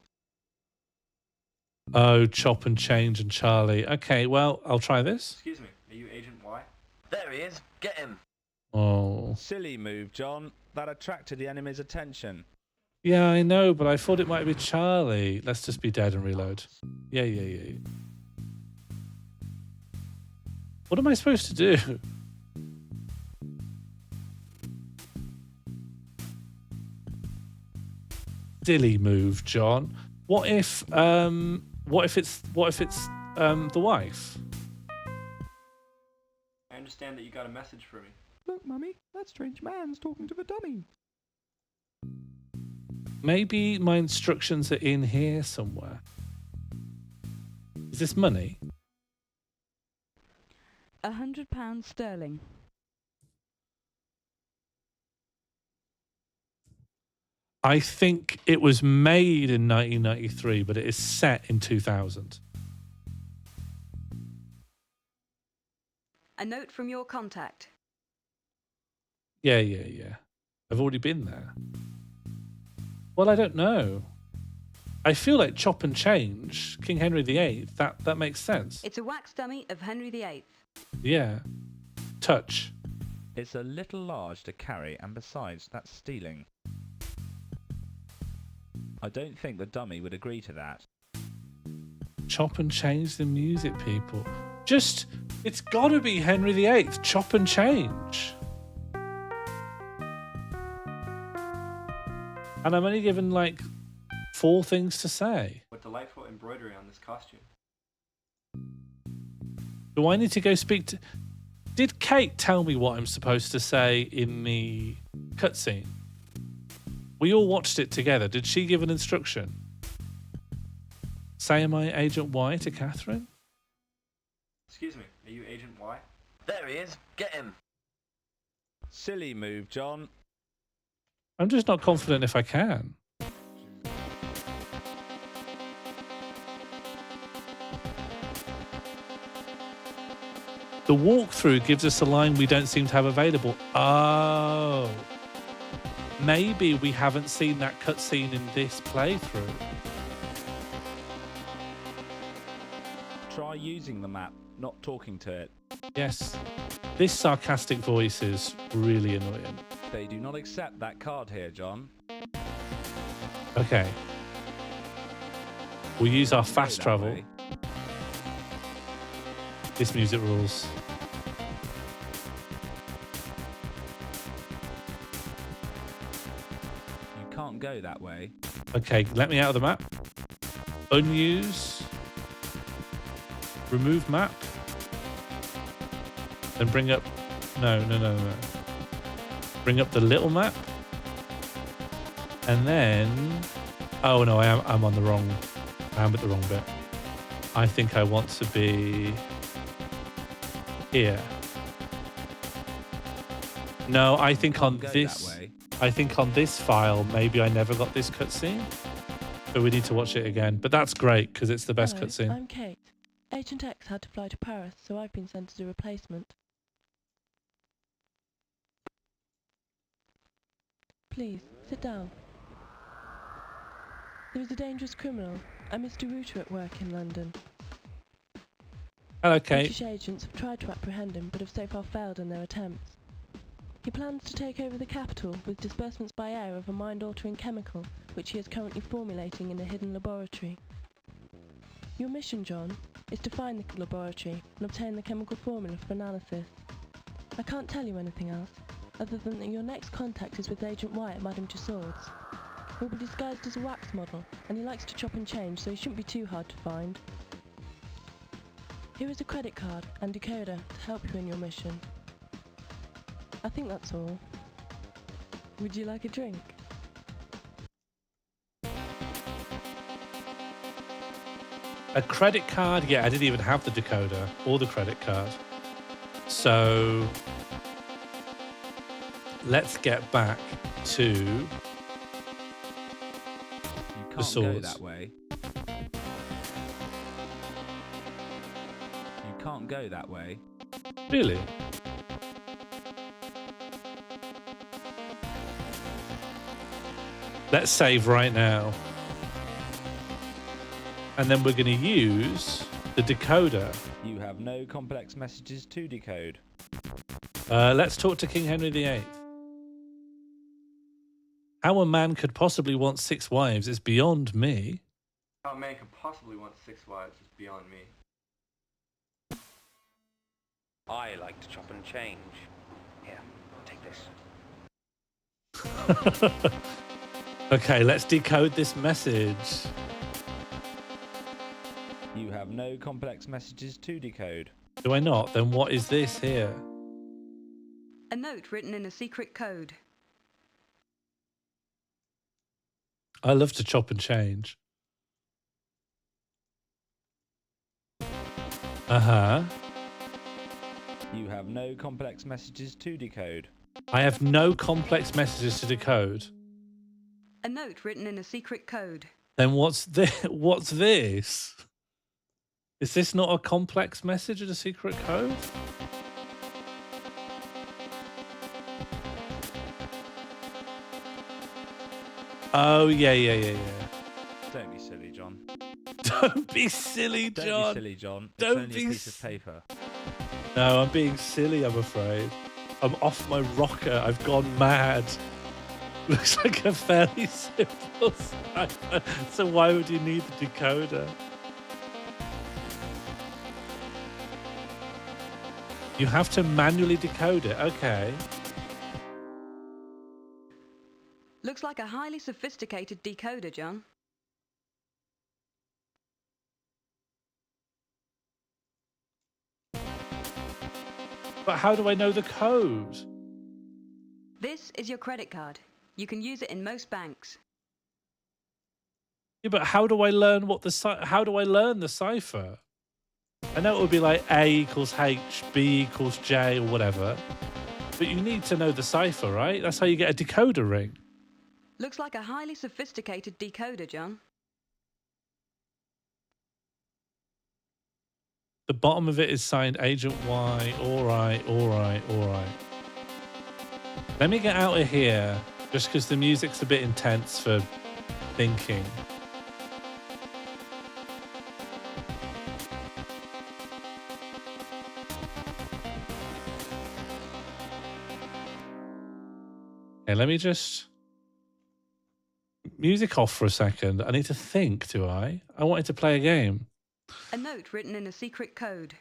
Oh, chop and change and Charlie. Okay, well, I'll try this. Excuse me, are you Agent Y? There he is. Get him. Oh. Silly move, John. That attracted the enemy's attention. Yeah, I know, but I thought it might be Charlie. Let's just be dead and reload. Yeah. What am I supposed to do? Silly move, John. What if it's the wife? I understand that you got a message for me. Look, Mummy, that strange man's talking to the dummy. Maybe my instructions are in here somewhere. Is this money? £100 sterling. I think it was made in 1993, but it is set in 2000. A note from your contact. Yeah. I've already been there. Well, I don't know. I feel like chop and change, King Henry VIII, that makes sense. It's a wax dummy of Henry VIII. Yeah. Touch. It's a little large to carry, and besides, that's stealing. I don't think the dummy would agree to that. Chop and change the music, people. It's gotta be Henry VIII. Chop and change. And I'm only given like 4 things to say. What delightful embroidery on this costume. Do I need to go speak to... Did Kate tell me what I'm supposed to say in the cutscene? We all watched it together. Did she give an instruction? Say, am I Agent Y to Catherine? Excuse me, are you Agent Y? There he is. Get him. Silly move, John. I'm just not confident if I can. The walkthrough gives us a line we don't seem to have available. Oh. Maybe we haven't seen that cutscene in this playthrough. Try using the map, not talking to it. Yes. This sarcastic voice is really annoying. They do not accept that card here, John. Okay. We'll use our fast Go that travel. way. This music rules. You can't go that way. Okay, let me out of the map. Unuse. Remove map. Then bring up... No. Bring up the little map. And then... Oh no, I'm on the wrong... I'm at the wrong bit. I think I want to be... here. No, I think on Go this... that way. I think on this file, maybe I never got this cutscene. But we need to watch it again. But that's great, because it's the best Hello, cutscene. I'm Kate. Agent X had to fly to Paris, so I've been sent as a replacement. Please, sit down. There is a dangerous criminal, a Mr. Rooter, at work in London. Hello, Kate. British agents have tried to apprehend him, but have so far failed in their attempts. He plans to take over the capital with disbursements by air of a mind-altering chemical, which he is currently formulating in a hidden laboratory. Your mission, John, is to find the laboratory and obtain the chemical formula for analysis. I can't tell you anything else, other than that your next contact is with Agent Y at Madame Tussauds. He'll be disguised as a wax model, and he likes to chop and change, so he shouldn't be too hard to find. Here is a credit card and decoder to help you in your mission. I think that's all. Would you like a drink? A credit card? Yeah, I didn't even have the decoder or the credit card. So let's get back to You the can't go swords. that way. You can't go that way. Really? Let's save right now. And then we're going to use the decoder. You have no complex messages to decode. Let's talk to King Henry VIII. How a man could possibly want 6 wives is beyond me. How a man could possibly want 6 wives is beyond me. I like to chop and change. Here, take this. Okay, let's decode this message. You have no complex messages to decode. Do I not? Then what is this here? A note written in a secret code. I love to chop and change. Uh-huh. You have no complex messages to decode. I have no complex messages to decode. A note written in a secret code. Then what's this? What's this? Is this not a complex message and a secret code? Oh, yeah. Don't be silly, John. Don't be silly, John. Don't be silly, John. It's Don't only be a piece of paper. No, I'm being silly, I'm afraid. I'm off my rocker. I've gone mad. Looks like a fairly simple cipher. So why would you need the decoder? You have to manually decode it. Okay. Looks like a highly sophisticated decoder, John. But how do I know the code? This is your credit card. You can use it in most banks. Yeah, but how do I learn how do I learn the cipher? I know it would be like A equals H, B equals J, or whatever. But you need to know the cipher, right? That's how you get a decoder ring. Looks like a highly sophisticated decoder, John. The bottom of it is signed Agent Y. All right, all right, all right. Let me get out of here, just because the music's a bit intense for thinking. Okay, let me just... Music off for a second. I need to think, do I? I wanted to play a game. A note written in a secret code.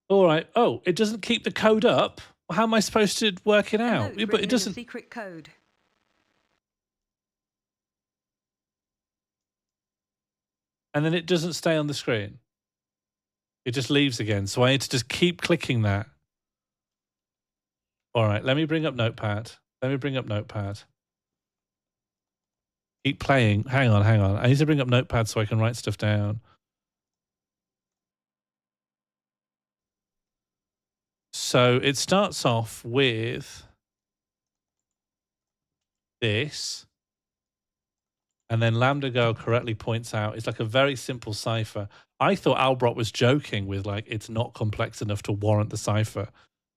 All right. Oh, it doesn't keep the code up? How am I supposed to work it out? A note But it written doesn't... in a secret code. And then it doesn't stay on the screen. It just leaves again. So I need to just keep clicking that. All right, let me bring up Notepad. Let me bring up Notepad. Keep playing. Hang on, hang on. I need to bring up Notepad so I can write stuff down. So it starts off with this. And then Lambda Girl correctly points out it's like a very simple cipher. I thought Albrock was joking with like, it's not complex enough to warrant the cipher.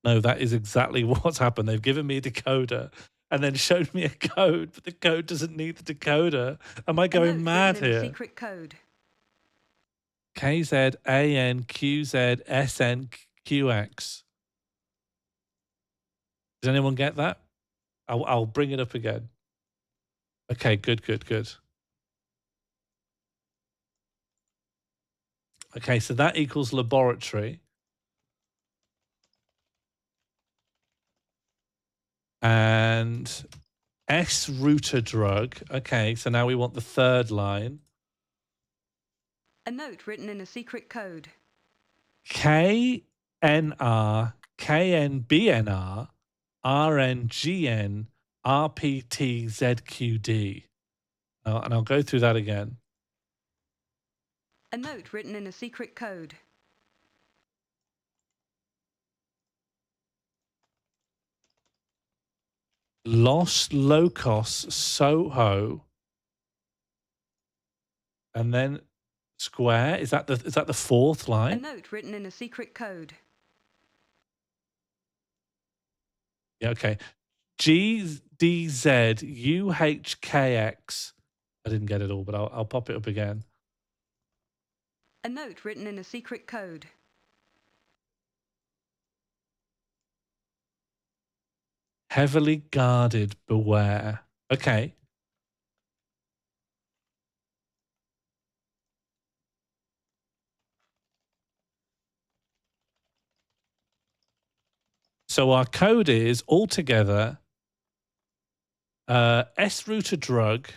No, that is exactly what's happened. They've given me a decoder and then showed me a code, but the code doesn't need the decoder. Am I going mad here? Secret code. KZANQZSNQX. Does anyone get that? I'll bring it up again. Okay, good, good, good. Okay, so that equals laboratory. And S router drug. Okay, so now we want the third line. A note written in a secret code. KNR, KNBNR, RNGN, RPTZQD. And I'll go through that again. A note written in a secret code. Los Locos Soho. And then square. Is that the fourth A line? note written in a secret code. Yeah, okay. GDZUHKX. I didn't get it all, but I'll pop it up again. A note written in a secret code. Heavily guarded, beware. Okay. So our code is altogether S router drug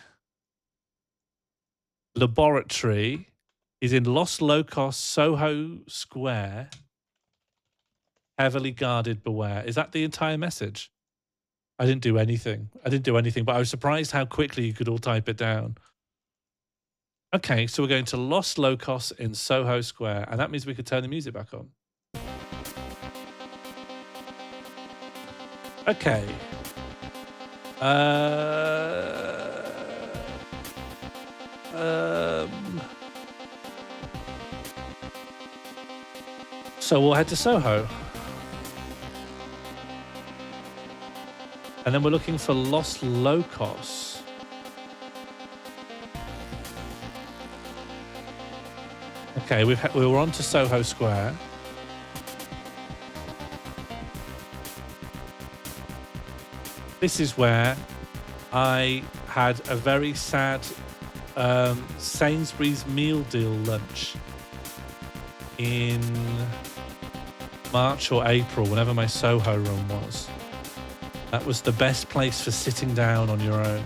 laboratory is in Los Locos, Soho Square. Heavily guarded, beware. Is that the entire message? I didn't do anything. But I was surprised how quickly you could all type it down. Okay, so we're going to Los Locos in Soho Square, and that means we could turn the music back on. Okay. So we'll head to Soho. And then we're looking for Los Locos. Okay, we were on to Soho Square. This is where I had a very sad Sainsbury's meal deal lunch in March or April, whenever my Soho run was. That was the best place for sitting down on your own.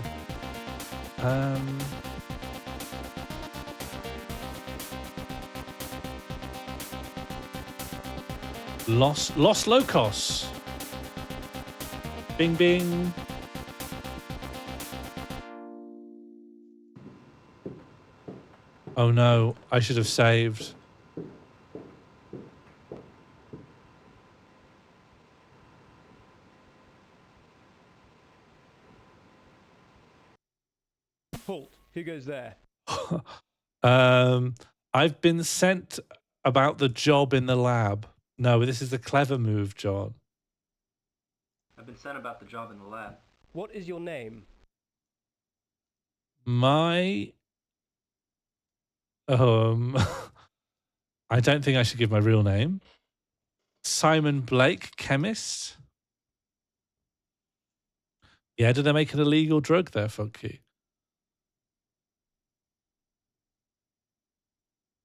Los Locos. Bing, bing. Oh no, I should have saved. Halt. Who goes there? I've been sent about the job in the lab. No, this is the clever move, John. I've been sent about the job in the lab. What is your name? My... I don't think I should give my real name. Simon Blake, chemist. Yeah, did they make an illegal drug there, Funky?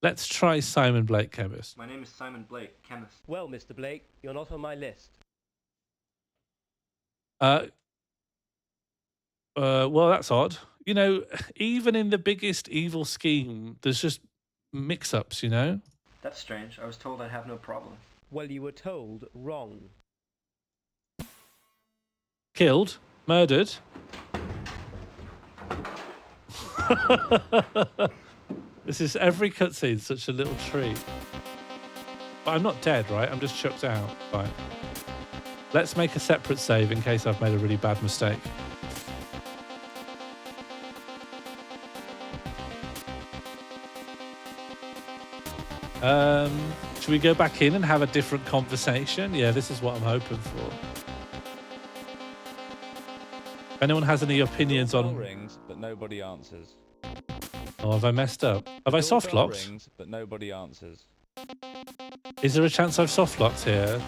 Let's try Simon Blake, chemist. My name is Simon Blake, chemist. Well, Mr. Blake, you're not on my list. Well, that's odd. You know, even in the biggest evil scheme, there's just mix-ups, you know? That's strange. I was told I'd have no problem. Well, you were told wrong. Killed? Murdered? This is every cutscene such a little treat. But I'm not dead, right? I'm just chucked out. Right. Let's make a separate save in case I've made a really bad mistake. Should we go back in and have a different conversation? Yeah, this is what I'm hoping for. If anyone has any opinions on... rings, but nobody answers. Oh, have I messed up? Have I soft locked? Rings, but nobody answers. Is there a chance I've soft locked here?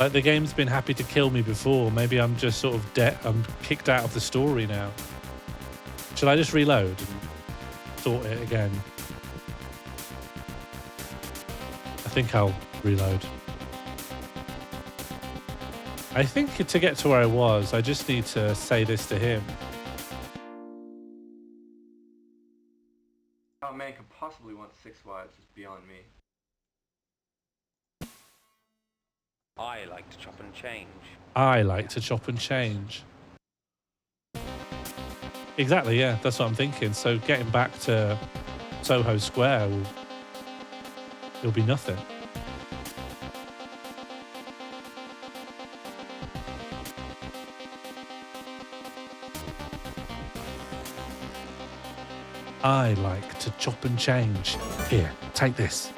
Like the game's been happy to kill me before. Maybe I'm just sort of dead. I'm kicked out of the story now. Shall I just reload and sort it again? I think I'll reload. I think to get to where I was, I just need to say this to him. How a man could possibly want 6 wives is beyond me. I like to chop and change. I like to chop and change. Exactly, yeah, that's what I'm thinking. So getting back to Soho Square it'll be nothing. I like to chop and change. Here, take this.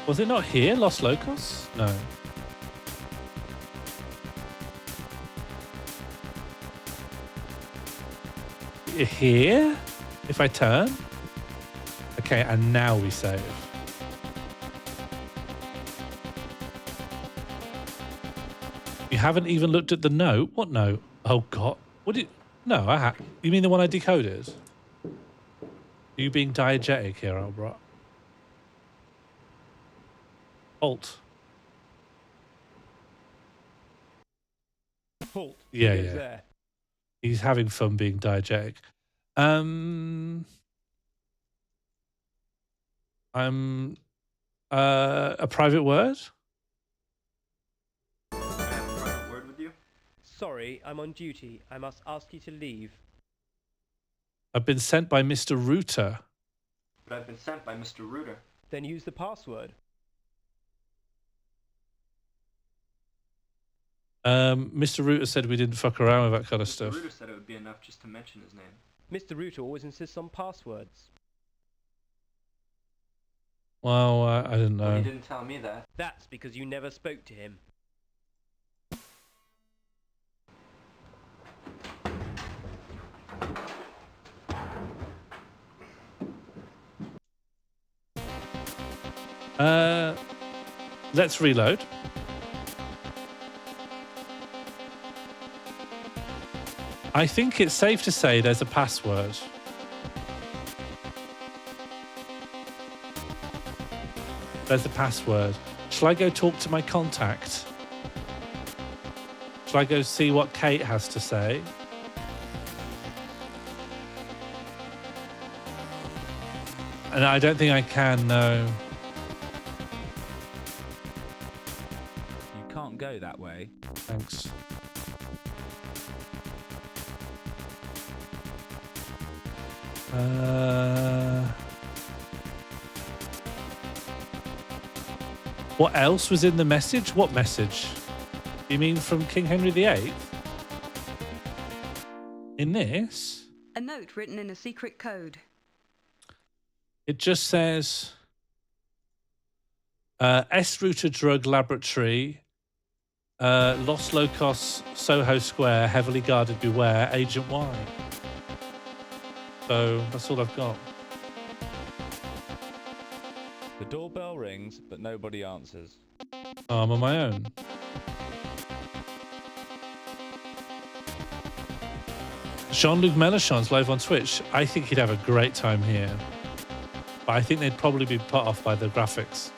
Was it not here, Los Locos? No. Here? If I turn? Okay, and now we save. You haven't even looked at the note? What note? Oh, God. What did... No, I have. You mean the one I decoded? Are you being diegetic here, Albert? Halt. Halt. Yeah, Who's yeah. there? He's having fun being diegetic. I'm a private word? Can I have a private word with you? Sorry, I'm on duty. I must ask you to leave. I've been sent by Mr. Rooter. But I've been sent by Mr. Rooter. Then use the password. Mr. Rooter said we didn't fuck around with that kind of stuff. Mr. Rooter said it would be enough just to mention his name. Mr. Rooter always insists on passwords. Well, I didn't know. Well, he didn't tell me that. That's because you never spoke to him. Let's reload. I think it's safe to say there's a password. There's the password. Shall I go talk to my contact? Shall I go see what Kate has to say? And I don't think I can, no. You can't go that way. Thanks. What else was in the message? What message? You mean from King Henry VIII? In this? A note written in a secret code. It just says S-Router Drug Laboratory, Los Locos, Soho Square, heavily guarded, beware, Agent Y. So that's all I've got. The doorbell rings, but nobody answers. Oh, I'm on my own. Jean-Luc Mélenchon's live on Twitch. I think he'd have a great time here. But I think they'd probably be put off by the graphics.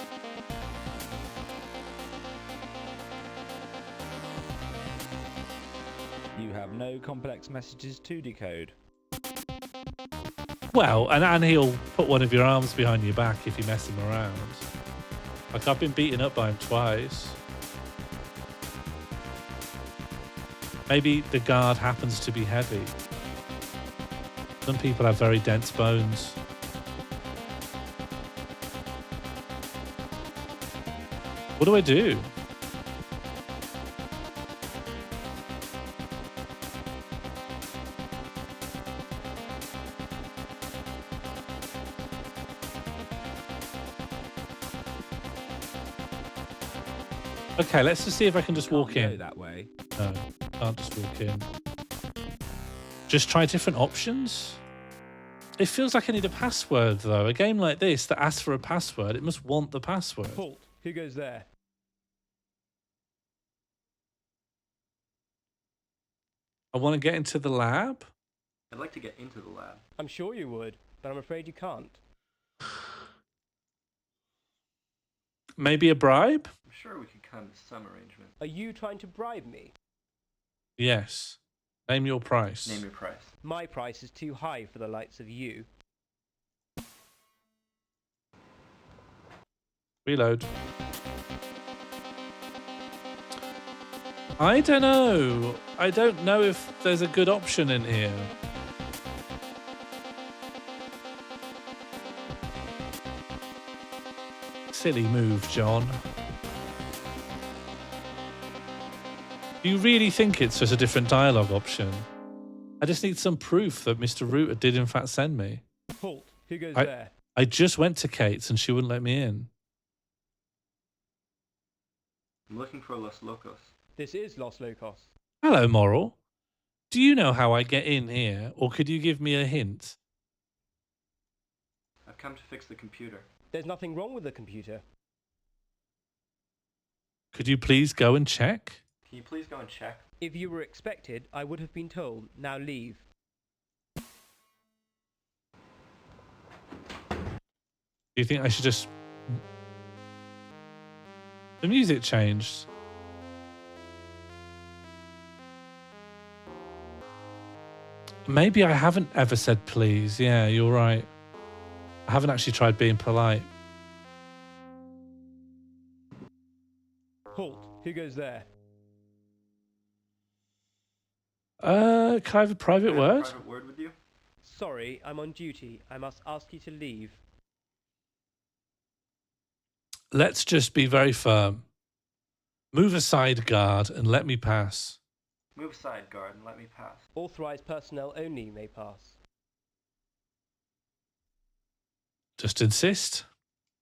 You have no complex messages to decode. Well, and he'll put one of your arms behind your back if you mess him around. Like, I've been beaten up by him twice. Maybe the guard happens to be heavy. Some people have very dense bones. What do I do? Okay, let's just see if I can just walk in. Go that way. No, can't just walk in. Just try different options? It feels like I need a password, though. A game like this that asks for a password, it must want the password. Halt. Who goes there? I want to get into the lab. I'd like to get into the lab. I'm sure you would, but I'm afraid you can't. Maybe a bribe? I'm sure we could come to some arrangement. Are you trying to bribe me? Yes. Name your price. Name your price. My price is too high for the likes of you. Reload. I don't know. I don't know if there's a good option in here. Silly move, John. Do you really think it's just a different dialogue option? I just need some proof that Mr. Router did in fact send me. Halt. Who goes there? I just went to Kate's and she wouldn't let me in. I'm looking for Los Locos. This is Los Locos. Hello, Moral. Do you know how I get in here, or could you give me a hint? I've come to fix the computer. There's nothing wrong with the computer. Could you please go and check? Can you please go and check? If you were expected, I would have been told. Now leave. Do you think I should just... The music changed. Maybe I haven't ever said please. Yeah, you're right. I haven't actually tried being polite. Halt. Who goes there? Can I have a private word? Private word with you? Sorry, I'm on duty. I must ask you to leave. Let's just be very firm. Move aside, guard, and let me pass. Move aside, guard, and let me pass. Authorized personnel only may pass. Just insist.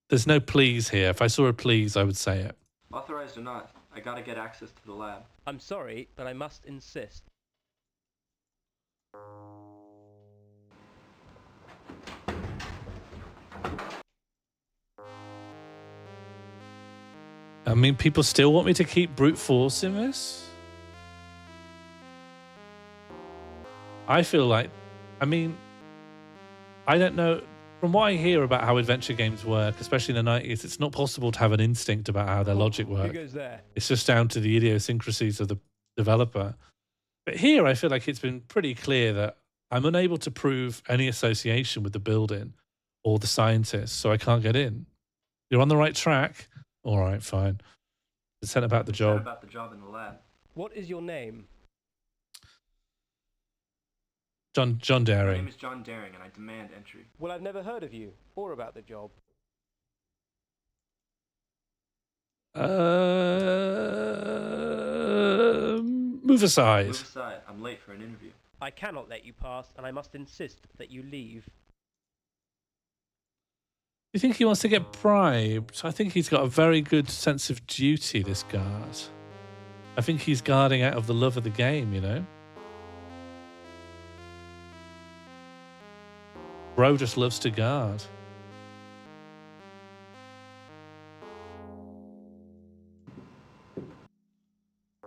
There's no please here. If I saw a please, I would say it. Authorized or not, I gotta get access to the lab. I'm sorry, but I must insist. I mean, people still want me to keep brute force in this? I feel like, I mean, I don't know. From what I hear about how adventure games work, especially in the 90s, it's not possible to have an instinct about how their logic Who works. goes there? It's just down to the idiosyncrasies of the developer. But here, I feel like it's been pretty clear that I'm unable to prove any association with the building or the scientists, so I can't get in. You're on the right track. All right, fine. It's sent about the Said job. about the job in the lab. What is your name? John My name Daring. is John Daring, and I demand entry. Well, I've never heard of you or about the job. Move aside. Move aside. I'm late for an interview. I cannot let you pass, and I must insist that you leave. You think he wants to get bribed? I think he's got a very good sense of duty, this guard. I think he's guarding out of the love of the game, you know? Bro just loves to guard.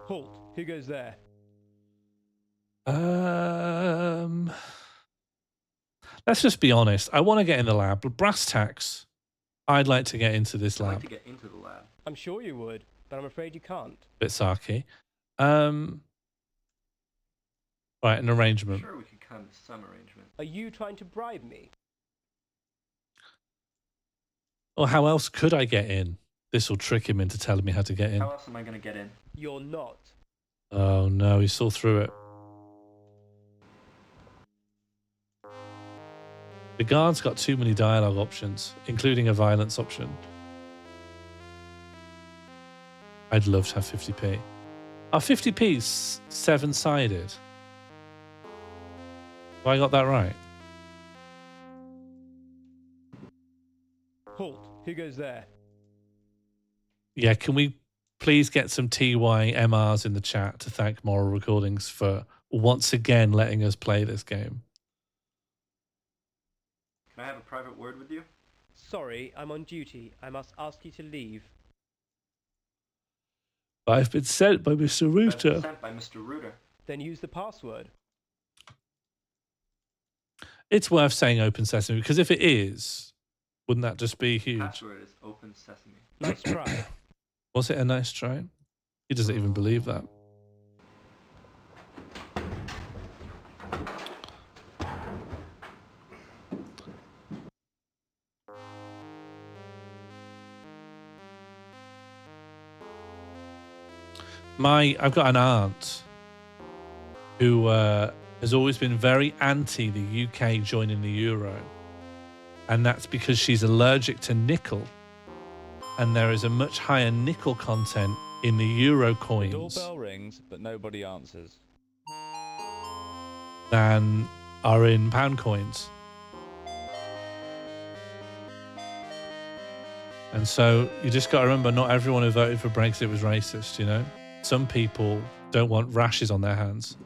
Halt. Who goes there? Let's just be honest. I want to get in the lab, but brass tacks, I'd like to get into this I'd lab. like to get into the lab. I'm sure you would, but I'm afraid you can't. Bit sarky. Right, an arrangement. Sure, we could come to some arrangement. Are you trying to bribe me? Or how else could I get in? This will trick him into telling me how to get in. How else am I going to get in? You're not. Oh no, he saw through it. The guard's got too many dialogue options, including a violence option. I'd love to have 50p. Are 50p's 7-sided? Have I got that right? Halt. Who goes there? Yeah, can we please get some TYMRs in the chat to thank Moral Recordings for once again letting us play this game? Can I have a private word with you? Sorry, I'm on duty. I must ask you to leave. I've been sent by Mr. I've been Rooter. sent by Mr. Rooter. Then use the password. It's worth saying Open Sesame, because if it is, wouldn't that just be huge? Password is open sesame. Nice try. Was it a nice try? He doesn't even believe that. I've got an aunt who has always been very anti the UK joining the euro. And that's because she's allergic to nickel. And there is a much higher nickel content in the euro coins Doorbell rings, but nobody answers. than are in pound coins. And so you just got to remember, not everyone who voted for Brexit was racist, you know? Some people don't want rashes on their hands.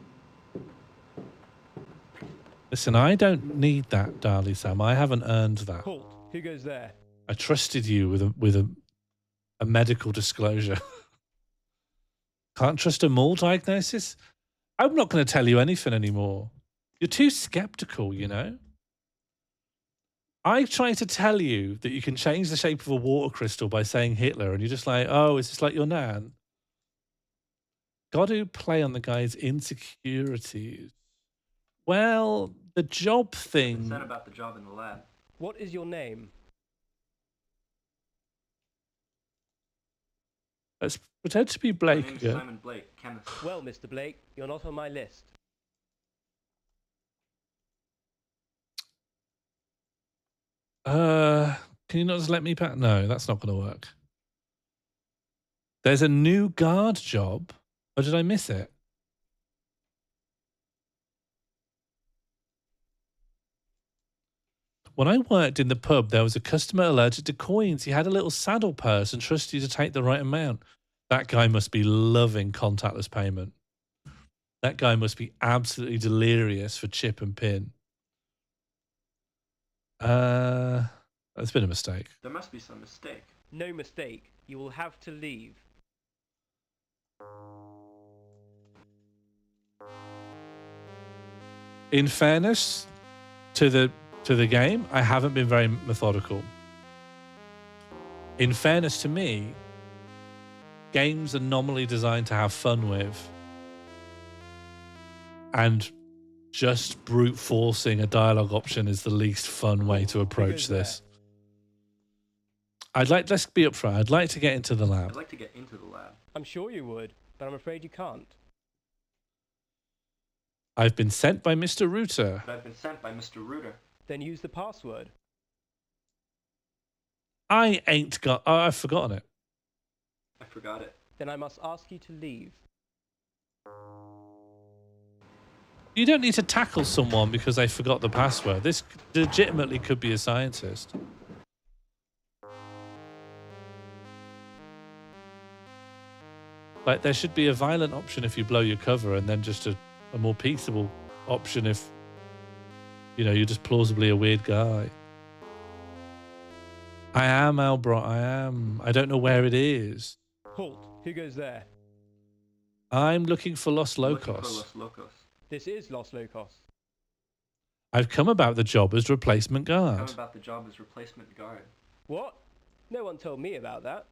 Listen, I don't need that, Darlie Sam. I haven't earned that. Halt. Who goes there? I trusted you with a medical disclosure. Can't trust a mole diagnosis? I'm not going to tell you anything anymore. You're too skeptical, you know? I try to tell you that you can change the shape of a water crystal by saying Hitler, and you're just like, oh, is this like your nan? Got to play on the guy's insecurities. Well, the job Been thing. sent about the job in the lab. What is your name? Let's pretend to be My Blake name is again. Simon Blake, chemist. Well, Mr. Blake, you're not on my list. Can you not just let me back? No, that's not going to work. There's a new guard job. Or did I miss it? When I worked in the pub, there was a customer allergic to coins. He had a little saddle purse and trusted you to take the right amount. That guy must be loving contactless payment. That guy must be absolutely delirious for chip and pin. That's been a mistake. There must be some mistake. No mistake. You will have to leave. In fairness to the to the game, I haven't been very methodical. In fairness to me, games are normally designed to have fun with. And just brute forcing a dialogue option is the least fun way to approach this. Let's be upfront. I'd like to get into the lab. I'd like to get into the lab. I'm sure you would, but I'm afraid you can't. I've been sent by Mr. Rooter. But I've been sent by Mr. Rooter. Then use the password. I ain't got... Oh, I've forgotten it. I forgot it. Then I must ask you to leave. You don't need to tackle someone because they forgot the password. This legitimately could be a scientist. Like, there should be a violent option if you blow your cover, and then just a more peaceable option if, you know, you're just plausibly a weird guy. I am, Albert, I am. I don't know where it is. Halt. Who goes there? I'm looking for Los Locos. Looking for Los Locos. This is Los Locos. I've come about the job as replacement guard. Come about the job as replacement guard. What? No one told me about that.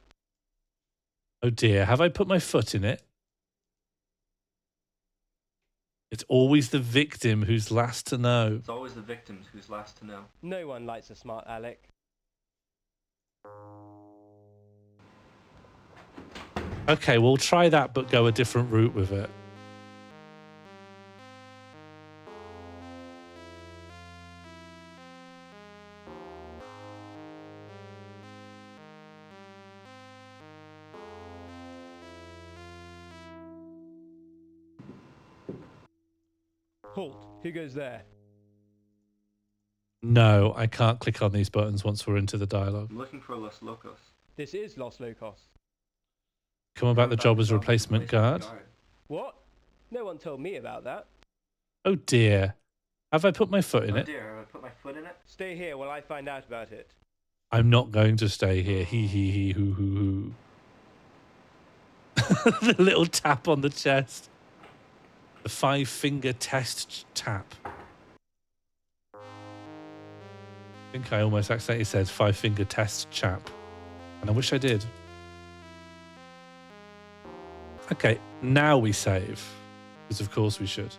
Oh dear, have I put my foot in it? It's always the victim who's last to know. It's always the victims who's last to know. No one likes a smart Alec. Okay, we'll try that, but go a different route with it. Halt. Who goes there? No, I can't click on these buttons once we're into the dialogue. I'm looking for Los Locos. This is Los Locos. Come about the job as replacement guard. What? No one told me about that. Oh dear. Have I put my foot in it? Oh dear, have I put my foot in it? Stay here while I find out about it. I'm not going to stay here. Hee hee hee hoo hoo hoo. The little tap on the chest. The 5-finger test tap. I think I almost accidentally said 5-finger test chap. And I wish I did. Okay, now we save. Because of course we should.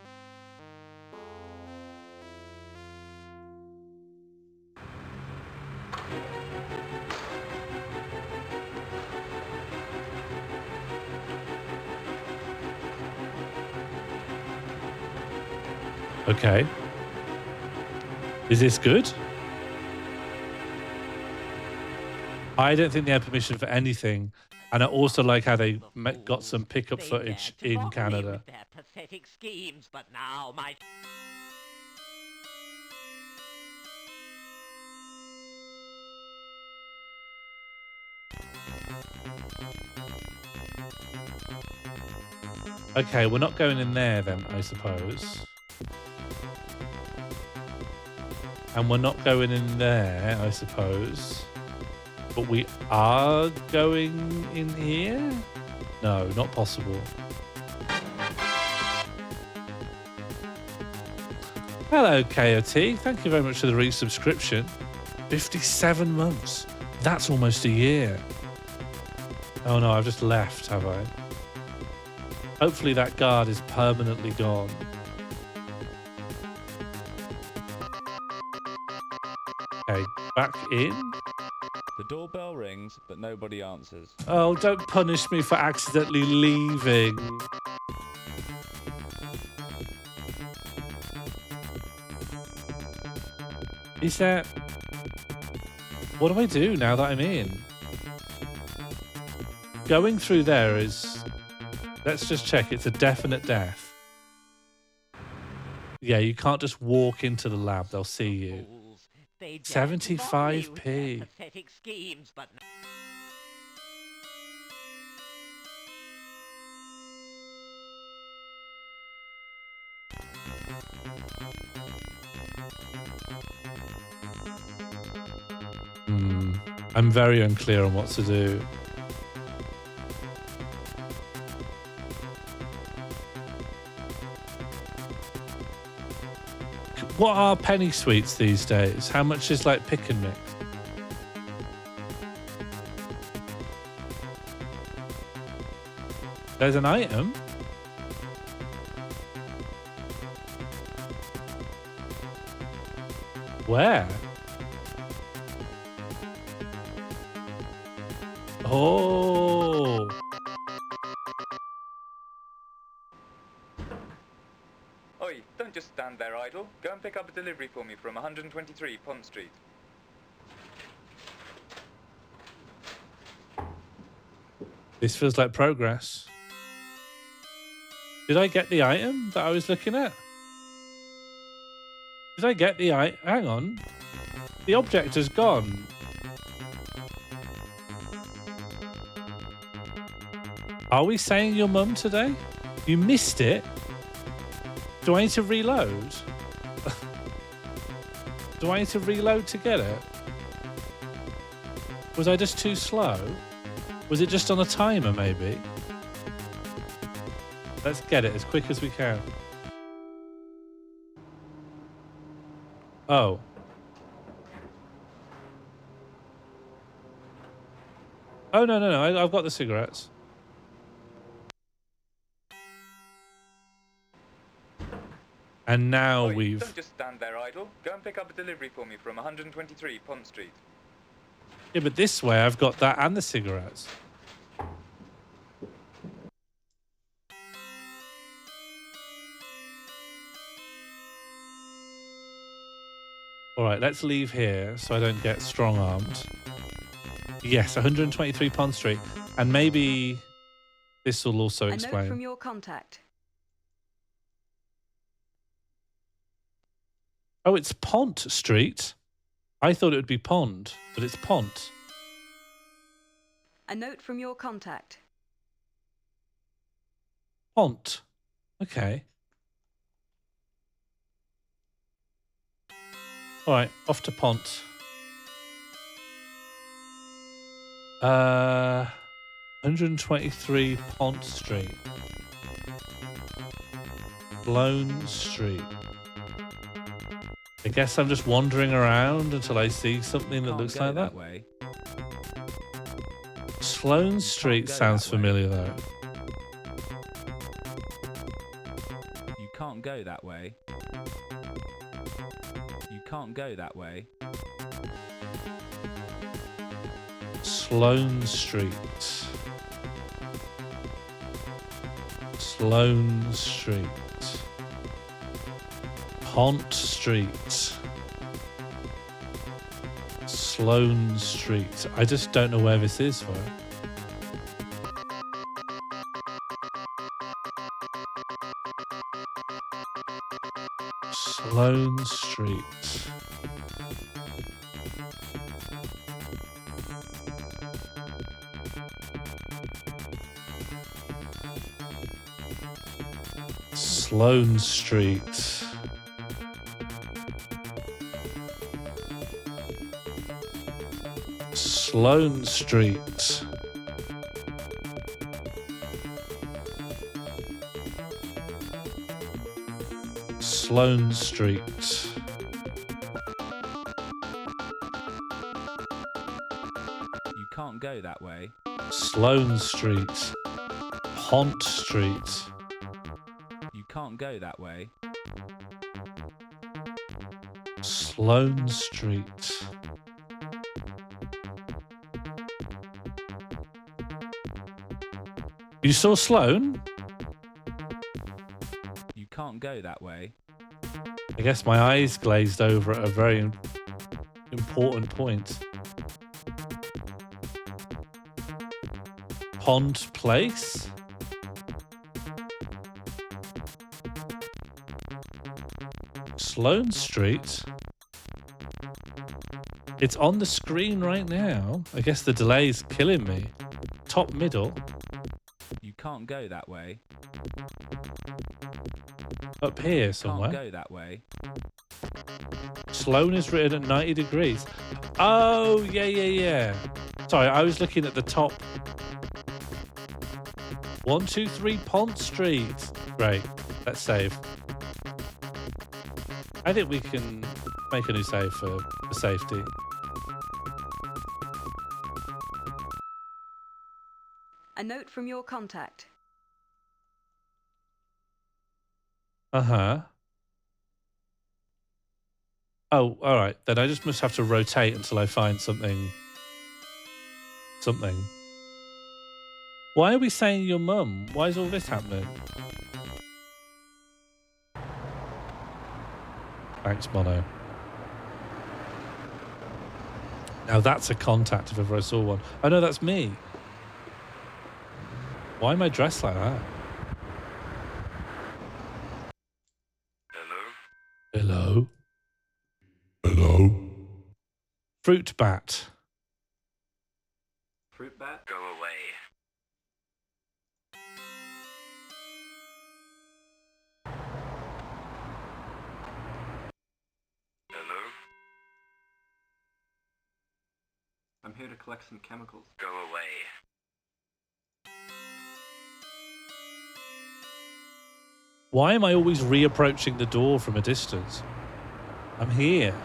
Okay. Is this good? I don't think they had permission for anything. And I also like how they got some pickup footage in Canada. With their pathetic schemes, but now my... Okay, we're not going in there then, I suppose. And we're not going in there, I suppose. But we are going in here? No, not possible. Hello, KOT. Thank you very much for the resubscription. 57 months. That's almost a year. Oh no, I've just left, have I? Hopefully that guard is permanently gone. Okay, back in. The doorbell rings, but nobody answers. Oh, don't punish me for accidentally leaving. Is there... What do I do now that I'm in? Going through there is... Let's just check. It's a definite death. Yeah, you can't just walk into the lab. They'll see you. 75p. Pathetic schemes, but... I'm very unclear on what to do. What are penny sweets these days? How much is like pick and mix? There's an item. Where? Oh. Oi, don't just stand there idle. Go and pick up a delivery for me from 123 Pond Street. This feels like progress. Did I get the item that I was looking at? Did I get the item? Hang on. The object has gone. Are we saying your mum today? You missed it? Do I need to reload? Do I need to reload to get it? Was I just too slow? Was it just on a timer, maybe? Let's get it as quick as we can. Oh. Oh, no. I've got the cigarettes. And now Oi, we've... Don't just stand there idle. Go and pick up a delivery for me from 123 Pond Street. Yeah, but this way I've got that and the cigarettes. All right, let's leave here so I don't get strong-armed. Yes, 123 Pond Street. And maybe this will also explain. A note from your contact. Oh, it's Pont Street. I thought it would be Pond, but it's Pont. A note from your contact. Pont. Okay. All right, off to Pont. 123 Pont Street. Sloane Street. I guess I'm just wandering around until I see something that looks like that. Way. Sloane Street sounds familiar though. You can't go that way. You can't go that way. Sloane Street. Sloane Street. Pont Street. Sloane Street. I just don't know where this is for. Sloane Street. Sloane Street. Sloane Street. Sloane Street. You can't go that way. Sloane Street. Pont Street. You can't go that way. Sloane Street. You saw Sloane? You can't go that way. I guess my eyes glazed over at a very important point. Pond Place? Sloane Street? It's on the screen right now. I guess the delay's killing me. Top middle. You can't go that way. Up here somewhere. Can't go that way. Sloane is written at 90 degrees. Oh, yeah. Sorry, I was looking at the top. 123 Pont Street. Great. Let's save. I think we can make a new save for safety. A note from your contact. Uh-huh. Oh, all right. Then I just must have to rotate until I find something. Something. Why are we saying your mum? Why is all this happening? Thanks, Mono. Now that's a contact if ever I saw one. Oh no, that's me. Why am I dressed like that? Hello? Hello? Fruit bat. Fruit bat? Go away. Hello? I'm here to collect some chemicals. Go away. Why am I always reapproaching the door from a distance? I'm here.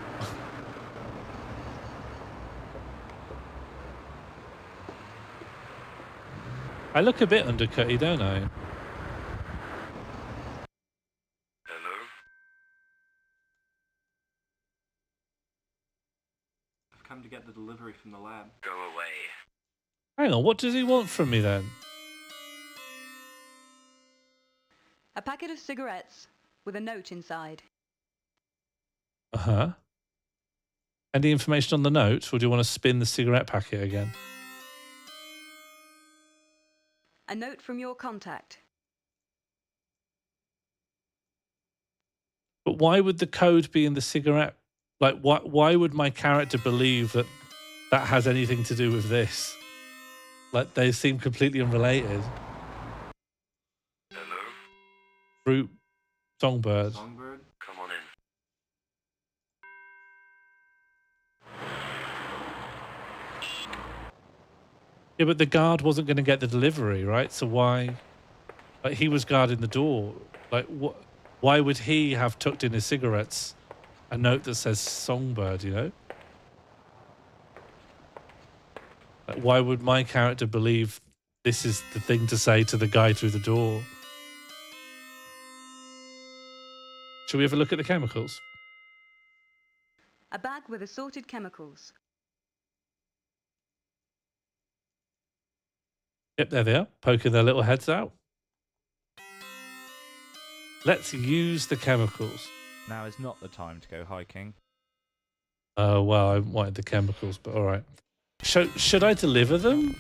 I look a bit undercutty, don't I? Hello? I've come to get the delivery from the lab. Go away. Hang on, what does he want from me then? A packet of cigarettes with a note inside. Uh-huh. Any information on the note, or do you want to spin the cigarette packet again? A note from your contact. But why would the code be in the cigarette? Like, why would my character believe that that has anything to do with this? Like, they seem completely unrelated. Hello? Fruit, songbird. Songbird? Come on in. Yeah, but the guard wasn't going to get the delivery, right? So why? Like, he was guarding the door. Like, why would he have tucked in his cigarettes a note that says songbird, you know? Like, why would my character believe this is the thing to say to the guy through the door? Shall we have a look at the chemicals? A bag with assorted chemicals. Yep, there they are, poking their little heads out. Let's use the chemicals. Now is not the time to go hiking. Oh, well, I wanted the chemicals, but all right. Should I deliver them?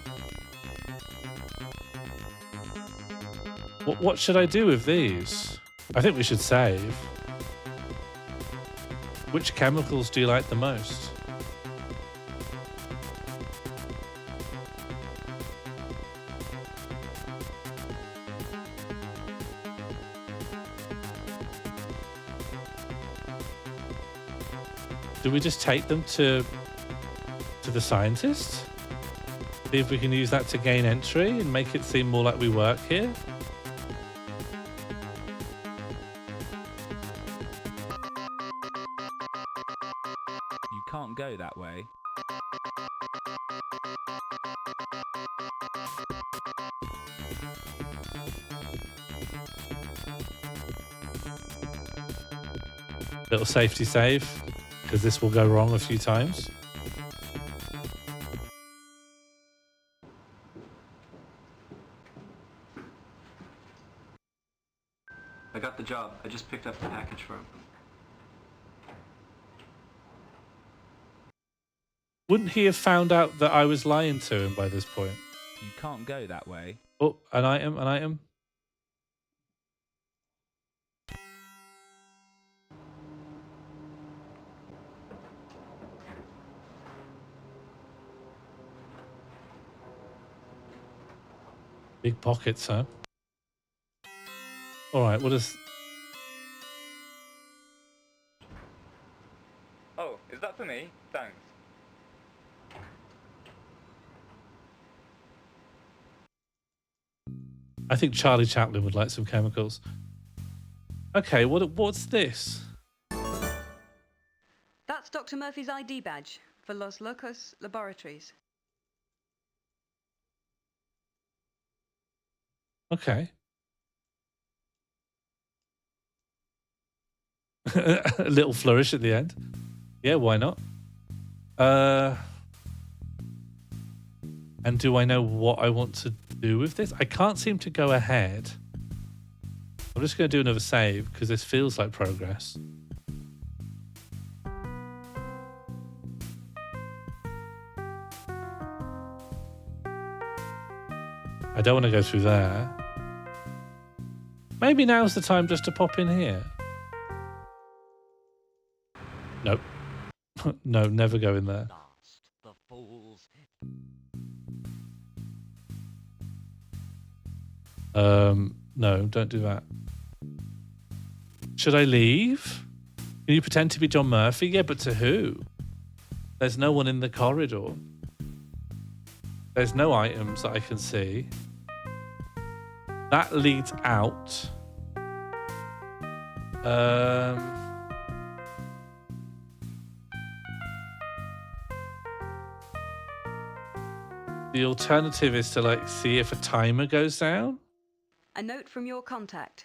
What should I do with these? I think we should save. Which chemicals do you like the most? Do we just take them to the scientist? See if we can use that to gain entry and make it seem more like we work here? You can't go that way. Little safety save, because this will go wrong a few times. I got the job. I just picked up the package for him. Wouldn't he have found out that I was lying to him by this point? You can't go that way. Oh, an item. Big pockets, huh? All right, what is... Oh, is that for me? Thanks. I think Charlie Chaplin would like some chemicals. Okay, what's this? Dr. Murphy's ID badge for Los Locos Laboratories. Okay. A little flourish at the end. Yeah, why not? And do I know what I want to do with this? I can't seem to go ahead. I'm just going to do another save because this feels like progress. I don't want to go through there. Maybe now's the time just to pop in here. Nope. No, never go in there. The fools. No, don't do that. Should I leave? Can you pretend to be John Murphy? Yeah, but to who? There's no one in the corridor. There's no items that I can see. That leads out. The alternative is to like see if a timer goes down. A note from your contact.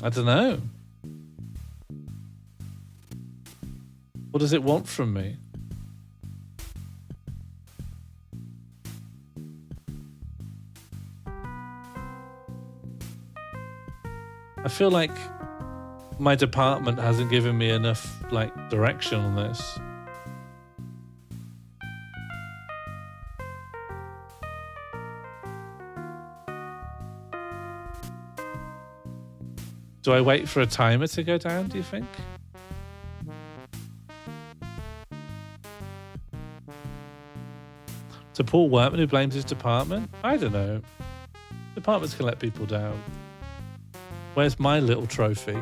I don't know. What does it want from me? I feel like my department hasn't given me enough like direction on this. Do I wait for a timer to go down, do you think? To Paul Workman who blames his department? I don't know. Departments can let people down. Where's my little trophy?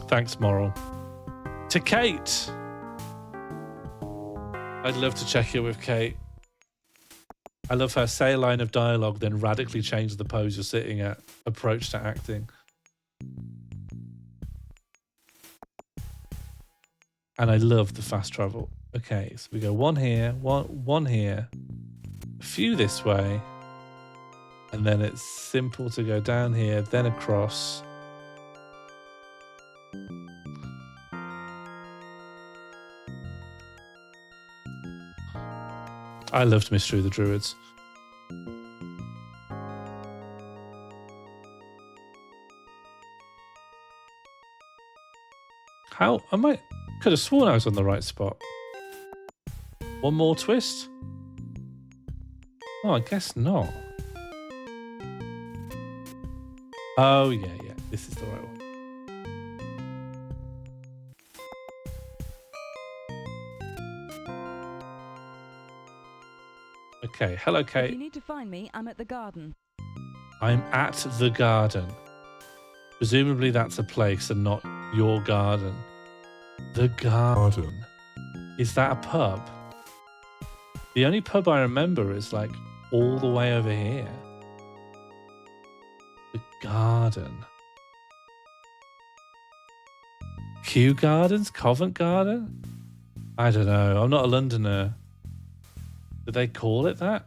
Thanks, Moral. To Kate! I'd love to check in with Kate. I love her say a line of dialogue, then radically change the pose you're sitting at. Approach to acting. And I love the fast travel. Okay, so we go one here, one here, a few this way, and then it's simple to go down here, then across. I loved Mystery of the Druids. How am I? Could have sworn I was on the right spot. One more twist? Oh, I guess not. Oh, yeah. This is the right one. Okay, hello, Kate. If you need to find me, I'm at the garden. I'm at the garden. Presumably that's a place and not your garden. The garden. Is that a pub? The only pub I remember is like all the way over here. The garden. Kew Gardens? Covent Garden? I don't know. I'm not a Londoner. Did they call it that?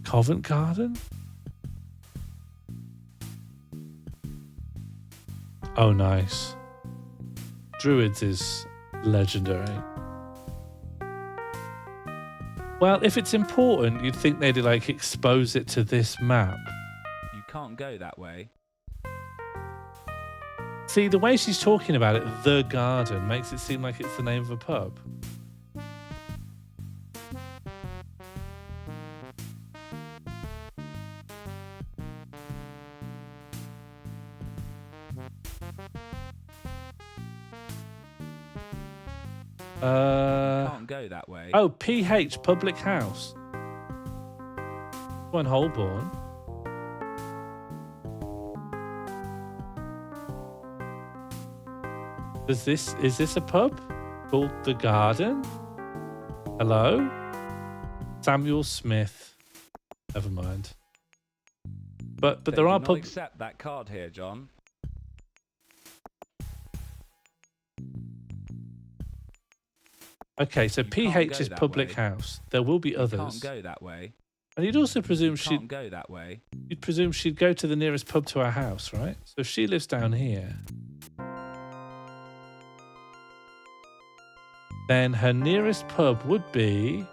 Covent Garden? Oh, nice. Druids is legendary. Well, if it's important, you'd think they'd like expose it to this map. You can't go that way. See, the way she's talking about it, the garden, makes it seem like it's the name of a pub. You can't go that way. Oh, PH, Public House. One Holborn. Is this a pub called The Garden? Hello? Samuel Smith. Never mind. But there are pubs. Accept that card here, John. Okay, so PH is public house. There will be others. Can't go that way. And you'd also presume Can't go that way. You'd presume she'd go to the nearest pub to our house, right? So if she lives down here, then her nearest pub would be...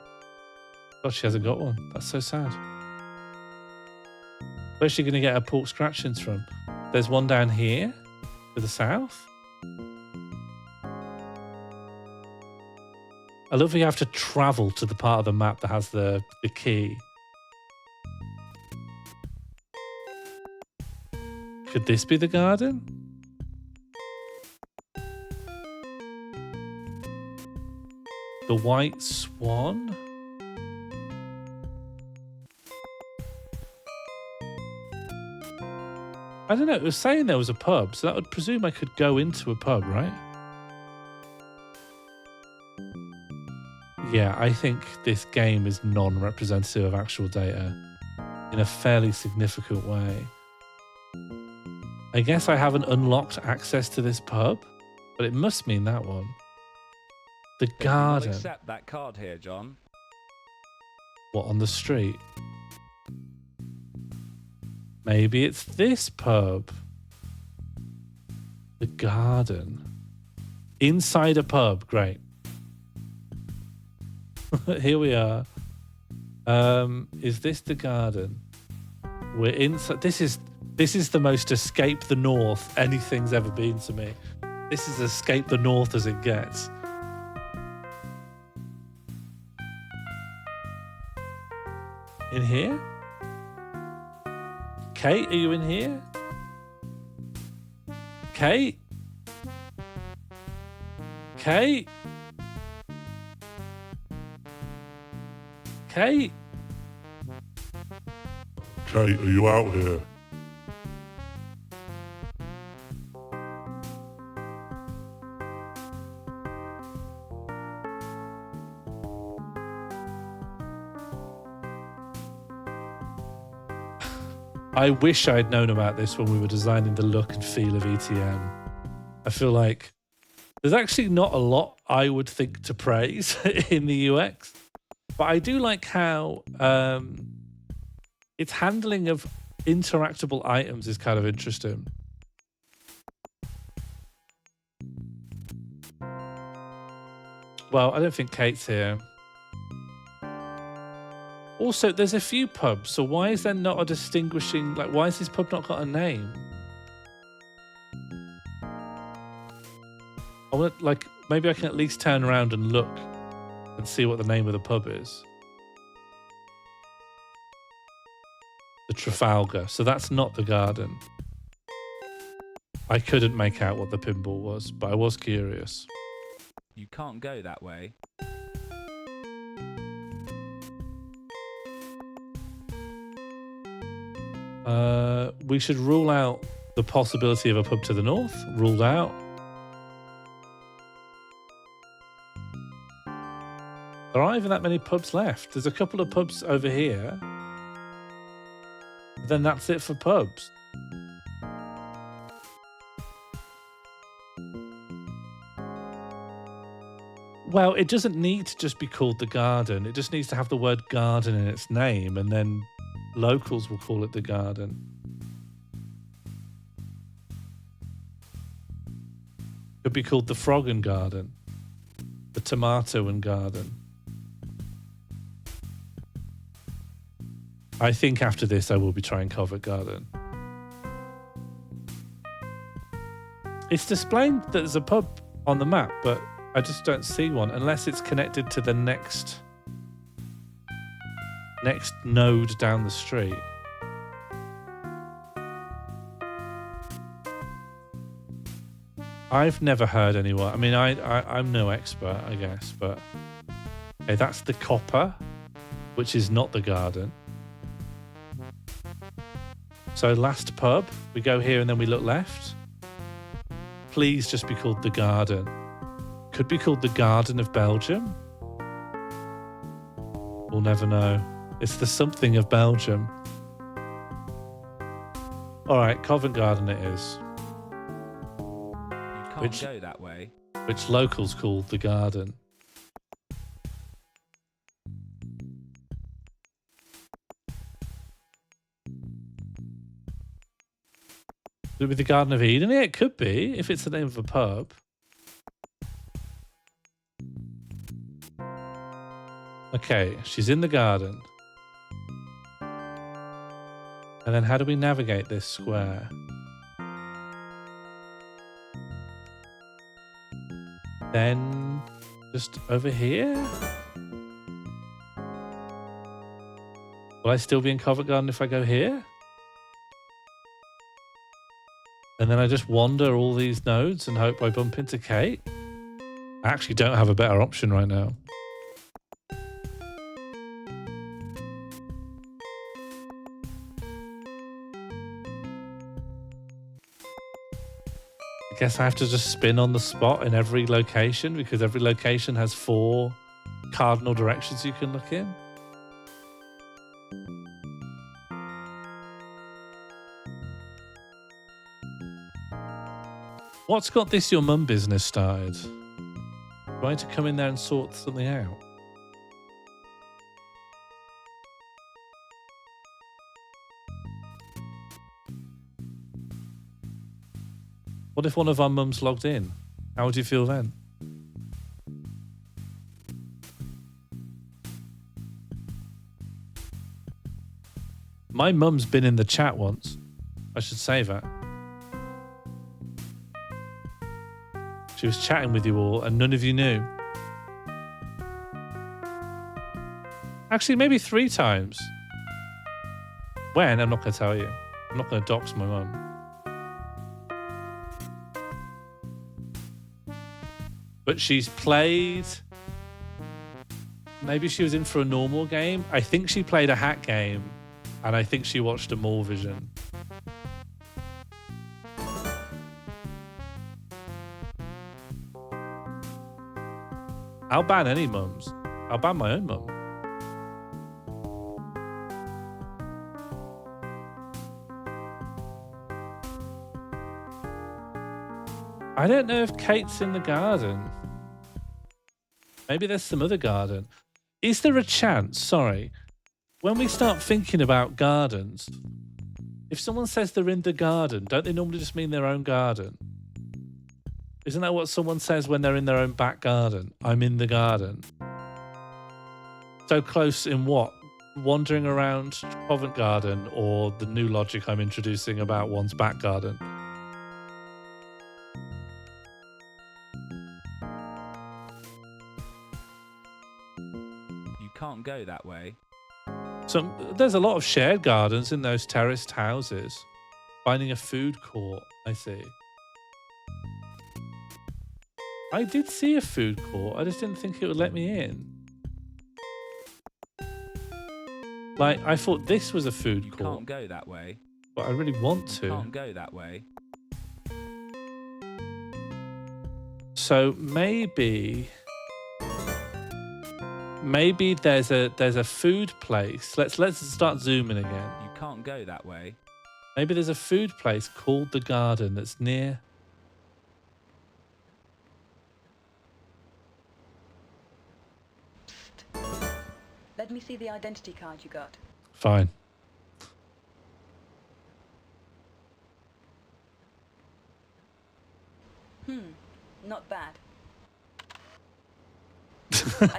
God, she hasn't got one. That's so sad. Where's she going to get her pork scratchings from? There's one down here to the south. I love how you have to travel to the part of the map that has the key. Could this be the garden? The White Swan? I don't know, it was saying there was a pub, so that would presume I could go into a pub, right? Yeah, I think this game is non-representative of actual data in a fairly significant way. I guess I haven't unlocked access to this pub, but it must mean that one. The Garden. Accept that card here, John. What, on the street? Maybe it's this pub. The Garden. Inside a pub. Great. Here we are. Is this the Garden? We're inside. This is the most Escape the North anything's ever been to me. This is Escape the North as it gets. In here? Kate, are you in here? Kate? Kate? Kate? Kate, are you out here? I wish I'd known about this when we were designing the look and feel of ETM. I feel like there's actually not a lot I would think to praise in the UX, but I do like how its handling of interactable items is kind of interesting. Well, I don't think Kate's here. Also, there's a few pubs, so why is there not a distinguishing... Like, why has this pub not got a name? I want, like, maybe I can at least turn around and look and see what the name of the pub is. The Trafalgar. So that's not the Garden. I couldn't make out what the pinball was, but I was curious. You can't go that way. We should rule out the possibility of a pub to the north. Ruled out. There aren't even that many pubs left. There's a couple of pubs over here. Then that's it for pubs. Well, it doesn't need to just be called the Garden. It just needs to have the word garden in its name, and then locals will call it the Garden. Could be called the Frog and Garden, the Tomato and Garden. I think after this I will be trying Covent Garden. It's displaying that there's a pub on the map, but I just don't see one unless it's connected to the next node down the street. I've never heard anyone. I mean, I'm no expert, I guess, but okay, that's the Copper, which is not the Garden. So last pub, we go here and then we look left. Please just be called the Garden. Could be called the Garden of Belgium. We'll never know. It's the something of Belgium. All right, Covent Garden it is. You can't go that way. Which locals call the Garden. Could it be the Garden of Eden? Yeah, it could be, if it's the name of a pub. Okay, she's in the garden. And then how do we navigate this square? Then just over here? Will I still be in Covent Garden if I go here? And then I just wander all these nodes and hope I bump into Kate? I actually don't have a better option right now. I guess I have to just spin on the spot in every location because every location has 4 cardinal directions you can look in. What's got this your mum business started? Do I need to come in there and sort something out? What if one of our mums logged in? How would you feel then? My mum's been in the chat once. I should say that. She was chatting with you all and none of you knew. Actually, maybe 3 times. When? I'm not going to tell you. I'm not going to dox my mum. But she's played... Maybe she was in for a normal game. I think she played a hack game. And I think she watched a Mall Vision. I'll ban any mums. I'll ban my own mum. I don't know if Kate's in the garden. Maybe there's some other garden. Is there a chance, sorry, when we start thinking about gardens, if someone says they're in the garden, don't they normally just mean their own garden? Isn't that what someone says when they're in their own back garden? I'm in the garden. So close in what? Wandering around Covent Garden or the new logic I'm introducing about one's back garden? You can't go that way. So there's a lot of shared gardens in those terraced houses. Finding a food court, I see. I did see a food court. I just didn't think it would let me in. Like, I thought this was a food court. You can't go that way. But I really want to. You can't go that way. So maybe there's a food place. Let's start zooming again. You can't go that way. Maybe there's a food place called the Garden that's near. Let me see the identity card you got. Fine. Not bad.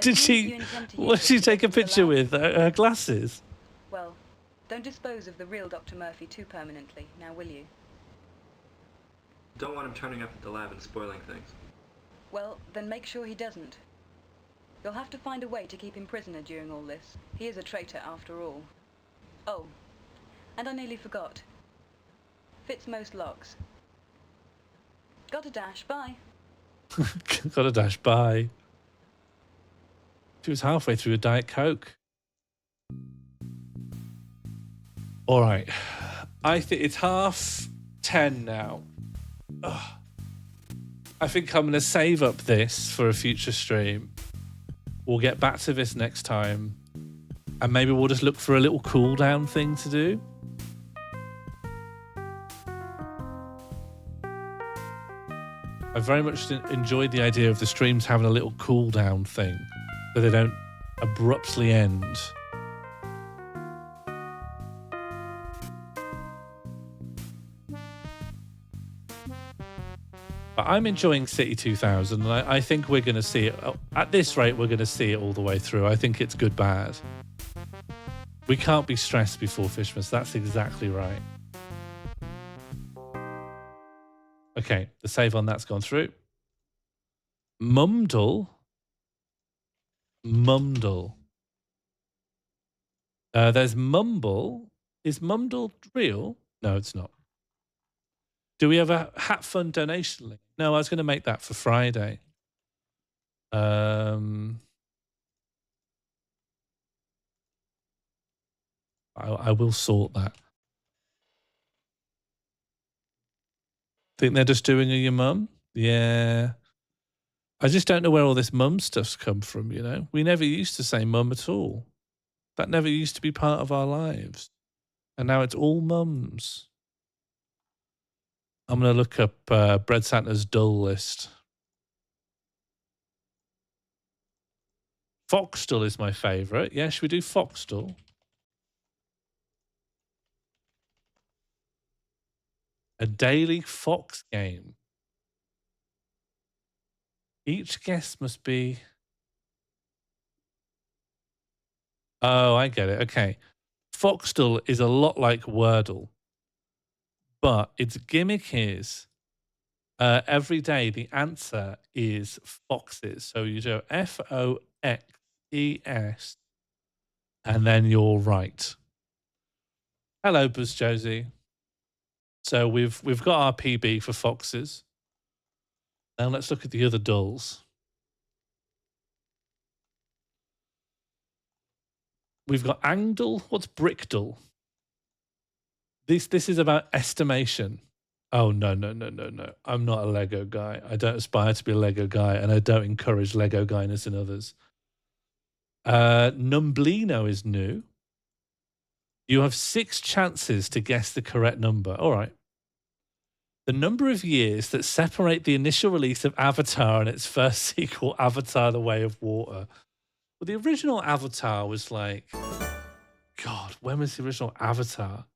Did she? What did she take a picture with? Her glasses? Well, don't dispose of the real Dr. Murphy too permanently, now will you? Don't want him turning up at the lab and spoiling things. Well, then make sure he doesn't. You'll have to find a way to keep him prisoner during all this. He is a traitor after all. Oh, and I nearly forgot. Fits most locks. Got a dash, bye. Got a dash, bye. She was halfway through a Diet Coke. All right. I think it's 10:30 now. Ugh. I think I'm going to save up this for a future stream. We'll get back to this next time. And maybe we'll just look for a little cooldown thing to do. I very much enjoyed the idea of the streams having a little cooldown thing so they don't abruptly end. But I'm enjoying City 2000, and I think we're going to see it. At this rate, we're going to see it all the way through. I think it's good bad. We can't be stressed before Fishmas. That's exactly right. Okay, the save on that's gone through. Mumdle. There's Mumble. Is Mumdle real? No, it's not. Do we have a Hat Fund donation link? No, I was going to make that for Friday. I will sort that. Think they're just doing your mum? Yeah. I just don't know where all this mum stuff's come from, you know? We never used to say mum at all. That never used to be part of our lives. And now it's all mums. I'm going to look up Bread Santa's dull list. Foxdull is my favourite. Yeah, should we do Foxdull? A daily fox game. Each guest must be... Oh, I get it. Okay. Foxdull is a lot like Wordle. But its gimmick is every day the answer is foxes. So you do Foxes and then you're right. Hello, Buzz Josie. So we've got our PB for foxes. Now let's look at the other dulls. We've got Angdull. What's Brickdull? This is about estimation. Oh, no. I'm not a Lego guy. I don't aspire to be a Lego guy, and I don't encourage Lego guyness in others. Numblino is new. You have 6 chances to guess the correct number. All right. The number of years that separate the initial release of Avatar and its first sequel, Avatar: The Way of Water. Well, the original Avatar was like... God, when was the original Avatar?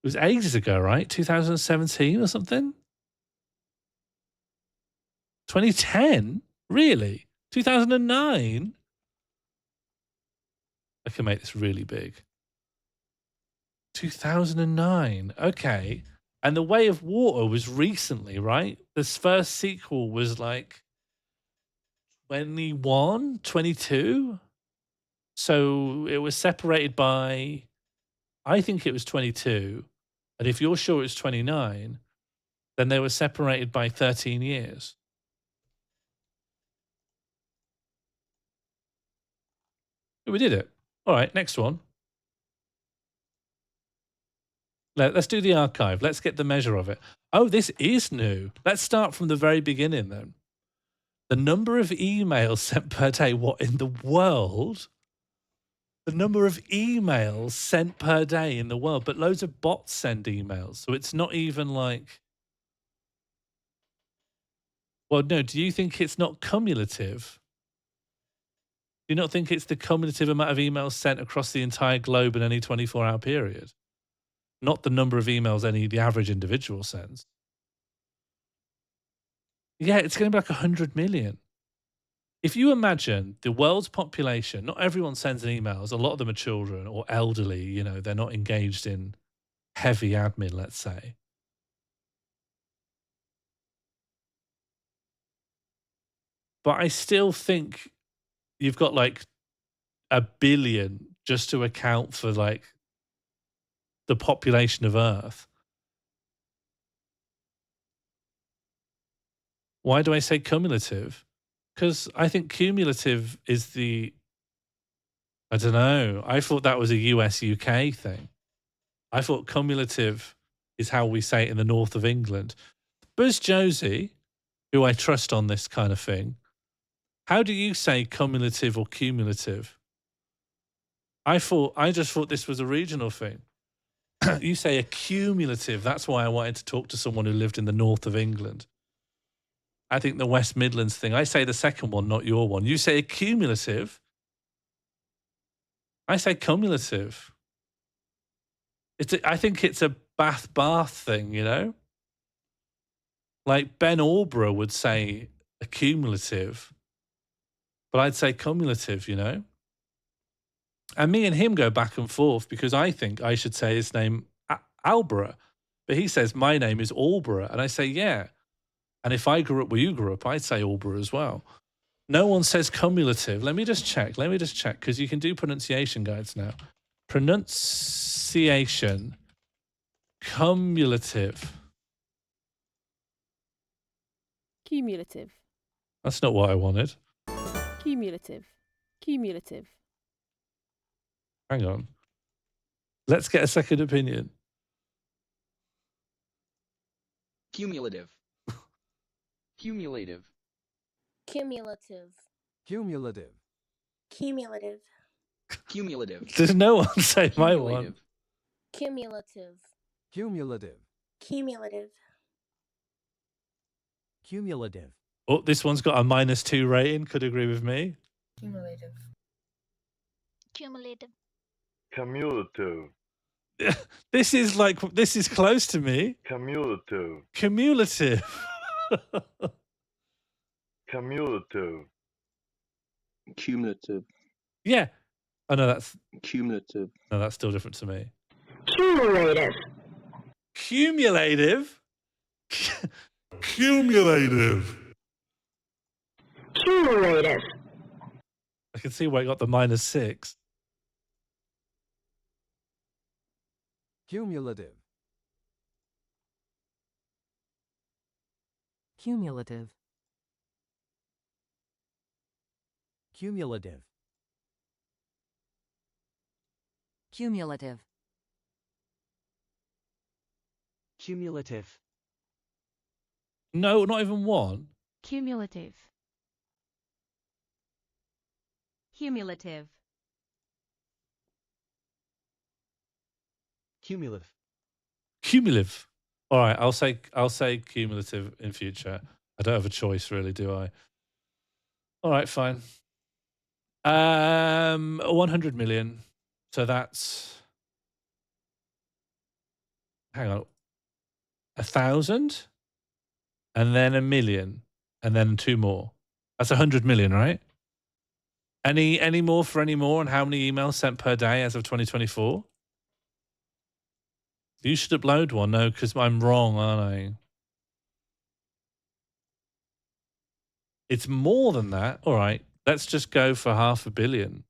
It was ages ago, right? 2017 or something? 2010? Really? 2009? I can make this really big. 2009. Okay. And The Way of Water was recently, right? This first sequel was like 21, 22. So it was separated by, I think it was 22. And if you're sure it's 29, then they were separated by 13 years. We did it. All right, next one. Let's do the archive. Let's get the measure of it. Oh, this is new. Let's start from the very beginning then. The number of emails sent per day. What in the world? The number of emails sent per day in the world. But loads of bots send emails. So it's not even like... Well, no, do you think it's not cumulative? Do you not think it's the cumulative amount of emails sent across the entire globe in any 24-hour period? Not the number of emails the average individual sends. Yeah, it's going to be like 100 million. If you imagine the world's population, not everyone sends emails. A lot of them are children or elderly. You know, they're not engaged in heavy admin, let's say. But I still think you've got like 1 billion just to account for like the population of Earth. Why do I say cumulative? Because I think cumulative is the... I don't know. I thought that was a US-UK thing. I thought cumulative is how we say it in the north of England. Buzz Josie, who I trust on this kind of thing, how do you say cumulative or cumulative? I just thought this was a regional thing. You say accumulative. That's why I wanted to talk to someone who lived in the north of England. I think the West Midlands thing. I say the second one, not your one. You say accumulative. I say cumulative. I think it's a Bath thing, you know? Like Ben Alborough would say accumulative, but I'd say cumulative, you know? And me and him go back and forth because I think I should say his name Alborough, but he says my name is Alborough, and I say, yeah. And if I grew up where you grew up, I'd say Alborough as well. No one says cumulative. Let me just check, because you can do pronunciation guides now. Pronunciation, cumulative. Cumulative. That's not what I wanted. Cumulative. Cumulative. Hang on. Let's get a second opinion. Cumulative. Cumulative. Cumulative. Cumulative. Cumulative. Cumulative. Does no one say my one? Cumulative. Cumulative. Cumulative. Cumulative. Oh, this one's got a -2 rating. Could agree with me. Cumulative. Cumulative. Cumulative. This is close to me. Cumulative. Cumulative. Cumulative. Cumulative. Yeah. Oh no, that's Cumulative. no, that's still different to me. Cumulative. Cumulative. Cumulative. Cumulative. I can see why I got the -6. Cumulative. Cumulative. Cumulative. Cumulative. Cumulative. No, not even one. Cumulative. Cumulative. Cumulative. Cumulative. All right, I'll say cumulative in future. I don't have a choice, really, do I? All right, fine. 100 million. So that's, hang on, 1,000, and then 1 million, and then 2 more. That's 100 million, right? Any more for any more? And how many emails sent per day as of 2024? You should upload one. No, because I'm wrong, aren't I? It's more than that. All right, let's just go for 500 million.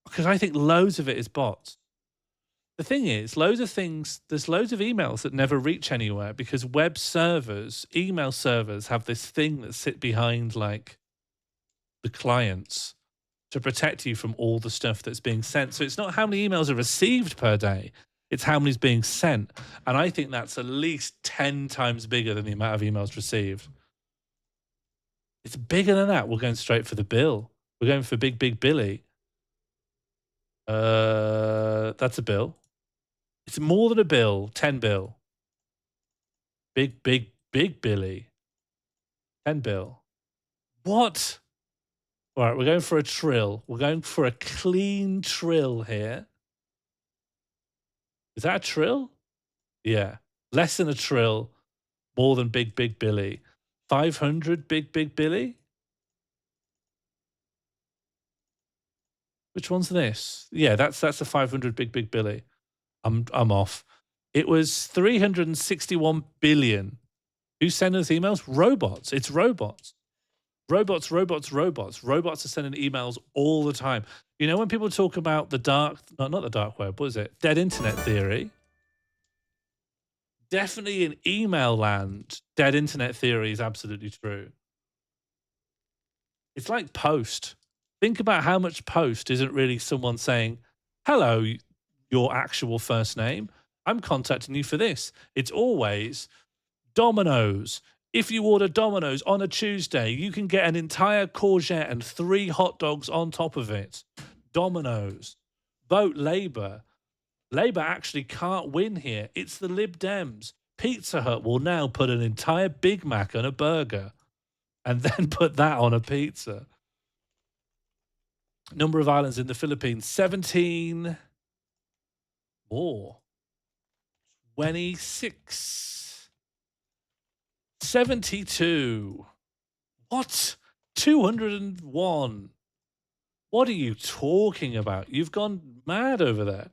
Because I think loads of it is bots. The thing is, there's loads of emails that never reach anywhere because web servers, email servers have this thing that sit behind like the clients to protect you from all the stuff that's being sent. So it's not how many emails are received per day. It's how many's being sent. And I think that's at least 10 times bigger than the amount of emails received. It's bigger than that. We're going straight for the bill. We're going for Big Billy. That's a bill. It's more than a bill. 10 bill. Big Billy. 10 bill. What? All right, we're going for a trill. We're going for a clean trill here. Is that a trill? Yeah. Less than a trill. More than Big Billy. 500 Big Billy? Which one's this? Yeah, that's a 500 Big Billy. I'm off. It was 361 billion. Who sent us emails? Robots. It's robots. Robots are sending emails all the time. You know when people talk about the not the dark web, what is it? Dead internet theory. Definitely in email land, dead internet theory is absolutely true. It's like post. Think about how much post isn't really someone saying, hello, your actual first name, I'm contacting you for this. It's always Domino's. If you order Domino's on a Tuesday, you can get an entire courgette and 3 hot dogs on top of it. Domino's. Vote Labour. Labour actually can't win here. It's the Lib Dems. Pizza Hut will now put an entire Big Mac on a burger and then put that on a pizza. Number of islands in the Philippines, 17 more. 26. 72. What? 201. What are you talking about? You've gone mad over there.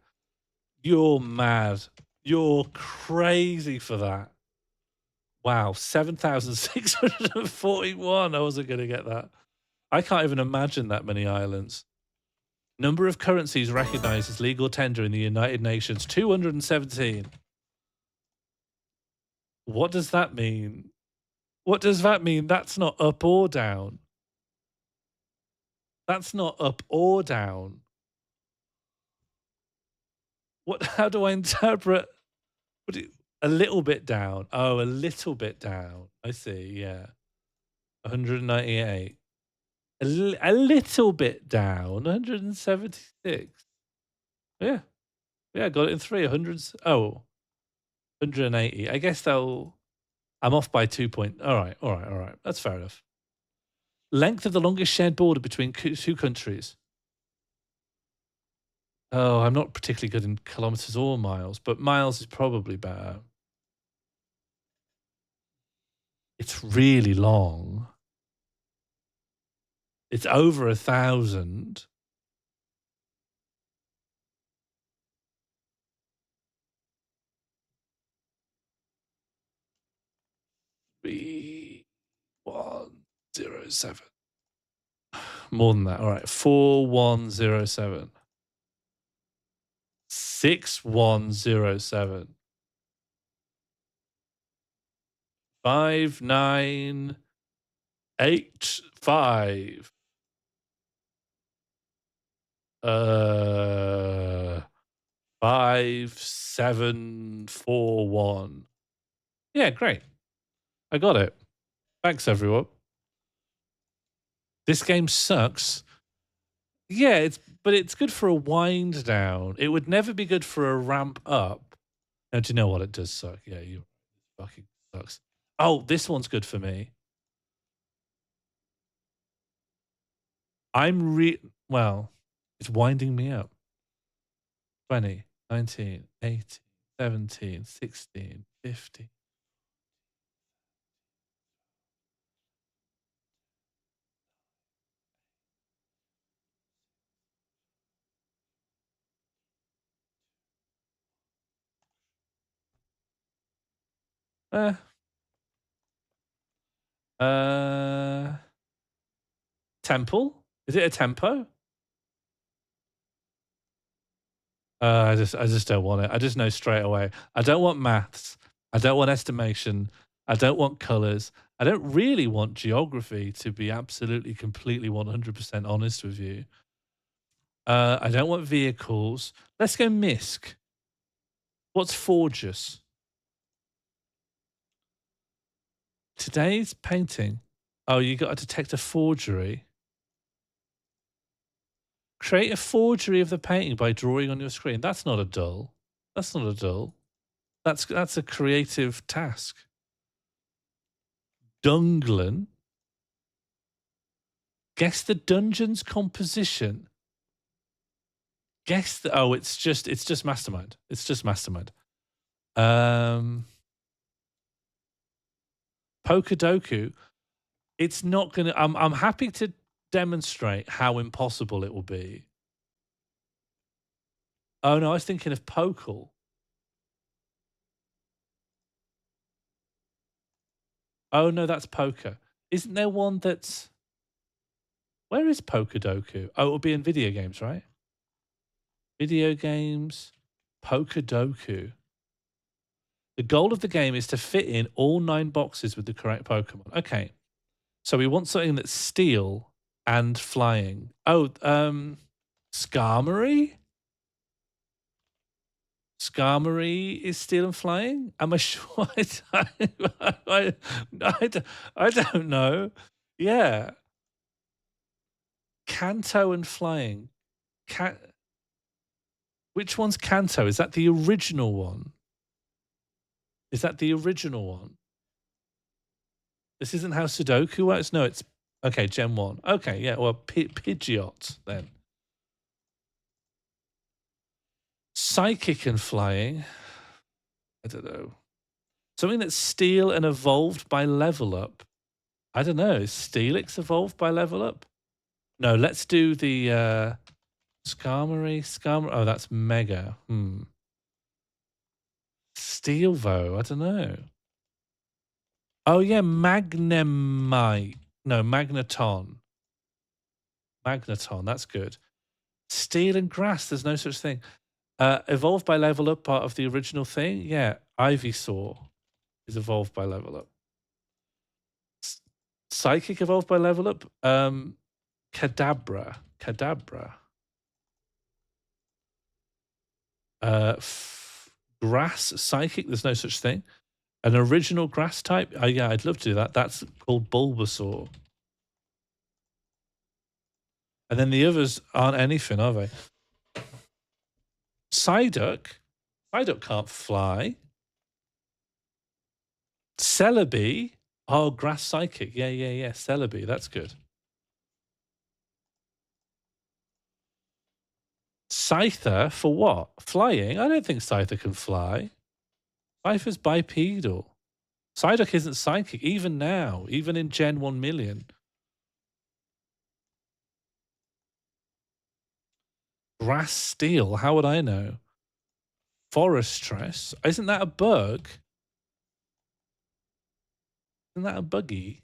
You're mad. You're crazy for that. Wow, 7,641. I wasn't going to get that. I can't even imagine that many islands. Number of currencies recognized as legal tender in the United Nations, 217. What does that mean? What does that mean? That's not up or down. That's not up or down. What? How do I interpret? A little bit down. Oh, a little bit down. I see. Yeah. 198. A little bit down. 176. Yeah. Yeah, got it in 3. 180. I guess they'll... I'm off by 2 points. All right. That's fair enough. Length of the longest shared border between 2 countries. Oh, I'm not particularly good in kilometers or miles, but miles is probably better. It's really long. It's over 1,000. B107. More than that. All right. 4107. 6107. 5985. 5741. Yeah, great. I got it. Thanks, everyone. This game sucks. Yeah, but it's good for a wind down. It would never be good for a ramp up. Now, do you know what? It does suck. Yeah, you fucking sucks. Oh, this one's good for me. Well, it's winding me up. 20, 19, 18, 17, 16, 15. Temple? Is it a tempo? I just don't want it. I just know straight away. I don't want maths. I don't want estimation. I don't want colors. I don't really want geography, to be absolutely, completely 100% honest with you. I don't want vehicles. Let's go MISC. What's Forgus? Today's painting. Oh, you got to detect a forgery. Create a forgery of the painting by drawing on your screen. That's not a dull. That's not a dull. That's a creative task. Dunglan. Guess the dungeon's composition. Guess the... Oh, it's just Mastermind. It's just Mastermind. Pokedoku. It's not gonna... I'm happy to demonstrate how impossible it will be. Oh no, I was thinking of Pokal. Oh no, that's poker. Isn't there one that's... Where is Pokedoku? Oh, it'll be in video games, right? Video games, Pokedoku. The goal of the game is to fit in all 9 boxes with the correct Pokemon. Okay. So we want something that's steel and flying. Oh, Skarmory? Skarmory is steel and flying? Am I sure? I don't know. Yeah. Kanto and flying. Which one's Kanto? Is that the original one? Is that the original one? This isn't how Sudoku works? No, it's... Okay, Gen 1. Okay, yeah, well, Pidgeot, then. Psychic and flying. I don't know. Something that's steel and evolved by level up. I don't know. Is Steelix evolved by level up? No, let's do the Skarmory. Oh, that's Mega. Steelvo. I don't know. Oh, yeah, Magnemite. No, Magneton. Magneton, that's good. Steel and grass, there's no such thing. Evolved by level up, part of the original thing? Yeah, Ivysaur is evolved by level up. Psychic evolved by level up? Kadabra. Grass, psychic, there's no such thing. An original grass type? Yeah, I'd love to do that. That's called Bulbasaur. And then the others aren't anything, are they? Psyduck? Psyduck can't fly. Celebi? Oh, grass psychic. Yeah. Celebi, that's good. Scyther for what? Flying? I don't think Scyther can fly. Scyther's bipedal. Psyduck isn't psychic, even now, even in Gen 1 million. Grass steel, how would I know? Forestress, isn't that a bug? Isn't that a buggy?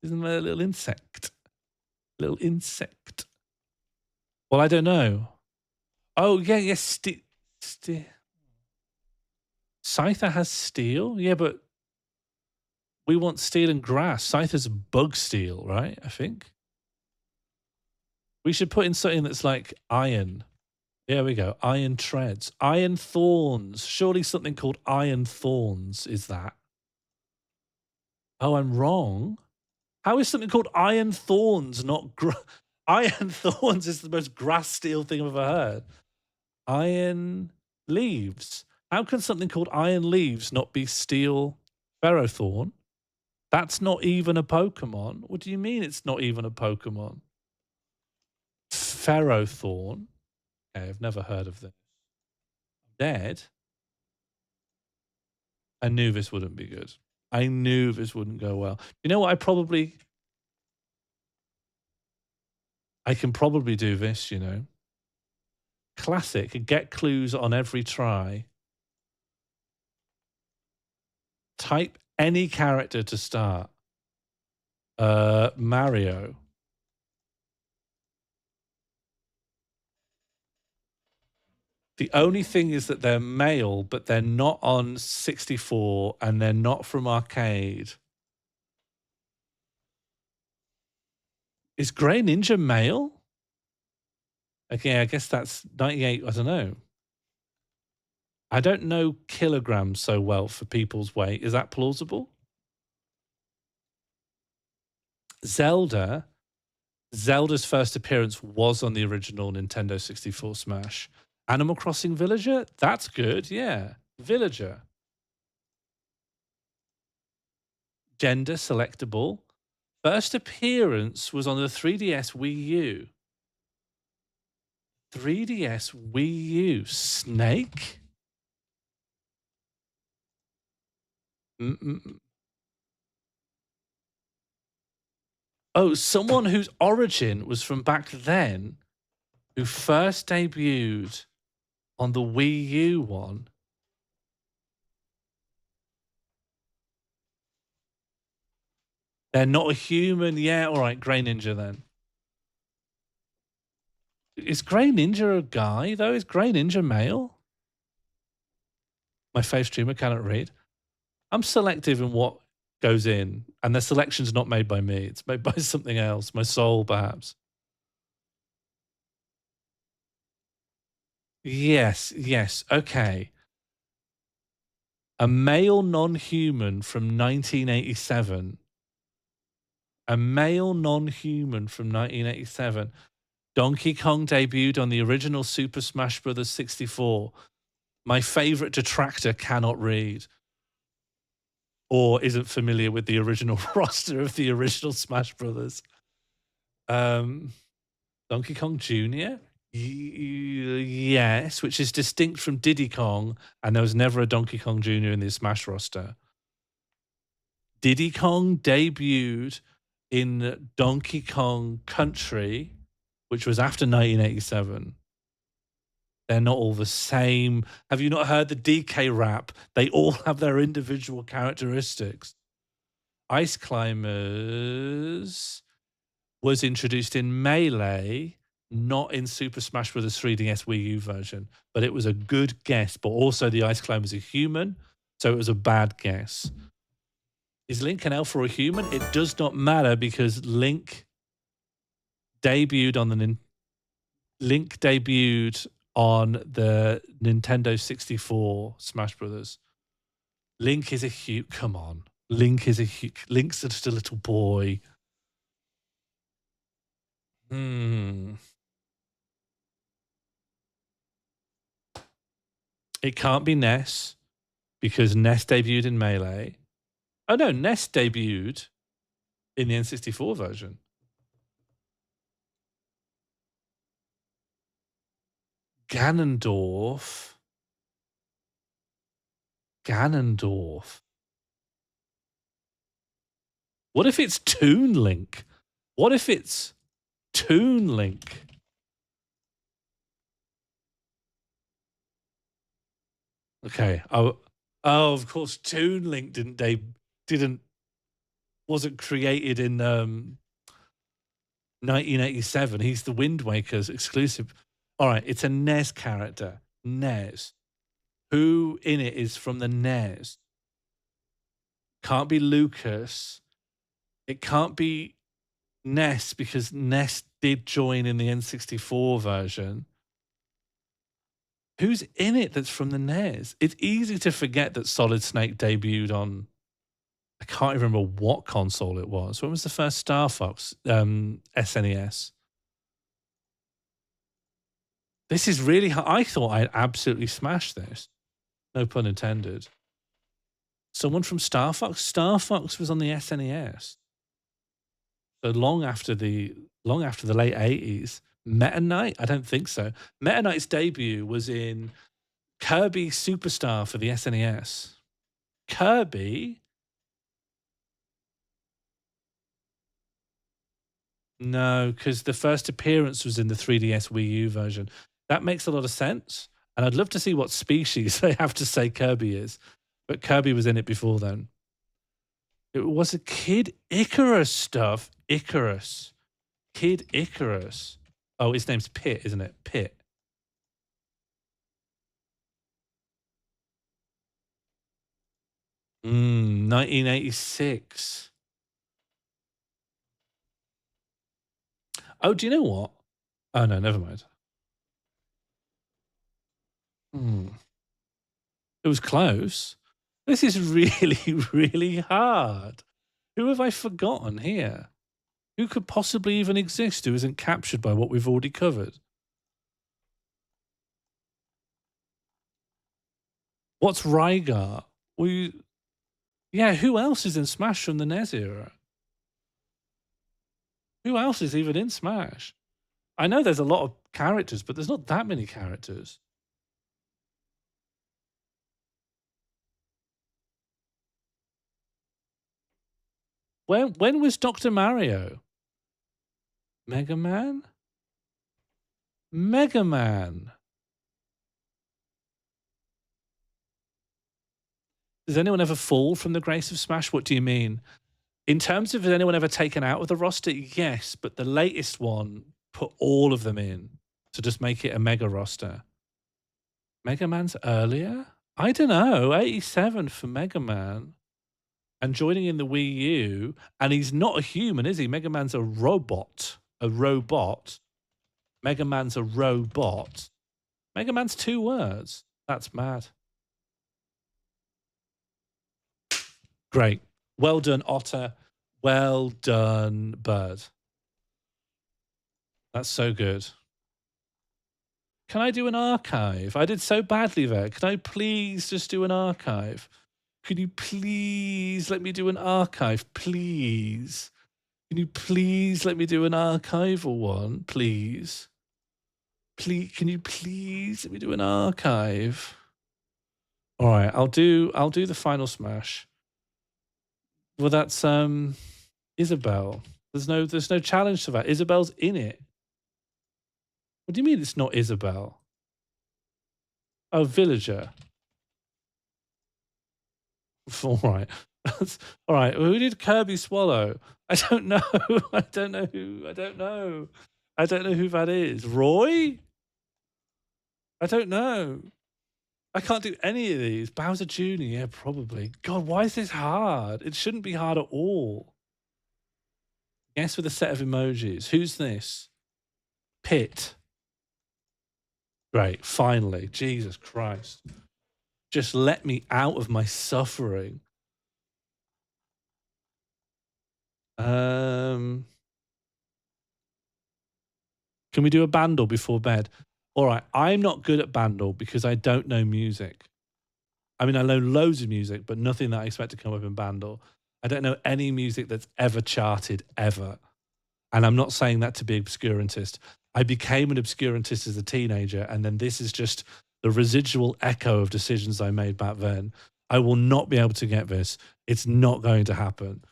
Isn't that a little insect? Little insect. Well, I don't know. Oh, yeah, Scyther has steel? Yeah, but we want steel and grass. Scyther's bug steel, right? I think. We should put in something that's like iron. There we go. Iron treads. Iron thorns. Surely something called iron thorns is that. Oh, I'm wrong. How is something called iron thorns not... Iron thorns is the most grass steel thing I've ever heard. Iron leaves. How can something called iron leaves not be steel ferrothorn? That's not even a Pokemon. What do you mean it's not even a Pokemon? Ferrothorn. Okay, I've never heard of this. Dead. I knew this wouldn't be good. I knew this wouldn't go well. You know what? I can probably do this, you know. Classic. Get clues on every try. Type any character to start. Mario. The only thing is that they're male, but they're not on 64 and they're not from arcade. Is Grey Ninja male? Okay, I guess that's 98. I don't know. I don't know kilograms so well for people's weight. Is that plausible? Zelda's first appearance was on the original Nintendo 64 Smash. Animal Crossing Villager? That's good, yeah. Villager. Gender selectable. First appearance was on the 3DS Wii U. 3DS Wii U. Snake? Oh, someone whose origin was from back then, who first debuted on the Wii U one. They're not a human. Yeah, all right, Grey Ninja then. Is Grey Ninja a guy, though? Is Grey Ninja male? My face streamer cannot read. I'm selective in what goes in, and the selection's not made by me. It's made by something else, my soul, perhaps. Yes, okay. A male non-human from 1987. A male non-human from 1987. Donkey Kong debuted on the original Super Smash Bros. 64. My favorite detractor cannot read or isn't familiar with the original roster of the original Smash Brothers. Donkey Kong Jr.? Yes, which is distinct from Diddy Kong, and there was never a Donkey Kong Jr. in the Smash roster. Diddy Kong debuted in Donkey Kong Country, which was after 1987. They're not all the same. Have you not heard the DK rap? They all have their individual characteristics. Ice Climbers was introduced in Melee, not in Super Smash Bros. 3DS Wii U version, but it was a good guess. But also the Ice Climbers are human, so it was a bad guess. Is Link an elf or a human? It does not matter because Link debuted on the Nintendo 64 Smash Brothers. Link is a human. Come on. Link's just a little boy. It can't be Ness because Ness debuted in Melee. Oh no, Ness debuted in the N64 version. Ganondorf. What if it's Toon Link? What if it's Toon Link? Okay. Oh, of course, Toon Link wasn't created in 1987. He's the Wind Waker's exclusive. All right, it's a NES character. NES. Who in it is from the NES? Can't be Lucas. It can't be Ness because Ness did join in the N64 version. Who's in it that's from the NES? It's easy to forget that Solid Snake debuted on, I can't even remember what console it was. When was the first Star Fox? SNES. This is really hard. I thought I'd absolutely smashed this. No pun intended. Someone from Star Fox? Star Fox was on the SNES. So long after the late 80s. Meta Knight? I don't think so. Meta Knight's debut was in Kirby Superstar for the SNES. Kirby? No, because the first appearance was in the 3DS Wii U version. That makes a lot of sense. And I'd love to see what species they have to say Kirby is. But Kirby was in it before then. It was a Kid Icarus stuff. Icarus. Kid Icarus. Oh, his name's Pit, isn't it? Pit. Mm, 1986. Oh, do you know what? Oh, no, never mind. It was close. This is really, really hard. Who have I forgotten here? Who could possibly even exist who isn't captured by what we've already covered? What's Rygar? Yeah, who else is in Smash from the NES era? Who else is even in Smash? I know there's a lot of characters, but there's not that many characters. When was Dr. Mario? Mega Man? Mega Man. Does anyone ever fall from the grace of Smash? What do you mean? In terms of has anyone ever taken out of the roster? Yes, but the latest one put all of them in to just make it a mega roster. Mega Man's earlier? I don't know. 87 for Mega Man. And joining in the Wii U, and he's not a human, is he? Mega Man's a robot. A robot. Mega Man's a robot. Mega Man's 2 words. That's mad. Great. Well done, Otter. Well done, Bird. That's so good. Can I do an archive? I did so badly there. Can I please just do an archive? Could you please let me do an archive? Please. Can you please let me do an archival one? Please. Please, can you please let me do an archive? All right, I'll do the final smash. Well, that's Isabel. There's no challenge to that. Isabel's in it. What do you mean it's not Isabel? Oh, Villager. All right. All right. Who did Kirby swallow? I don't know. I don't know who that is. Roy? I don't know. I can't do any of these. Bowser Jr., yeah, probably. God, why is this hard? It shouldn't be hard at all. Guess with a set of emojis. Who's this? Pit. Great, finally. Jesus Christ. Just let me out of my suffering. Can we do a Bandle before bed? All right, I'm not good at Bandle because I don't know music. I mean, I know loads of music, but nothing that I expect to come up in Bandle. I don't know any music that's ever charted, ever. And I'm not saying that to be obscurantist. I became an obscurantist as a teenager, and then this is just the residual echo of decisions I made back then. I will not be able to get this. It's not going to happen.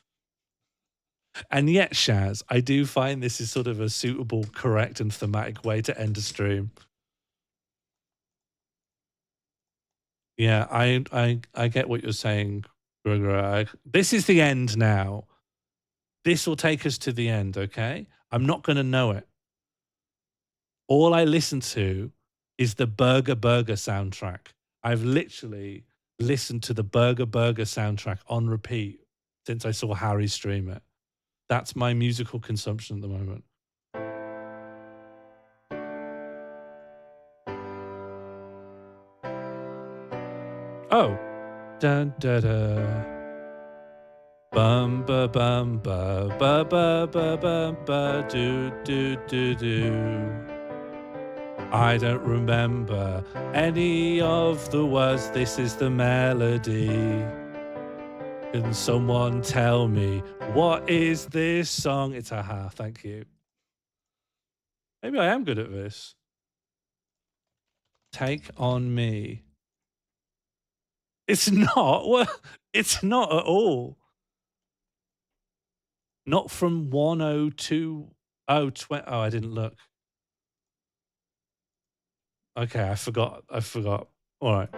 And yet, Shaz, I do find this is sort of a suitable, correct, and thematic way to end a stream. Yeah, I get what you're saying, Gregor. This is the end now. This will take us to the end, okay? I'm not going to know it. All I listen to is the Burger Burger soundtrack. I've literally listened to the Burger Burger soundtrack on repeat since I saw Harry stream it. That's my musical consumption at the moment. Oh. Dun da da. Bum ba bum ba ba ba ba ba ba do do do do. I don't remember any of the words. This is the melody. Can someone tell me what is this song? It's Aha. Thank you. Maybe I am good at this. Take on Me. It's not. Well, it's not at all. Not from 102. Oh, I didn't look. Okay, I forgot. All right.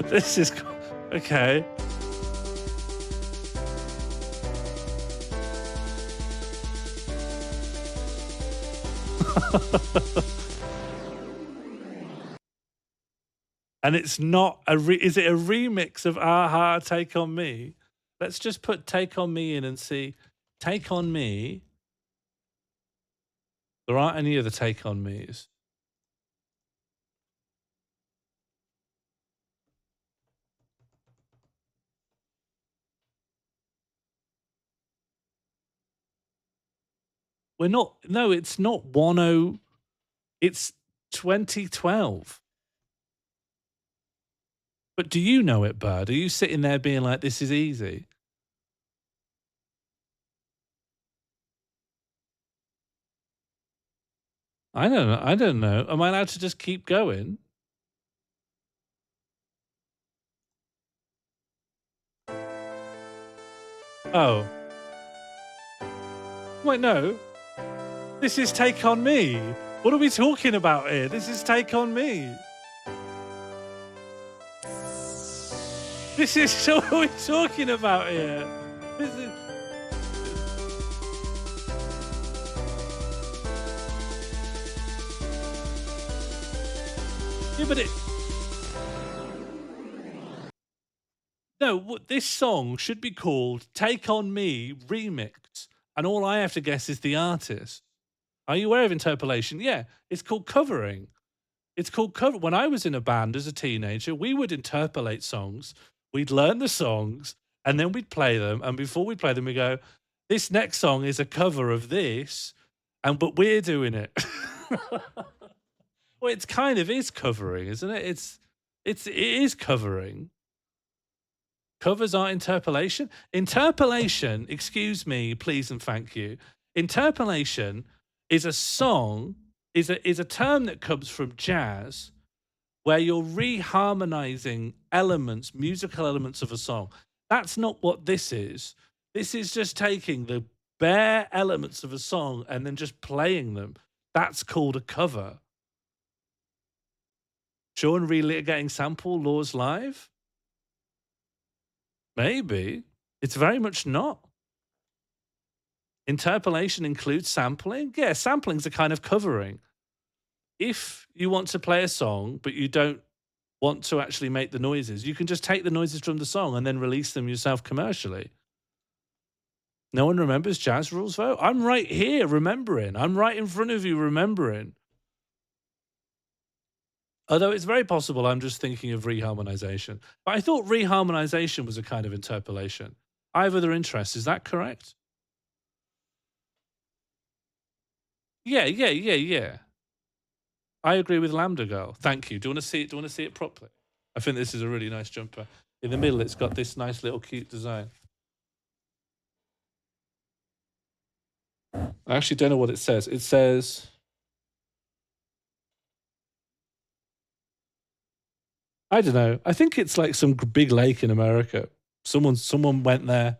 This is okay. And it's not is it a remix of Aha, Take On Me? Let's just put Take On Me in and see. Take On Me. There aren't any other Take On Me's. We're not, no, it's not 10, it's 2012. But do you know it, Bird? Are you sitting there being like, this is easy? I don't know. Am I allowed to just keep going? Oh. Wait, no. This is Take On Me. What are we talking about here? This is Take On Me. This is what are we talking about here? This is... Yeah, but No, this song should be called Take On Me Remix. And all I have to guess is the artist. Are you aware of interpolation? Yeah, it's called covering. It's called cover. When I was in a band as a teenager, we would interpolate songs. We'd learn the songs and then we'd play them. And before we play them, we go, this next song is a cover of this, but we're doing it. Well, it's kind of is covering, isn't it? It is covering. Covers are interpolation. Interpolation, excuse me, please and thank you. Interpolation is a song, is a term that comes from jazz, where you're reharmonizing elements, musical elements of a song. That's not what this is. This is just taking the bare elements of a song and then just playing them. That's called a cover. Sean relitigating sample laws live? Maybe. It's very much not. Interpolation includes sampling. Yeah, sampling's a kind of covering. If you want to play a song, but you don't want to actually make the noises, you can just take the noises from the song and then release them yourself commercially. No one remembers jazz rules, though? I'm right here remembering. I'm right in front of you remembering. Although it's very possible I'm just thinking of reharmonization. But I thought reharmonization was a kind of interpolation. I have other interests. Is that correct? Yeah. I agree with Lambda Girl. Thank you. Do you want to see it? Do you want to see it properly? I think this is a really nice jumper. In the middle, it's got this nice little cute design. I actually don't know what it says. It says... I don't know. I think it's like some big lake in America. Someone went there,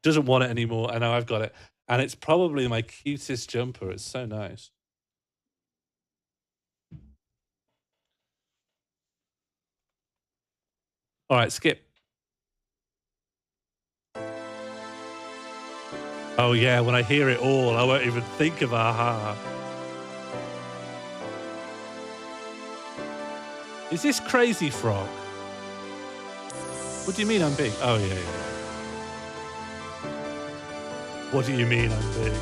doesn't want it anymore, and now I've got it. And it's probably my cutest jumper. It's so nice. All right, skip. Oh yeah, when I hear it all, I won't even think of Aha. Is this Crazy Frog? What do you mean I'm big? Oh, yeah. What do you mean I'm big?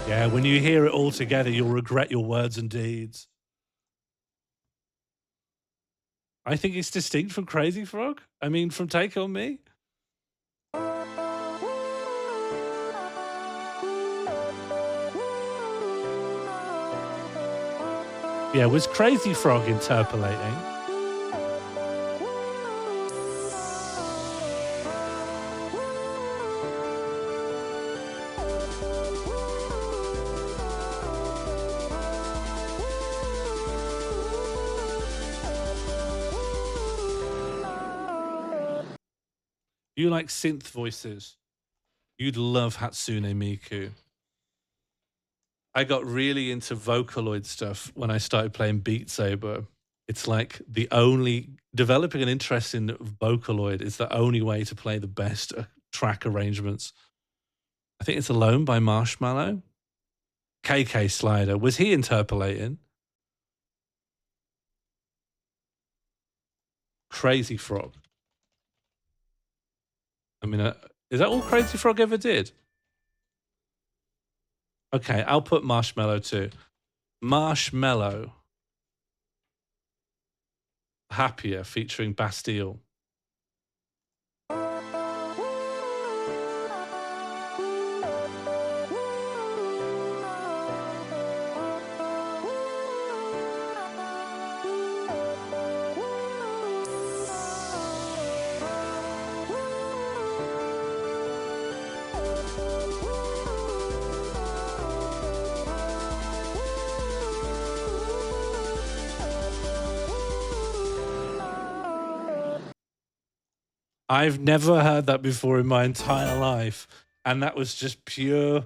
Yeah, when you hear it all together, you'll regret your words and deeds. I think it's distinct from Crazy Frog. I mean, from Take On Me. Yeah, was Crazy Frog interpolating? You like synth voices. You'd love Hatsune Miku. I got really into Vocaloid stuff when I started playing Beat Saber. It's like developing an interest in Vocaloid is the only way to play the best track arrangements. I think it's Alone by Marshmallow. KK Slider. Was he interpolating? Crazy Frog. I mean, is that all Crazy Frog ever did? Okay, I'll put Marshmallow too. Marshmallow. Happier featuring Bastille. I've never heard that before in my entire life. And that was just pure,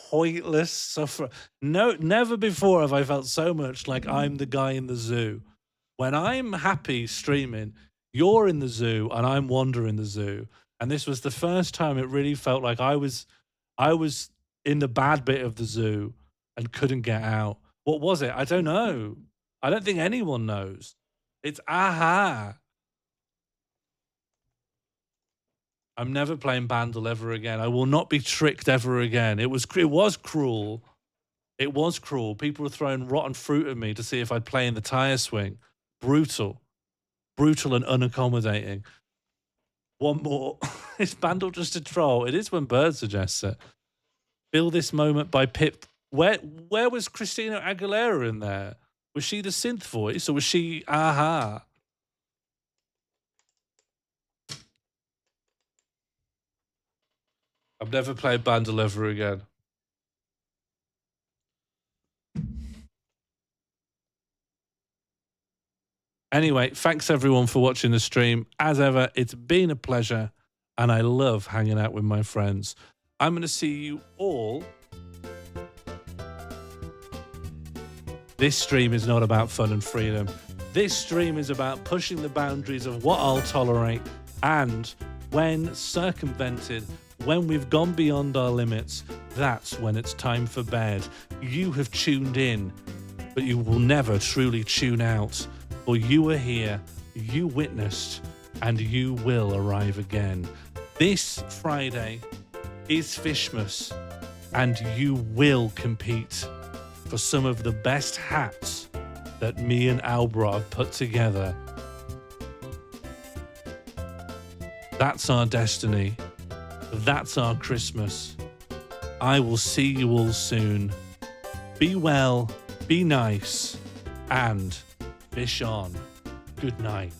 pointless suffering. No, never before have I felt so much like I'm the guy in the zoo. When I'm happy streaming, you're in the zoo and I'm wandering the zoo. And this was the first time it really felt like I was in the bad bit of the zoo and couldn't get out. What was it? I don't know. I don't think anyone knows. It's Aha. I'm never playing Bandle ever again. I will not be tricked ever again. It was cruel. It was cruel. People were throwing rotten fruit at me to see if I'd play in the tire swing. Brutal. Brutal and unaccommodating. One more. Is Bandle just a troll? It is when Bird suggests it. Feel This Moment by Pip. Where was Christina Aguilera in there? Was she the synth voice or was she Aha? I've never played Bandle ever again. Anyway, thanks everyone for watching the stream. As ever, it's been a pleasure, and I love hanging out with my friends. I'm going to see you all. This stream is not about fun and freedom. This stream is about pushing the boundaries of what I'll tolerate, and when circumvented, when we've gone beyond our limits, that's when it's time for bed. You have tuned in, but you will never truly tune out. For you are here, you witnessed, and you will arrive again. This Friday is Fishmas, and you will compete for some of the best hats that me and Albra have put together. That's our destiny. That's our Christmas. I will see you all soon. Be well, be nice, and fish on. Good night.